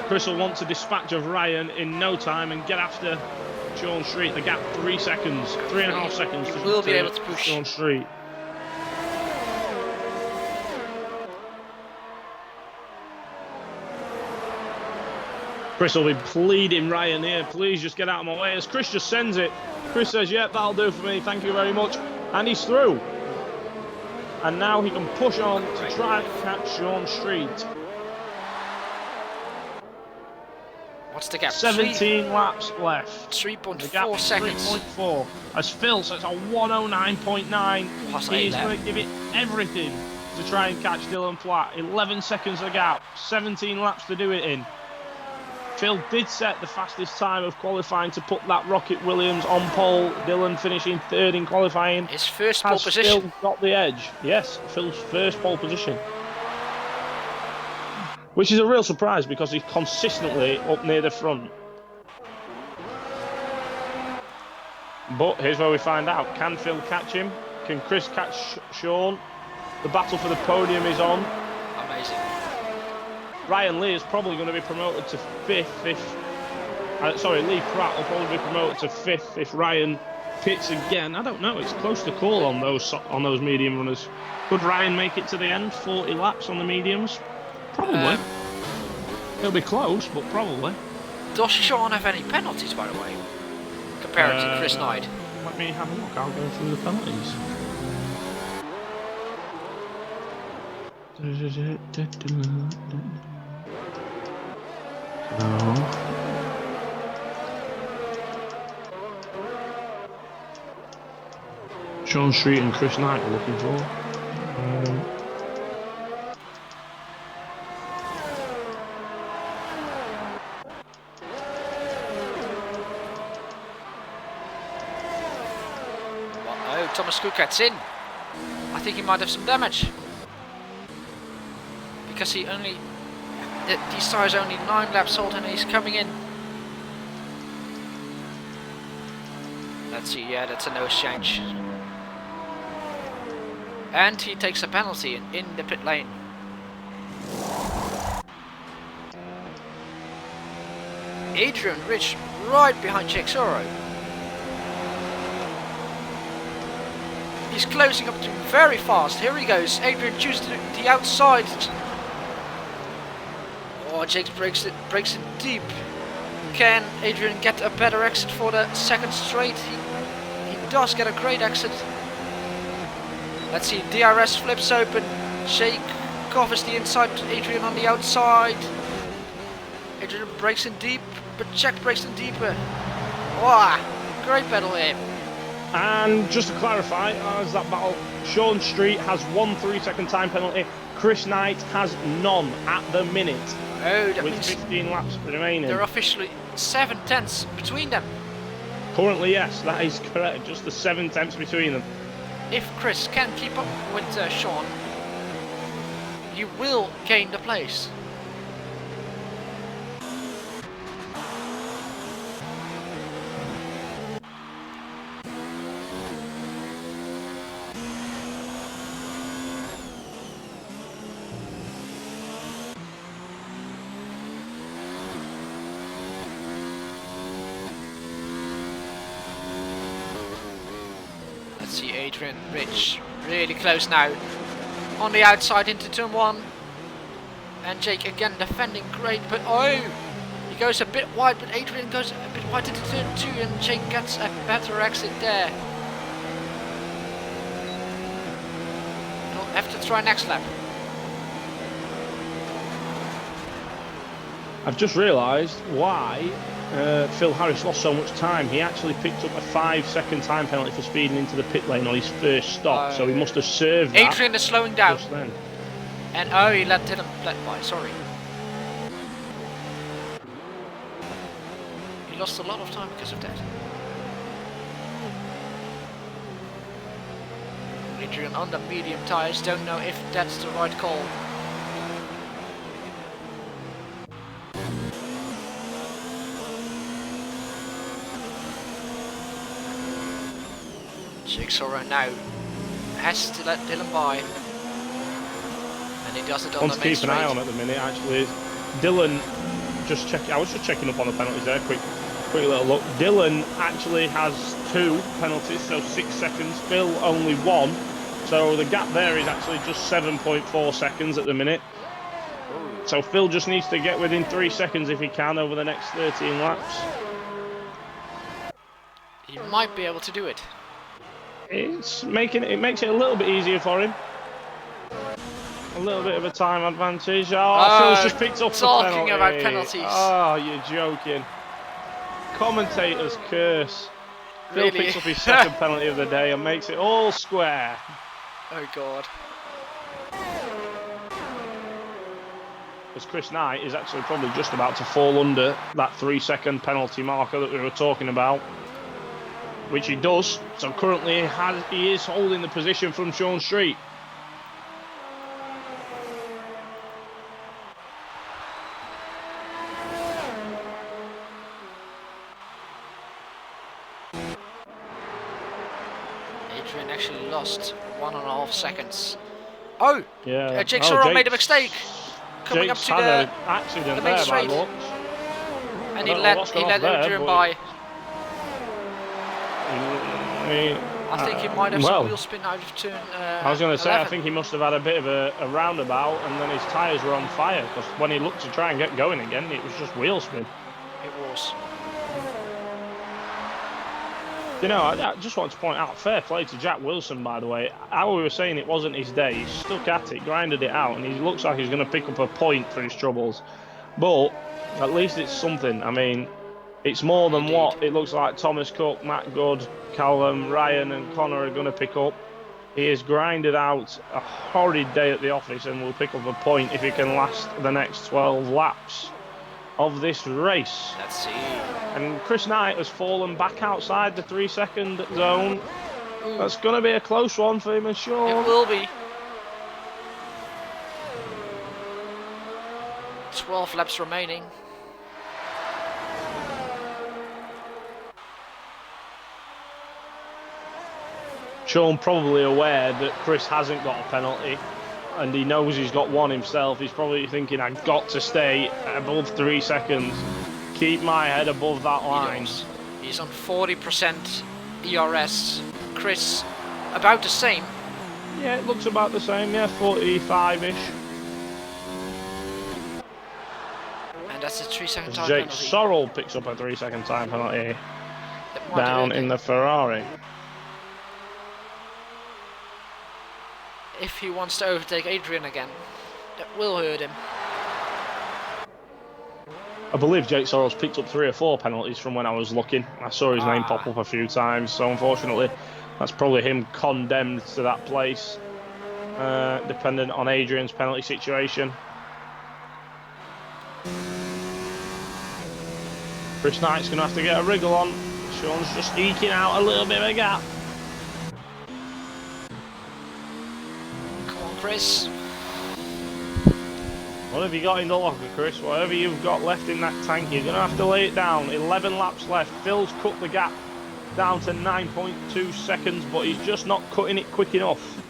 Speaker 2: Chris will want to dispatch of Ryan in no time and get after Sean Street. The gap 3 seconds, 3.5 seconds.
Speaker 1: He will be able to push
Speaker 2: Sean Street. Chris will be pleading Ryan here, please just get out of my way, as Chris just sends it. Chris says, yeah, that'll do for me, thank you very much. And he's through. And now he can push on to try and catch Sean Street.
Speaker 1: What's the gap?
Speaker 2: 17 laps left.
Speaker 1: 3.4 seconds.
Speaker 2: 3.4. As Phil sets a 109.9. He's going to give it everything to try and catch Dylan Platt. 11 seconds of gap. 17 laps to do it in. Phil did set the fastest time of qualifying to put that Rocket Williams on pole. Dylan finishing third in qualifying.
Speaker 1: His first pole position.
Speaker 2: Phil got the edge? Yes, Phil's first pole position. Which is a real surprise because he's consistently up near the front. But here's where we find out. Can Phil catch him? Can Chris catch Sean? The battle for the podium is on.
Speaker 1: Amazing.
Speaker 2: Ryan Lee is probably going to be promoted to 5th if... Lee Pratt will probably be promoted to 5th if Ryan pits again. I don't know, it's close to call on those medium runners. Could Ryan make it to the end, 40 laps on the mediums? Probably. It'll be close, but probably.
Speaker 1: Does Sean have any penalties, by the way? Compared to Chris Knight?
Speaker 2: Let me have a look, I'll go through the penalties. Sean Street and Chris Knight are looking for.
Speaker 1: Oh, Thomas Cook gets in. I think he might have some damage. Because he only... These tires are only 9 laps old and he's coming in. Let's see, yeah, that's a nose change. And he takes a penalty in the pit lane. Adrian Rich right behind Jake Soro. He's closing up to him very fast. Here he goes. Adrian chooses the outside. Oh, Jake breaks it deep. Can Adrian get a better exit for the second straight? He does get a great exit. Let's see, DRS flips open. Jake covers the inside, Adrian on the outside. Adrian breaks in deep, but Jack breaks in deeper. Wow, great battle here.
Speaker 2: And just to clarify, as that battle, Sean Street has 1 3-second time penalty. Chris Knight has none at the minute.
Speaker 1: Oh, that
Speaker 2: with
Speaker 1: means
Speaker 2: 15 laps remaining.
Speaker 1: There are officially 7 tenths between them.
Speaker 2: Currently, yes, that is correct. Just the 7 tenths between them.
Speaker 1: If Chris can keep up with Sean, he will gain the place. Let's see Adrian Rich really close now. On the outside into turn 1. And Jake again defending great, but oh! He goes a bit wide, but Adrian goes a bit wide into turn 2 and Jake gets a better exit there. He'll have to try next lap.
Speaker 2: I've just realised why Phil Harris lost so much time. He actually picked up a 5-second time penalty for speeding into the pit lane on his first stop, so he must have served that.
Speaker 1: Adrian is slowing down.
Speaker 2: Just then.
Speaker 1: And oh, he let Dylan by, sorry. He lost a lot of time because of that. Adrian on the medium tyres, don't know if that's the right call. Jigsaw now has to let Dylan by. And he does it on the main
Speaker 2: keep an eye on at the minute actually. Dylan, I was just checking up on the penalties there, quick little look. Dylan actually has 2 penalties, so 6 seconds. Phil only 1, so the gap there is actually just 7.4 seconds at the minute. So Phil just needs to get within 3 seconds if he can over the next 13 laps.
Speaker 1: He might be able to do it.
Speaker 2: It makes it a little bit easier for him. A little bit of a time advantage. Oh, Phil's just picked up the penalty.
Speaker 1: Talking about penalties.
Speaker 2: Oh, you're joking. Commentator's curse.
Speaker 1: Really?
Speaker 2: Phil picks up his second penalty of the day and makes it all square.
Speaker 1: Oh God.
Speaker 2: As Chris Knight is actually probably just about to fall under that 3-second penalty marker that we were talking about. Which he does. So currently he is holding the position from Sean Street.
Speaker 1: Adrian actually lost 1.5 seconds. Oh!
Speaker 2: Yeah.
Speaker 1: Jigsaw made a mistake. Coming
Speaker 2: Jake's
Speaker 1: up to
Speaker 2: had an accident
Speaker 1: the main
Speaker 2: there
Speaker 1: straight.
Speaker 2: by looks.
Speaker 1: And he let Adrian by. I think he might have some wheel spin out of turn
Speaker 2: I was going to say,
Speaker 1: 11.
Speaker 2: I think he must have had a bit of a roundabout and then his tyres were on fire, because when he looked to try and get going again, it was just wheel spin.
Speaker 1: It was.
Speaker 2: You know, I just want to point out, fair play to Jack Wilson, by the way. How we were saying it wasn't his day, he stuck at it, grinded it out, and he looks like he's going to pick up a point for his troubles. But at least it's something. I mean, it's more than what it looks like Thomas Cook, Matt Good, Callum, Ryan and Connor are going to pick up. He has grinded out a horrid day at the office and will pick up a point if he can last the next 12 laps of this race.
Speaker 1: Let's see.
Speaker 2: And Chris Knight has fallen back outside the 3-second zone. That's going to be a close one for him and Sean.
Speaker 1: It will be. 12 laps remaining.
Speaker 2: Sean probably aware that Chris hasn't got a penalty and he knows he's got one himself. He's probably thinking, I've got to stay above 3 seconds, keep my head above that line.
Speaker 1: He's on 40% ERS. Chris, about the same.
Speaker 2: Yeah, it looks about the same, yeah, 45-ish.
Speaker 1: And that's a 3-second time
Speaker 2: Jake
Speaker 1: penalty.
Speaker 2: Sorrell picks up a 3-second time penalty down in the Ferrari.
Speaker 1: If he wants to overtake Adrian again, that will hurt him.
Speaker 2: I believe Jake Sorrell's picked up 3 or 4 penalties from when I was looking. I saw his name pop up a few times, so unfortunately that's probably him condemned to that place, dependent on Adrian's penalty situation. Chris Knight's going to have to get a wriggle on. Sean's just eking out a little bit of a gap.
Speaker 1: Come on, Chris.
Speaker 2: What have you got in the locker, Chris? Whatever you've got left in that tank, you're going to have to lay it down. 11 laps left. Phil's cut the gap down to 9.2 seconds, but he's just not cutting it quick enough.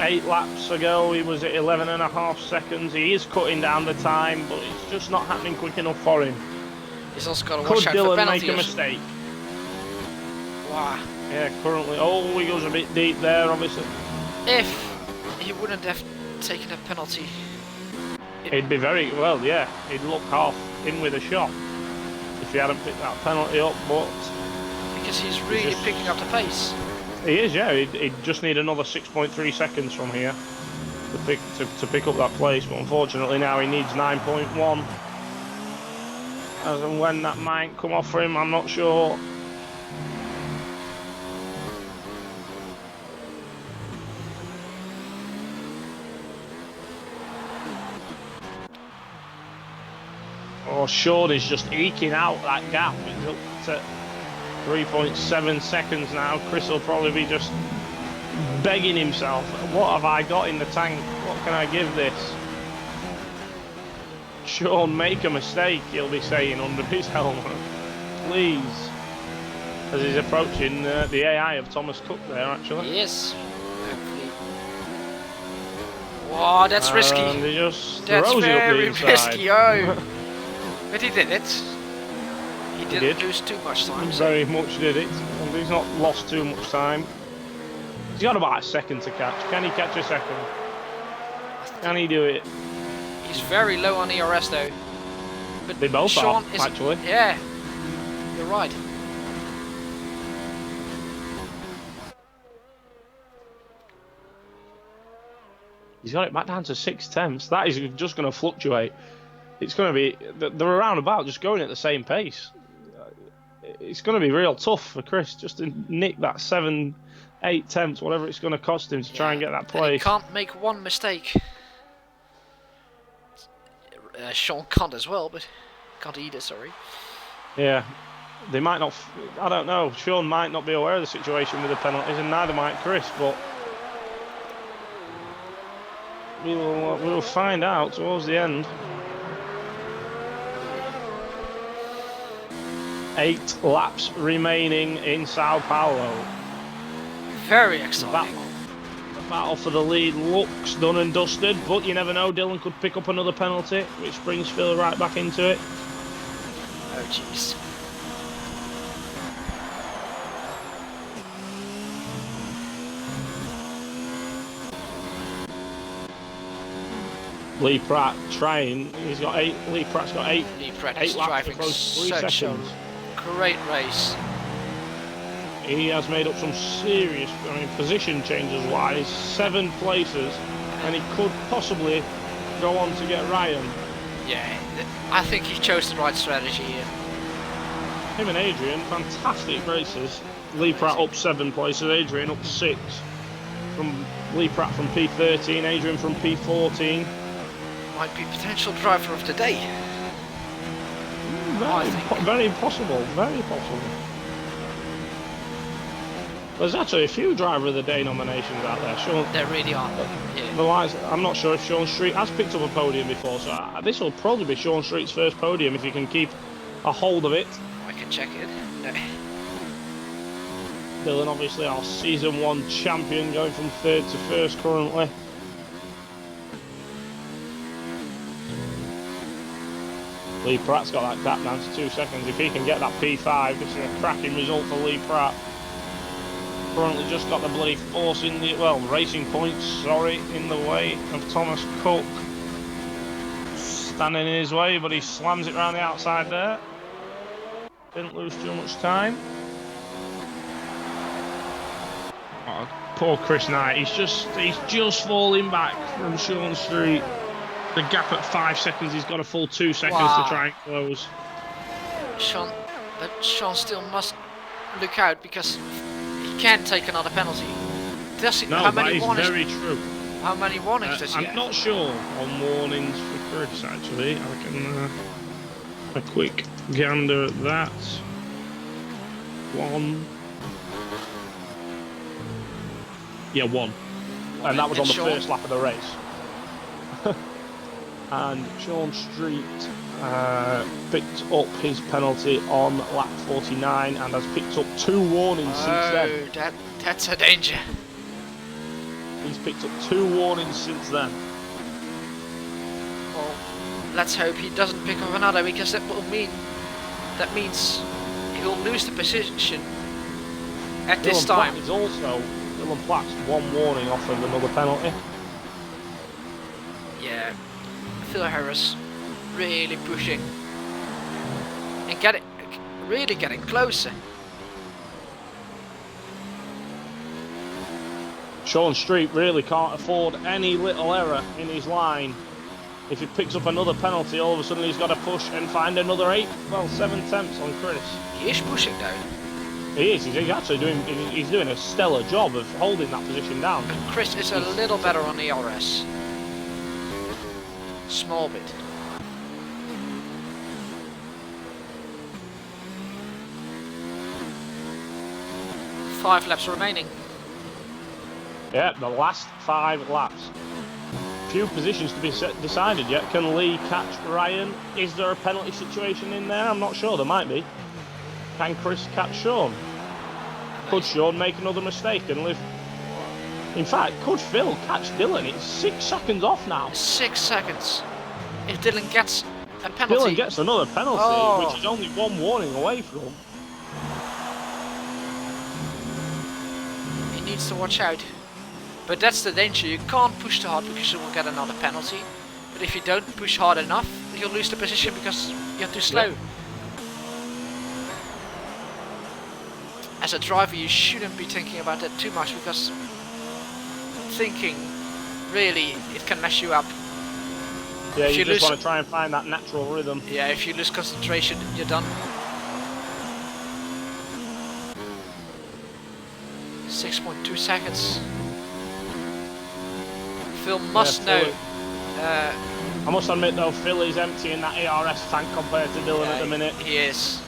Speaker 2: 8 laps ago, he was at 11.5 seconds. He is cutting down the time, but it's just not happening quick enough for him.
Speaker 1: He's also got to
Speaker 2: Could
Speaker 1: watch out
Speaker 2: Dylan
Speaker 1: for penalties.
Speaker 2: make a mistake?
Speaker 1: Wow.
Speaker 2: Yeah, currently. Oh, he goes a bit deep there, obviously.
Speaker 1: If he wouldn't have taken a penalty,
Speaker 2: He'd be very well. Yeah, he'd look half in with a shot if he hadn't picked that penalty up. But
Speaker 1: because he's really picking up the pace.
Speaker 2: he is. Yeah, he'd just need another 6.3 seconds from here to pick up that place. But unfortunately, now he needs 9.1. As and when that might come off for him, I'm not sure. Oh, Sean is just eking out that gap. It's up to 3.7 seconds now. Chris will probably be just begging himself, what have I got in the tank? What can I give this? Sean, make a mistake, he'll be saying under his helmet. Please. As he's approaching the AI of Thomas Cook there, actually.
Speaker 1: Yes. Wow, that's risky.
Speaker 2: And he just
Speaker 1: That's
Speaker 2: throws
Speaker 1: very
Speaker 2: it up the
Speaker 1: risky, oh. But he did it. He didn't
Speaker 2: did.
Speaker 1: lose too much time.
Speaker 2: He very much did it. And he's not lost too much time. He's got about a second to catch. Can he catch a second? Can he do it?
Speaker 1: He's very low on ERS though. But
Speaker 2: They both
Speaker 1: Sean
Speaker 2: are, actually.
Speaker 1: Yeah, you're right.
Speaker 2: He's got it back down to 6/10. That is just going to fluctuate. It's going to be... They're around about just going at the same pace. It's going to be real tough for Chris just to nick that 7, 8 tenths, whatever it's going to cost him to try and get that place.
Speaker 1: And he can't make one mistake. Sean can't as well, but can't either, sorry.
Speaker 2: Yeah. They might not... I don't know. Sean might not be aware of the situation with the penalties, and neither might Chris, but... We'll find out towards the end. 8 laps remaining in Sao Paulo.
Speaker 1: Very exciting.
Speaker 2: The battle for the lead looks done and dusted, but you never know. Dylan could pick up another penalty, which brings Phil right back into it.
Speaker 1: Oh jeez.
Speaker 2: Lee Pratt trying. He's got 8. Lee Pratt's got 8.
Speaker 1: Lee Pratt
Speaker 2: 8
Speaker 1: is
Speaker 2: laps
Speaker 1: driving
Speaker 2: to close 3
Speaker 1: such
Speaker 2: seconds.
Speaker 1: a great race.
Speaker 2: He has made up some serious, position changes wise, 7 places, and he could possibly go on to get Ryan.
Speaker 1: Yeah, I think he chose the right strategy here.
Speaker 2: Him and Adrian, fantastic races. Lee Pratt up 7 places, Adrian up 6. From Lee Pratt from P13, Adrian from P14.
Speaker 1: Might be potential driver of the day.
Speaker 2: Very possible, very possible. There's actually a few driver of the day nominations out there. Sean,
Speaker 1: There really are. Yeah.
Speaker 2: the likes, I'm not sure if Sean Street has picked up a podium before, so this will probably be Sean Street's first podium if he can keep a hold of it.
Speaker 1: I can check it. No.
Speaker 2: Dylan, obviously our season 1 champion, going from 3rd to 1st currently. Lee Pratt's got that gap down to 2 seconds. If he can get that P5, this is a cracking result for Lee Pratt. Currently just got the bloody force in the, well, racing points, sorry, in the way of Thomas Cook. Standing in his way, but he slams it around the outside there. Didn't lose too much time. Oh, poor Chris Knight, he's just falling back from Sean Street. The gap at 5 seconds, he's got a full 2 seconds to try and close.
Speaker 1: Sean still must look out because he can't take another penalty. Does he?
Speaker 2: No,
Speaker 1: How
Speaker 2: that
Speaker 1: many
Speaker 2: is
Speaker 1: warnings?
Speaker 2: very true.
Speaker 1: How many warnings does he
Speaker 2: I'm
Speaker 1: have?
Speaker 2: not sure on warnings for Chris, actually. I can a quick gander at that. 1. Yeah, 1. And that was on the first lap of the race. And Sean Street picked up his penalty on lap 49 and has picked up 2 warnings since then.
Speaker 1: Oh, that's a danger.
Speaker 2: He's picked up 2 warnings since then.
Speaker 1: Well, let's hope he doesn't pick up another because that means he'll lose the position at this time.
Speaker 2: Is also Dylan Platt's one warning off of another penalty.
Speaker 1: Yeah, Phil Harris really pushing and really getting closer.
Speaker 2: Sean Street really can't afford any little error in his line. If he picks up another penalty, all of a sudden he's got to push and find another 7 attempts on Chris.
Speaker 1: He is pushing down.
Speaker 2: He is. He's actually doing a stellar job of holding that position down.
Speaker 1: But Chris is a little better on the ERS. Small bit. Five laps remaining.
Speaker 2: Yeah, the last 5 laps. Few positions to be decided yet. Can Lee catch Ryan? Is there a penalty situation in there? I'm not sure. There might be. Can Chris catch Sean? Could Sean make another mistake and live? In fact, could Phil catch Dylan? It's 6 seconds off now.
Speaker 1: 6 seconds. If Dylan gets a penalty.
Speaker 2: Dylan gets another penalty, which is only 1 warning away from him.
Speaker 1: He needs to watch out. But that's the danger. You can't push too hard because you will get another penalty. But if you don't push hard enough, you'll lose the position because you're too slow.
Speaker 2: Yeah.
Speaker 1: As a driver, you shouldn't be thinking about that too much because thinking, really, it can mess you up.
Speaker 2: Yeah,
Speaker 1: if
Speaker 2: you just want to try and find that natural rhythm.
Speaker 1: Yeah, if you lose concentration, you're done. 6.2 seconds. Phil must know.
Speaker 2: I must admit though, Phil is emptying that ERS tank compared to Dylan at the minute.
Speaker 1: He is.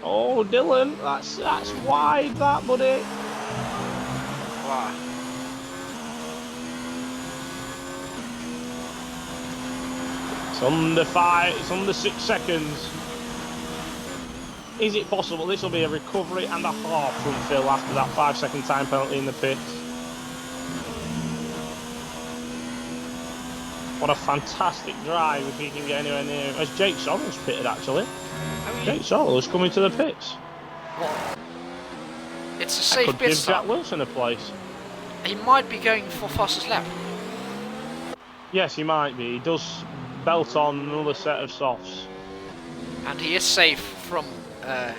Speaker 2: Oh, Dylan, that's wide, that buddy.
Speaker 1: Wow.
Speaker 2: It's under 5. It's under 6 seconds. Is it possible this will be a recovery and a half from Phil after that 5-second time penalty in the pits? What a fantastic drive if he can get anywhere near. As Jake Sorrell's pitted actually. Jake Sorrell's coming to the pits.
Speaker 1: What? It's a safe
Speaker 2: could
Speaker 1: pit
Speaker 2: give
Speaker 1: stop.
Speaker 2: Jack Wilson a place.
Speaker 1: He might be going for fastest lap.
Speaker 2: Yes, he might be. He does belt on another set of softs.
Speaker 1: And he is safe from Jack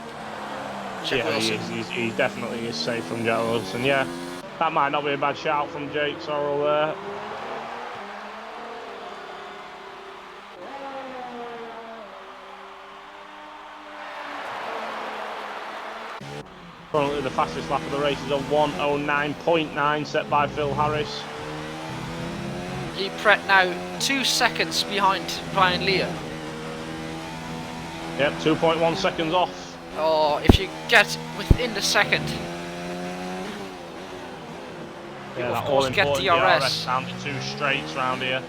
Speaker 1: Wilson.
Speaker 2: He definitely is safe from Jack Wilson. Yeah, that might not be a bad shout from Jake Sorrell there. Currently the fastest lap of the race is a 1:09.9 set by Phil Harris.
Speaker 1: Lee Pratt now 2 seconds behind Brian Lear.
Speaker 2: Yep, 2.1 seconds off.
Speaker 1: Oh, if you get within the second, you of course get DRS.
Speaker 2: Down to 2 straights round here.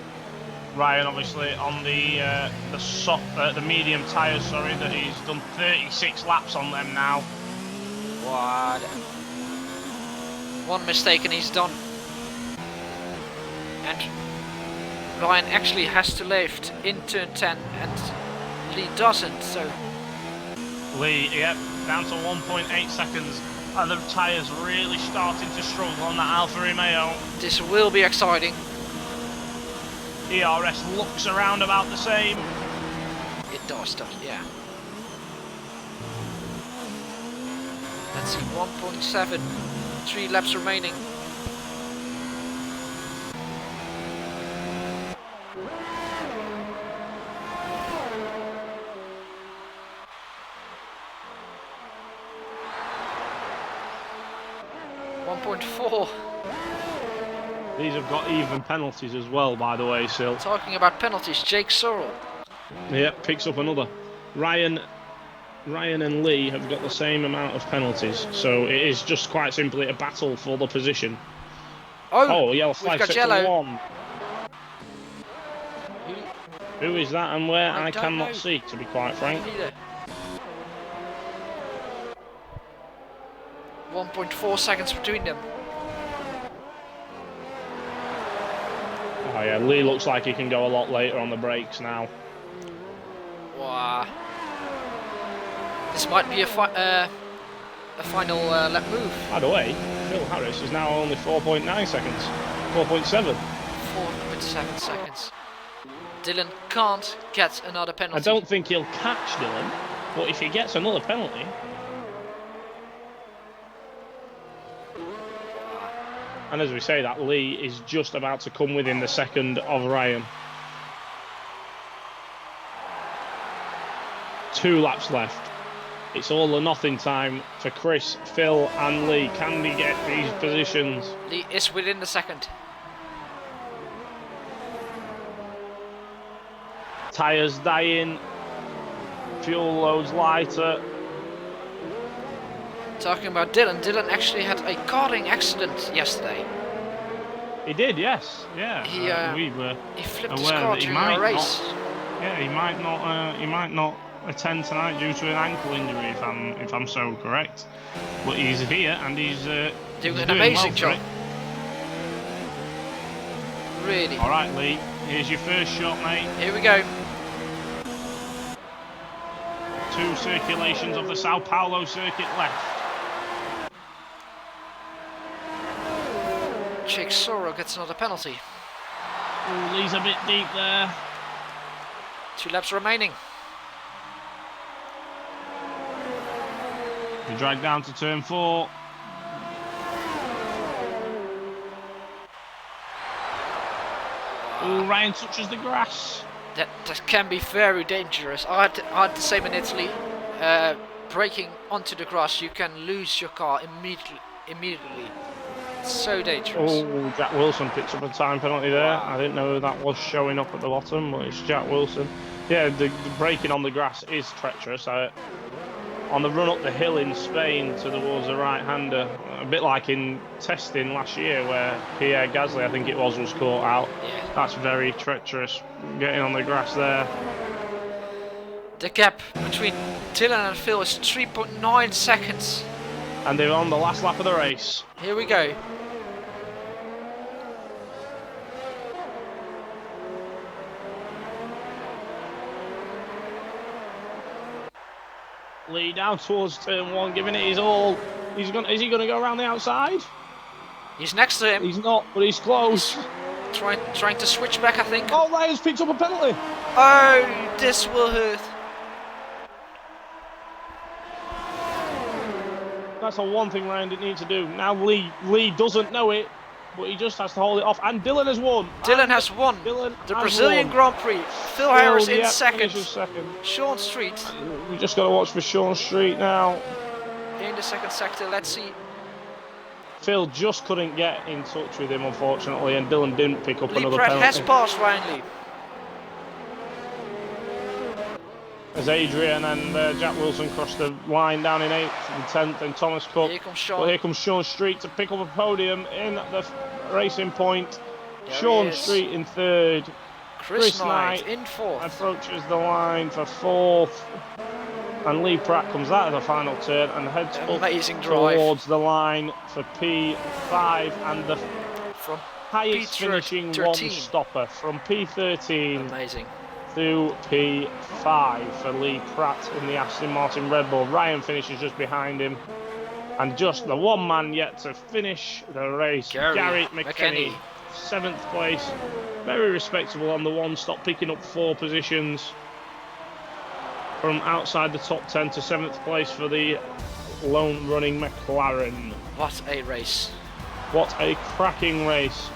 Speaker 2: Ryan obviously on the medium tyres, sorry, that he's done 36 laps on them now.
Speaker 1: What? One mistake and he's done. And Ryan actually has to lift in turn 10 and Lee doesn't, so...
Speaker 2: Lee, yep, down to 1.8 seconds and the tyres really starting to struggle on that Alfa Romeo.
Speaker 1: This will be exciting.
Speaker 2: ERS looks around about the same.
Speaker 1: It does, yeah. Let's see, 1.7, 3 laps remaining.
Speaker 2: These have got even penalties as well, by the way, Sil.
Speaker 1: Talking about penalties, Jake Sorrell.
Speaker 2: Yep, picks up another. Ryan and Lee have got the same amount of penalties, so it is just quite simply a battle for the position. Oh, yellow flag set to 1. Who is that and where? I cannot see, to be quite frank.
Speaker 1: Neither. 1.4 seconds between them.
Speaker 2: Oh yeah, Lee looks like he can go a lot later on the brakes now.
Speaker 1: Wow. This might be a a final lap move.
Speaker 2: By the way, Phil Harris is now only 4.9 seconds. 4.7.
Speaker 1: 4.7 seconds. Dylan can't get another penalty.
Speaker 2: I don't think he'll catch Dylan, but if he gets another penalty... And as we say that, Lee is just about to come within the second of Ryan. 2 laps left. It's all or nothing time for Chris, Phil and Lee. Can they get these positions?
Speaker 1: Lee is within the second.
Speaker 2: Tyres dying. Fuel loads lighter.
Speaker 1: Talking about Dylan, Dylan actually had a karting accident yesterday.
Speaker 2: He did, yes. Yeah.
Speaker 1: He,
Speaker 2: we were
Speaker 1: he flipped his
Speaker 2: aware
Speaker 1: car
Speaker 2: that he
Speaker 1: during
Speaker 2: might
Speaker 1: a race.
Speaker 2: he might not attend tonight due to an ankle injury, if I'm so correct. But he's here and he's
Speaker 1: doing an amazing
Speaker 2: well
Speaker 1: job. Really.
Speaker 2: All right, Lee. Here's your first shot, mate.
Speaker 1: Here we go.
Speaker 2: 2 circulations of the Sao Paulo circuit left.
Speaker 1: Jake Soro gets another penalty.
Speaker 2: Ooh, Lee's a bit deep there.
Speaker 1: 2 laps remaining.
Speaker 2: We drag down to turn 4. Ooh, Ryan touches the grass.
Speaker 1: That can be very dangerous. I had the same in Italy. Braking onto the grass, you can lose your car immediately. It's so dangerous.
Speaker 2: Oh, Jack Wilson picks up a time penalty there.
Speaker 1: Wow.
Speaker 2: I didn't know that was showing up at the bottom, but it's Jack Wilson. Yeah, the braking on the grass is treacherous. On the run up the hill in Spain towards the right-hander, a bit like in testing last year where Pierre Gasly, I think it was caught out.
Speaker 1: Yeah.
Speaker 2: That's very treacherous, getting on the grass there.
Speaker 1: The gap between Dylan and Phil is 3.9 seconds.
Speaker 2: And they're on the last lap of the race.
Speaker 1: Here we go.
Speaker 2: Lee down towards turn 1, giving it his all. Is he going to go around the outside?
Speaker 1: He's next to him.
Speaker 2: He's not, but he's close.
Speaker 1: Trying to switch back, I think.
Speaker 2: Oh, Ryan's picked up a penalty.
Speaker 1: Oh, this will hurt.
Speaker 2: That's the one thing Ryan didn't need to do. Now Lee doesn't know it, but he just has to hold it off. And Dylan has won.
Speaker 1: Dylan has won the Brazilian Grand Prix. Phil Harris in second. Sean Street.
Speaker 2: We just got to watch for Sean Street now.
Speaker 1: In the second sector, let's see.
Speaker 2: Phil just couldn't get in touch with him, unfortunately, and Dylan didn't pick up
Speaker 1: Lee
Speaker 2: another
Speaker 1: Pratt
Speaker 2: penalty.
Speaker 1: has passed Ryan Lee.
Speaker 2: As Adrian and Jack Wilson cross the line down in 8th and 10th, and Thomas Cook.
Speaker 1: Here comes Sean.
Speaker 2: Well, here comes Sean Street to pick up a podium in the racing point.
Speaker 1: There
Speaker 2: Sean Street in 3rd.
Speaker 1: Chris Knight in 4th.
Speaker 2: Approaches the line for 4th. And Lee Pratt comes out of the final turn and heads
Speaker 1: Amazing
Speaker 2: up
Speaker 1: drive.
Speaker 2: towards the line for P5 and the
Speaker 1: From
Speaker 2: highest finishing one-stopper from P13
Speaker 1: Amazing.
Speaker 2: through P5 for Lee Pratt in the Aston Martin Red Bull. Ryan finishes just behind him. And just the one man yet to finish the race, Gary McKenny, 7th place. Very respectable on the one-stop, picking up 4 positions from outside the top 10 to 7th place for the lone running McLaren.
Speaker 1: What a race.
Speaker 2: What a cracking race.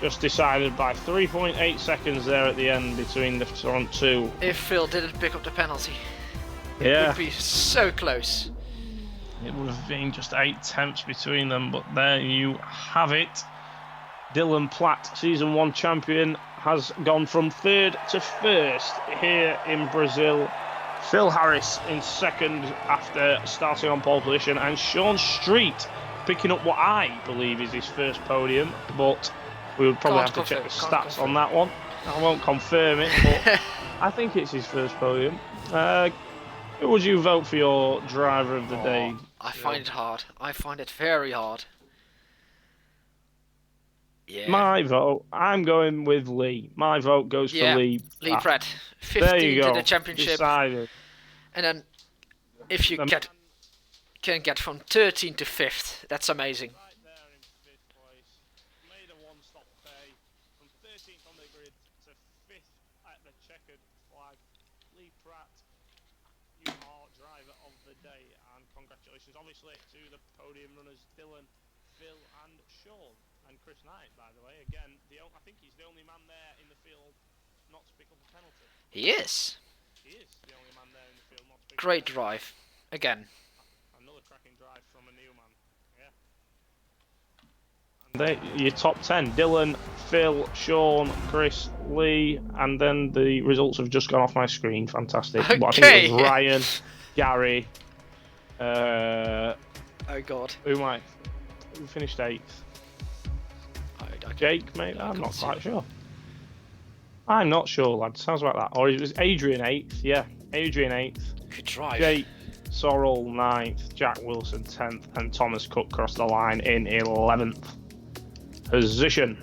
Speaker 2: Just decided by 3.8 seconds there at the end between the front 2.
Speaker 1: If Phil didn't pick up the penalty, it
Speaker 2: Yeah,
Speaker 1: would be so close.
Speaker 2: it would have been just 8 tenths between them, but there you have it. Dylan Platt, Season 1 champion, has gone from 3rd to 1st here in Brazil. Phil Harris in 2nd after starting on pole position, and Sean Street picking up what I believe is his first podium, but we would probably have to check the stats on that one. I won't confirm it, but I think it's his first podium. Who would you vote for your driver of the day?
Speaker 1: I find it hard. I find it very hard. Yeah.
Speaker 2: My vote, I'm going with Lee. My vote goes for Lee.
Speaker 1: Lee Pratt.
Speaker 2: There you
Speaker 1: 15th
Speaker 2: go.
Speaker 1: in the championship.
Speaker 2: Decided.
Speaker 1: And then if you get can get from 13 to 5th. That's amazing.
Speaker 2: Right there in 5th place. Made a one-stop pay from 13th on the grid to 5th at the checkered flag. Lee Pratt, you are driver of the day, and congratulations obviously to the podium runners Dylan, Phil and Sean, and Chris Knight, by the way. Again, I think he's the only man there in the field not to pick up a penalty.
Speaker 1: He is.
Speaker 2: He is the only man there in the field not to pick up a penalty.
Speaker 1: Great drive. Again.
Speaker 2: Another cracking drive from a new man. Yeah. And your top 10: Dylan, Phil, Sean, Chris, Lee, and then the results have just gone off my screen. Fantastic.
Speaker 1: Okay.
Speaker 2: But I think it was Ryan, Gary.
Speaker 1: Oh God.
Speaker 2: Who finished 8th?
Speaker 1: I
Speaker 2: Jake, mate. I'm not quite sure. I'm not sure, lad. Sounds like that. Or it was Adrian 8th. Yeah, Adrian 8th.
Speaker 1: Good drive.
Speaker 2: Jake Sorrell 9th, Jack Wilson 10th, and Thomas Cook crossed the line in 11th position.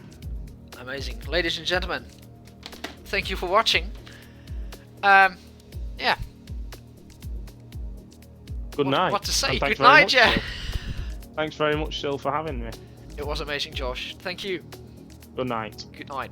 Speaker 1: Amazing. Ladies and gentlemen, thank you for watching. Yeah.
Speaker 2: Good night.
Speaker 1: What to say?
Speaker 2: Good
Speaker 1: night, yeah.
Speaker 2: Sil. Thanks very much, Sil, for having me.
Speaker 1: It was amazing, Josh. Thank you.
Speaker 2: Good night.
Speaker 1: Good night.